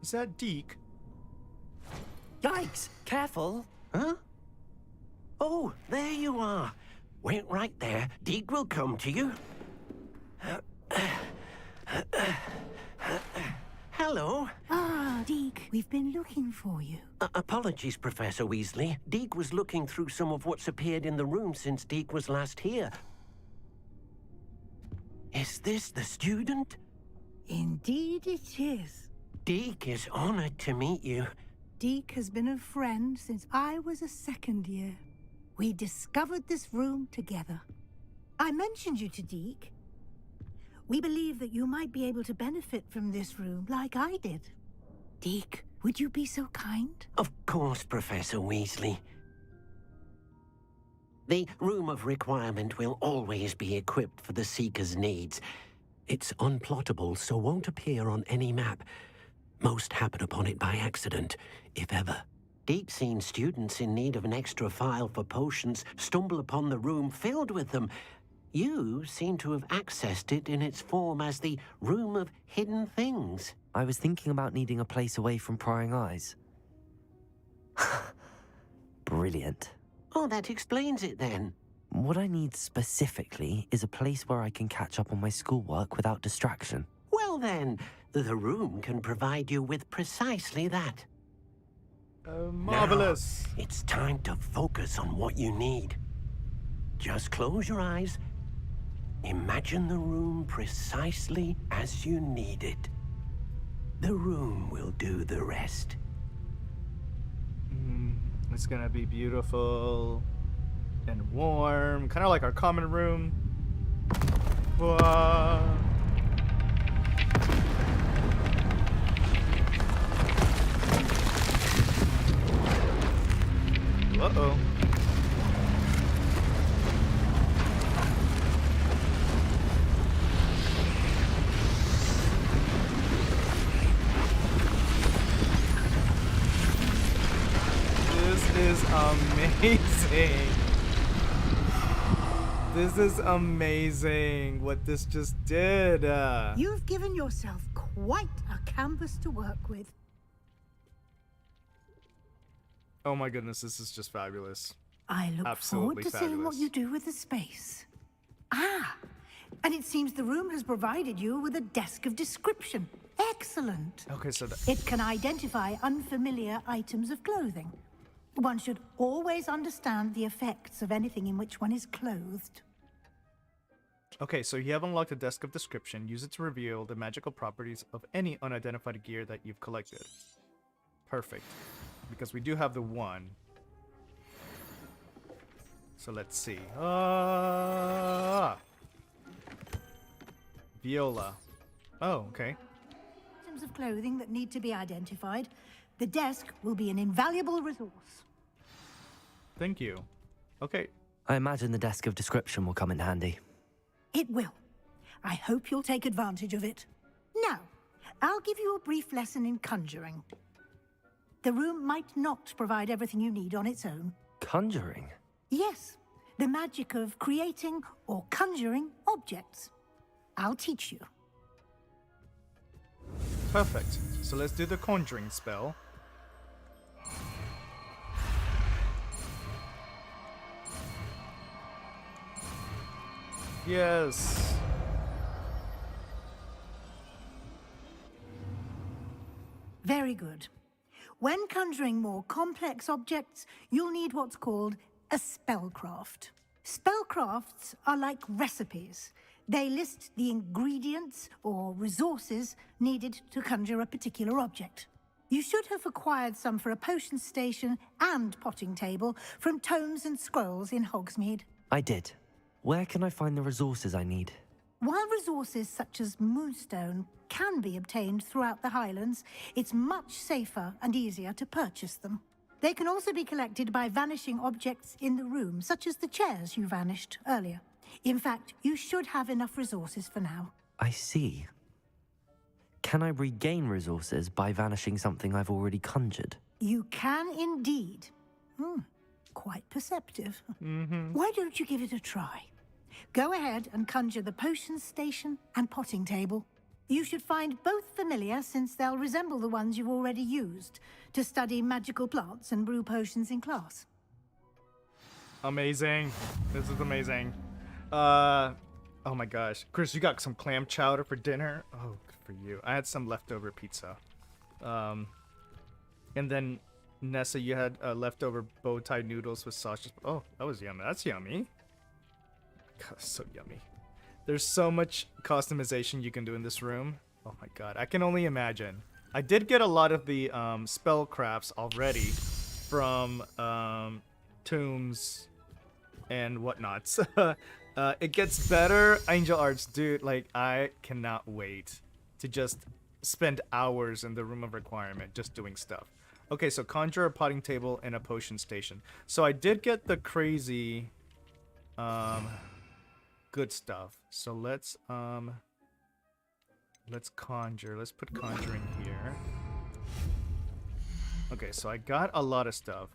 Is that Deke? Yikes! Careful! Huh? Oh, there you are. Wait right there. Deke will come to you. Hello. Ah, Deke, we've been looking for you. Apologies, Professor Weasley. Deke was looking through some of what's appeared in the room since Deke was last here. Is this the student? Indeed it is. Deke is honored to meet you. Deke has been a friend since I was a second year. We discovered this room together. I mentioned you to Deke. We believe that you might be able to benefit from this room like I did. Deke, would you be so kind? Of course, Professor Weasley. The Room of Requirement will always be equipped for the Seeker's needs. It's unplottable, so won't appear on any map. Most happen upon it by accident, if ever. Deep-seen students in need of an extra file for potions stumble upon the room filled with them. You seem to have accessed it in its form as the Room of Hidden Things. I was thinking about needing a place away from prying eyes. Brilliant. Oh, that explains it then. What I need specifically is a place where I can catch up on my schoolwork without distraction. Well then, the room can provide you with precisely that. Marvelous. Now, it's time to focus on what you need. Just close your eyes. Imagine the room precisely as you need it. The room will do the rest. It's gonna be beautiful and warm, kind of like our common room. Whoa. Uh-oh. This is amazing. This is amazing what this just did. You've given yourself quite a canvas to work with. Oh my goodness, this is just fabulous. I look Absolutely forward to seeing what fabulous. you do with the space. Ah, and it seems the room has provided you with a desk of description. Excellent. Okay, so It can identify unfamiliar items of clothing. One should always understand the effects of anything in which one is clothed. Okay, so you have unlocked the Desk of Description. Use it to reveal the magical properties of any unidentified gear that you've collected. Perfect. Because we do have the one. So let's see. Viola. Oh, okay. Items of clothing that need to be identified. The desk will be an invaluable resource. Thank you. Okay. I imagine the Desk of Description will come in handy. It will. I hope you'll take advantage of it. Now, I'll give you a brief lesson in conjuring. The room might not provide everything you need on its own. Conjuring? Yes, the magic of creating or conjuring objects. I'll teach you. Perfect. So let's do the conjuring spell. Yes. Very good. When conjuring more complex objects, you'll need what's called a spellcraft. Spellcrafts are like recipes. They list the ingredients or resources needed to conjure a particular object. You should have acquired some for a potion station and potting table from tomes and scrolls in Hogsmeade. I did. Where can I find the resources I need? While resources such as moonstone can be obtained throughout the Highlands, it's much safer and easier to purchase them. They can also be collected by vanishing objects in the room, such as the chairs you vanished earlier. In fact, you should have enough resources for now. I see. Can I regain resources by vanishing something I've already conjured? You can indeed. Quite perceptive. Why don't you give it a try? Go ahead and conjure the potion station and potting table. You should find both familiar, since they'll resemble the ones you've already used to study magical plants and brew potions in class. Amazing. This is amazing. Oh my gosh. Chris, you got some clam chowder for dinner? Oh, good for you. I had some leftover pizza. And then Nessa, you had leftover bow tie noodles with sausage. Oh, that was yummy. That's yummy. God, so yummy. There's so much customization you can do in this room. Oh my god, I can only imagine. I did get a lot of the spell crafts already from tombs and whatnots. It gets better. Angel Arts, dude, like, I cannot wait to just spend hours in the room of requirement just doing stuff. Okay, so conjure a potting table and a potion station. So I did get the crazy good stuff. So let's conjure. Let's put conjuring here. Okay, so I got a lot of stuff.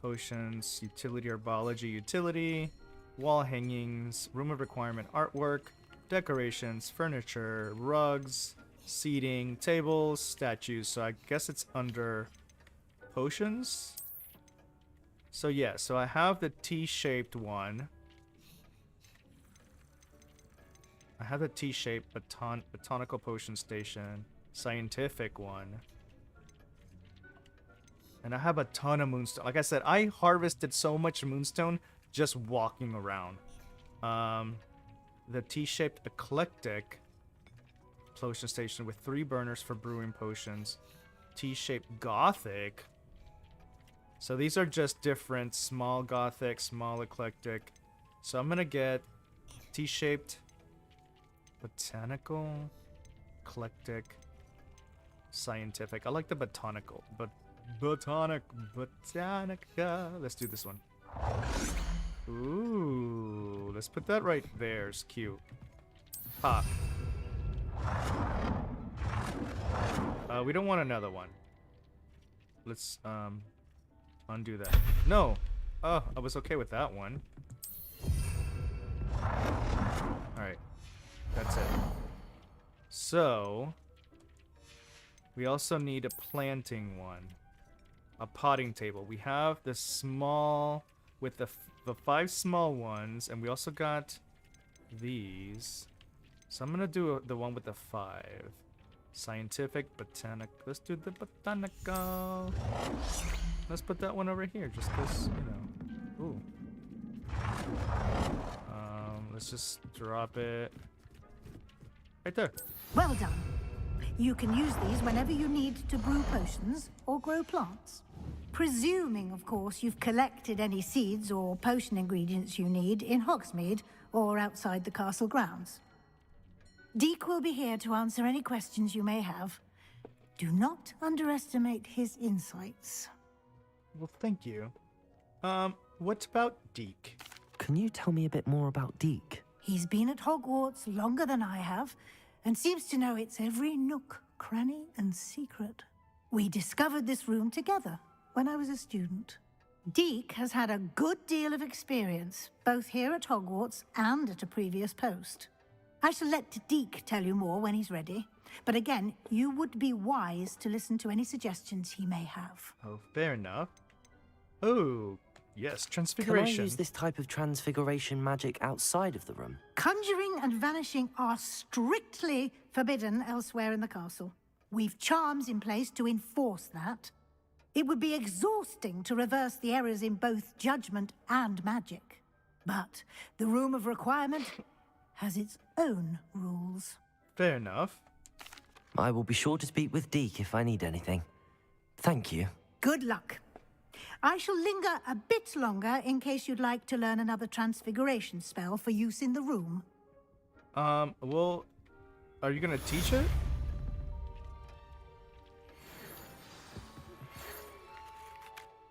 Potions, utility, herbology, utility, wall hangings, room of requirement, artwork, decorations, furniture, rugs, seating, tables, statues. So I guess it's under potions. So yeah, so I have the T-shaped one. I have the T-shaped botanical potion station, scientific one. And I have a ton of moonstone. Like I said, I harvested so much moonstone just walking around. The T-shaped eclectic potion station with 3 burners for brewing potions. T-shaped gothic. So these are just different small gothic, small eclectic. So I'm gonna get T-shaped botanical, eclectic, scientific. I like the botanical, but botanica. Let's do this one. Ooh, let's put that right there. It's cute. Ha. We don't want another one. Let's undo that. No. Oh, I was okay with that one. Alright. That's it. So we also need a planting one. A potting table. We have the small with the 5 small ones, and we also got these. So I'm gonna do the one with the 5. Scientific, botanic. Let's do the botanical. Let's put that one over here, just cause, you know. Ooh. Let's just drop it right there. Well done. You can use these whenever you need to brew potions or grow plants. Presuming, of course, you've collected any seeds or potion ingredients you need in Hogsmeade or outside the castle grounds. Deek will be here to answer any questions you may have. Do not underestimate his insights. Well, thank you. What about Deek? Can you tell me a bit more about Deek? He's been at Hogwarts longer than I have, and seems to know its every nook, cranny, and secret. We discovered this room together when I was a student. Deek has had a good deal of experience, both here at Hogwarts and at a previous post. I shall let Deek tell you more when he's ready, but again, you would be wise to listen to any suggestions he may have. Oh, fair enough. Oh, yes, transfiguration. Can I use this type of transfiguration magic outside of the room? Conjuring and vanishing are strictly forbidden elsewhere in the castle. We've charms in place to enforce that. It would be exhausting to reverse the errors in both judgment and magic. But the Room of Requirement has its own rules. Fair enough. I will be sure to speak with Deek if I need anything. Thank you. Good luck. I shall linger a bit longer in case you'd like to learn another transfiguration spell for use in the room. Well, are you gonna teach it?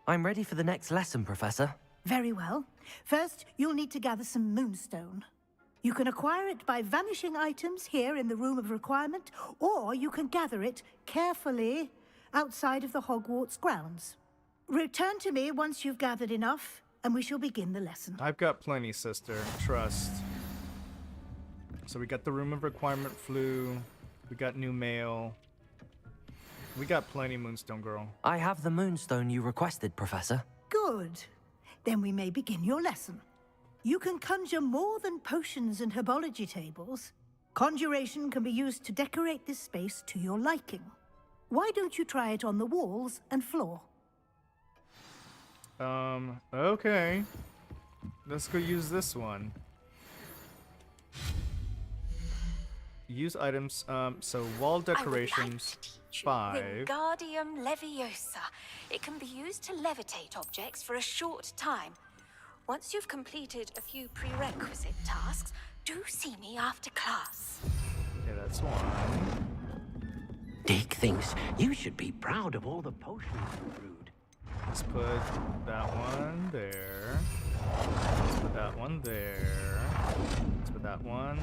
I'm ready for the next lesson, Professor. Very well. First, you'll need to gather some moonstone. You can acquire it by vanishing items here in the Room of Requirement, or you can gather it carefully outside of the Hogwarts grounds. Return to me once you've gathered enough, and we shall begin the lesson. I've got plenty, sister. Trust. So we got the Room of Requirement flu. We got new mail. We got plenty, Moonstone Girl. I have the moonstone you requested, Professor. Good. Then we may begin your lesson. You can conjure more than potions and herbology tables. Conjuration can be used to decorate this space to your liking. Why don't you try it on the walls and floor? Okay. Let's go use this one. Use items, so wall decorations, 5. Wingardium Leviosa. It can be used to levitate objects for a short time. Once you've completed a few prerequisite tasks, do see me after class. Okay, that's one. Deek thinks you should be proud of all the potions you brewed. Let's put that one there. Let's put that one there. Let's put that one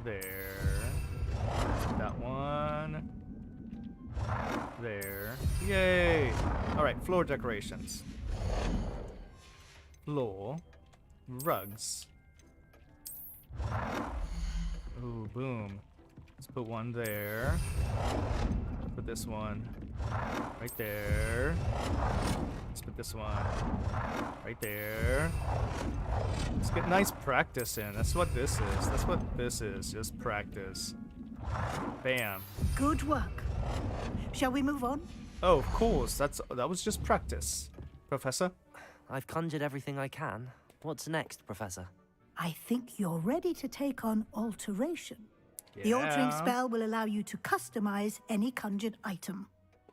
there. Let's put that one there. Yay! Alright, floor decorations. Floor. Rugs. Ooh, boom. Let's put one there. Put this one right there. Let's put this one right there. Let's get nice practice in. That's what this is. That's what this is. Just practice. Bam. Good work. Shall we move on? Oh, of course. That was just practice. Professor? I've conjured everything I can. What's next, Professor? I think you're ready to take on alteration. The Yeah. altering spell will allow you to customize any conjured item.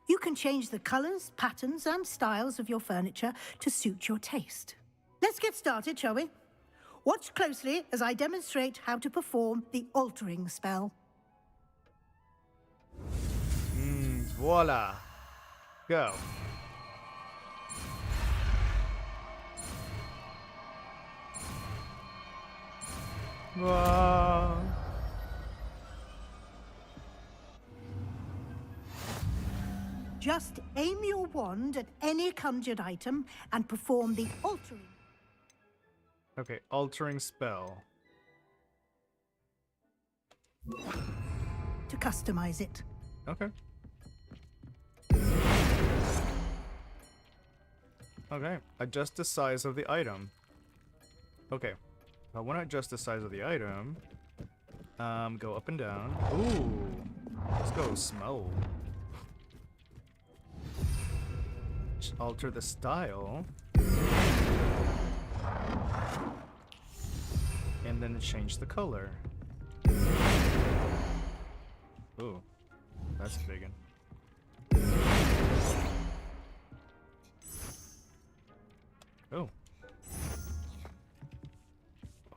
You can change the colors, patterns, and styles of your furniture to suit your taste. Let's get started, shall we? Watch closely as I demonstrate how to perform the altering spell. Voila. Go. Wow. Just aim your wand at any conjured item and perform the altering. Okay, altering spell. To customize it. Okay. Okay, adjust the size of the item. Okay, I want to adjust the size of the item. Go up and down. Ooh, Let's go smell. Alter the style. And then change the color. Ooh, that's big one. Oh.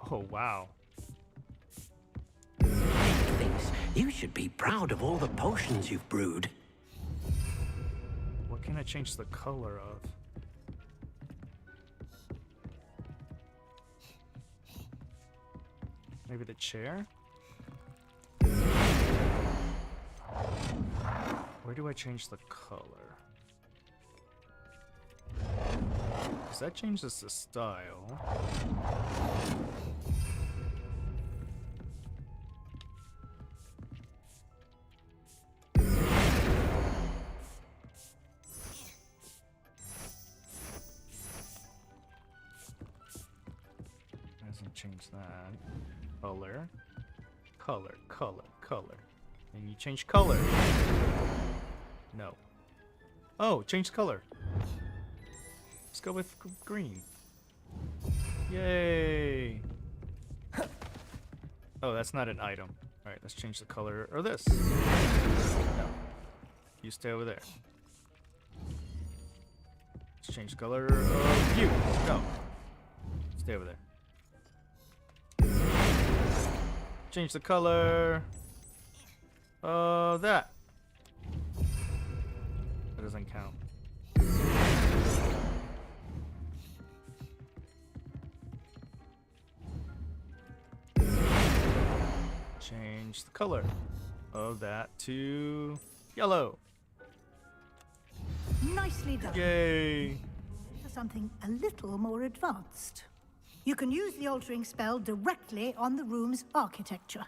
Oh, wow. Thinks you should be proud of all the potions you've brewed. What can I change the color of? Maybe the chair? Where do I change the color? Because that changes the style. Doesn't change that. Color. Color, color, color. And you change color. No. Oh, change color. Let's go with green. Yay! Oh, that's not an item. Alright, let's change the color of this. No. You stay over there. Let's change the color of you. No. Stay over there. Change the color of that. That doesn't count. Change the color of that to yellow. Nicely done. Yay! For something a little more advanced. You can use the altering spell directly on the room's architecture.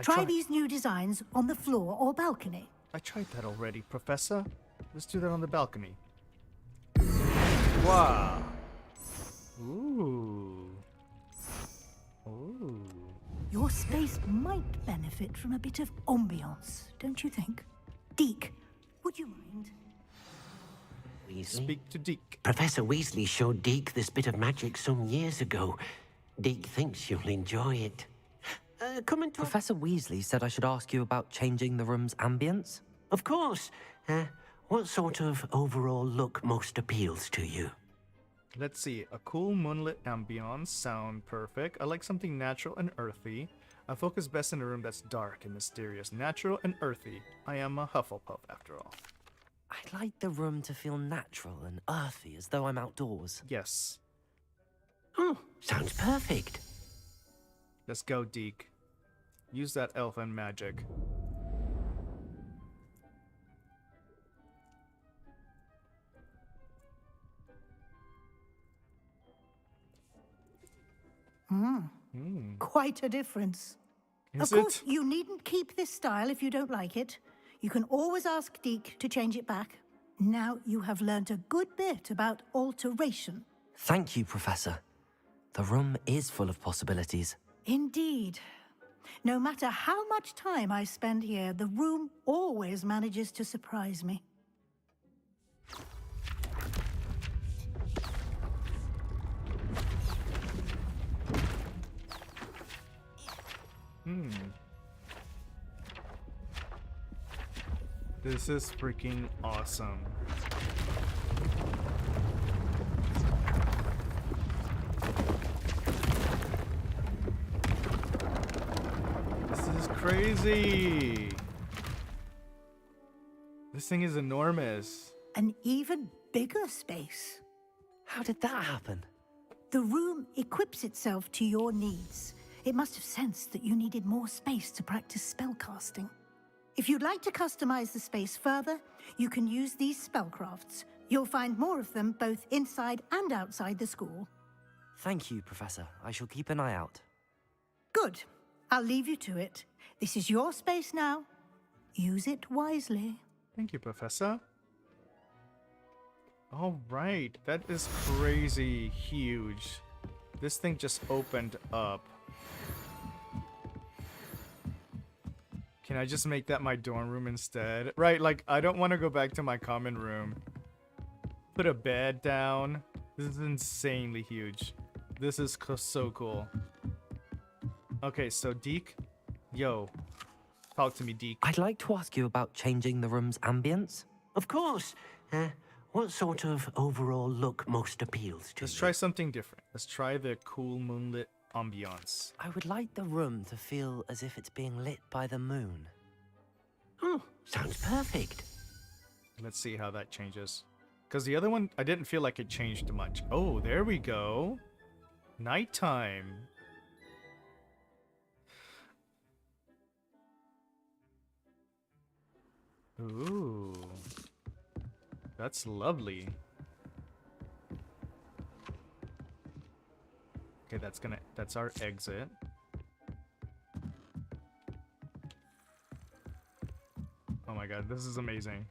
Try these new designs on the floor or balcony. I tried that already, Professor. Let's do that on the balcony. Wow. Ooh. Ooh. Your space might benefit from a bit of ambiance, don't you think? Deke, would you mind? Weasley? Speak to Deke. Professor Weasley showed Deke this bit of magic some years ago. Deke thinks you'll enjoy it. Come and talk. Professor Weasley said I should ask you about changing the room's ambience. Of course. What sort of overall look most appeals to you? Let's see. A cool moonlit ambience sound perfect. I like something natural and earthy. I focus best in a room that's dark and mysterious. Natural and earthy. I am a Hufflepuff after all. I'd like the room to feel natural and earthy, as though I'm outdoors. Yes. Oh, sounds perfect. Let's go, Deke. Use that elfin magic. Quite a difference. Is of course, it? you needn't keep this style if you don't like it. You can always ask Deke to change it back. Now you have learnt a good bit about alteration. Thank you, Professor. The room is full of possibilities. Indeed. No matter how much time I spend here, the room always manages to surprise me. This is freaking awesome. This is crazy. This thing is enormous. An even bigger space. How did that happen? The room equips itself to your needs. It must have sensed that you needed more space to practice spellcasting. If you'd like to customize the space further, you can use these spellcrafts. You'll find more of them both inside and outside the school. Thank you, Professor. I shall keep an eye out. Good. I'll leave you to it. This is your space now. Use it wisely. Thank you, Professor. All right, that is crazy huge. This thing just opened up. Can I just make that my dorm room instead? Right, like, I don't want to go back to my common room. Put a bed down. This is insanely huge. This is so cool. Okay, so Deke. Yo. Talk to me, Deke. I'd like to ask you about changing the room's ambience. Of course. What sort of overall look most appeals to Let's try something different. Let's try the cool moonlit ambiance. I would like the room to feel as if it's being lit by the moon. Oh, sounds perfect. Let's see how that changes. Because the other one, I didn't feel like it changed much. Oh, there we go. Nighttime. Ooh. That's lovely. Okay, that's our exit. Oh my god, this is amazing.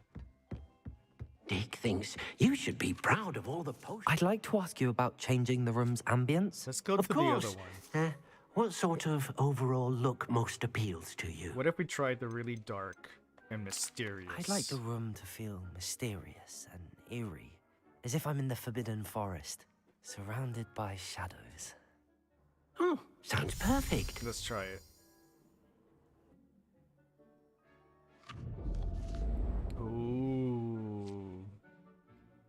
Dick thinks you should be proud of all the potions. I'd like to ask you about changing the room's ambience. Let's go to the other one. What sort of overall look most appeals to you? What if we tried the really dark and mysterious? I'd like the room to feel mysterious and eerie, as if I'm in the Forbidden Forest, surrounded by shadows. Oh, sounds perfect. Let's try it. Ooh.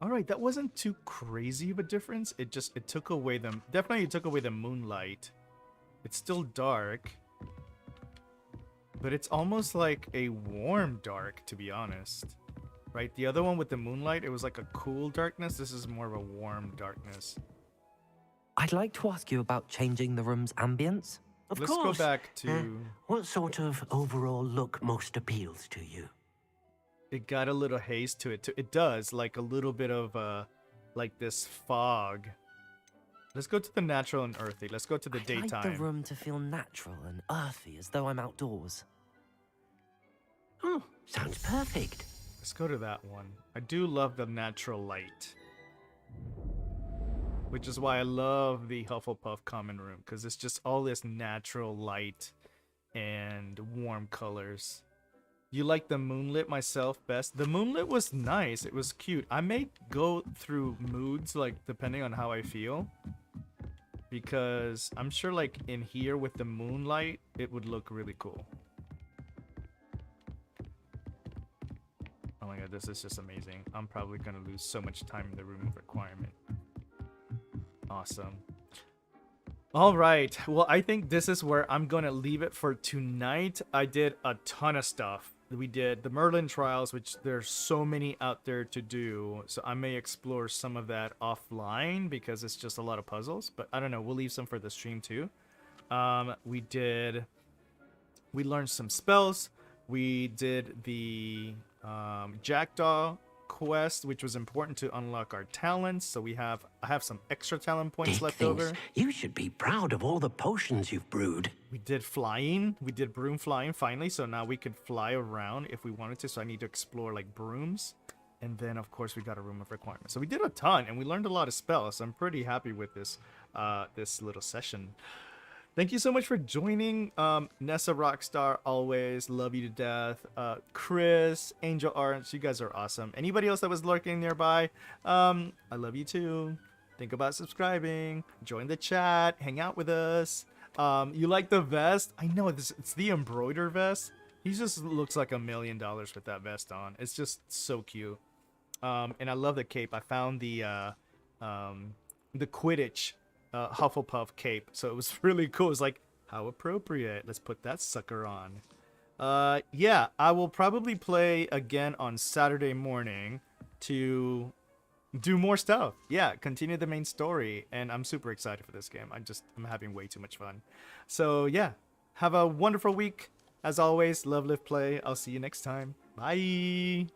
All right, that wasn't too crazy of a difference. It took away definitely took away the moonlight. It's still dark, but it's almost like a warm dark, to be honest. Right? The other one with the moonlight, it was like a cool darkness. This is more of a warm darkness. I'd like to ask you about changing the room's ambience. Of Let's course. go back to... what sort of overall look most appeals to you? It got a little haze to it. It does, like a little bit of like this fog. Let's go to the natural and earthy. Let's go to the daytime. I'd like the room to feel natural and earthy, as though I'm outdoors. Oh, sounds perfect. Let's go to that one. I do love the natural light. Which is why I love the Hufflepuff common room, because it's just all this natural light and warm colors. You like the moonlit myself best? The moonlit was nice. It was cute. I may go through moods, like, depending on how I feel. Because I'm sure, like, in here with the moonlight, it would look really cool. Oh my god, this is just amazing. I'm probably going to lose so much time in the room of requirement. Awesome. All right. Well, I think this is where I'm going to leave it for tonight. I did a ton of stuff. We did the Merlin trials, which there's so many out there to do. So I may explore some of that offline because it's just a lot of puzzles. But I don't know. We'll leave some for the stream too. We learned some spells. We did the Jackdaw quest, which was important to unlock our talents. So I have some extra talent points Dick left thinks over. you should be proud of all the potions you've brewed. We did flying. We did broom flying finally. So now we could fly around if we wanted to. So I need to explore like brooms. And then of course we got a room of requirements. So we did a ton and we learned a lot of spells. So I'm pretty happy with this this little session. Thank you so much for joining. Nessa Rockstar, always love you to death. Chris, Angel Arts, you guys are awesome. Anybody else that was lurking nearby, I love you too. Think about subscribing, join the chat, hang out with us. You like the vest? I know it's the embroider vest. He just looks like $1 million with that vest on. It's just so cute. And I love the cape. I found the Quidditch Hufflepuff cape, so it was really cool. It's like, how appropriate. Let's put that sucker on. Yeah, I will probably play again on Saturday morning to do more stuff. Yeah, continue the main story, and I'm super excited for this game. I'm having way too much fun. So yeah, have a wonderful week. As always, love, live, play. I'll see you next time. Bye.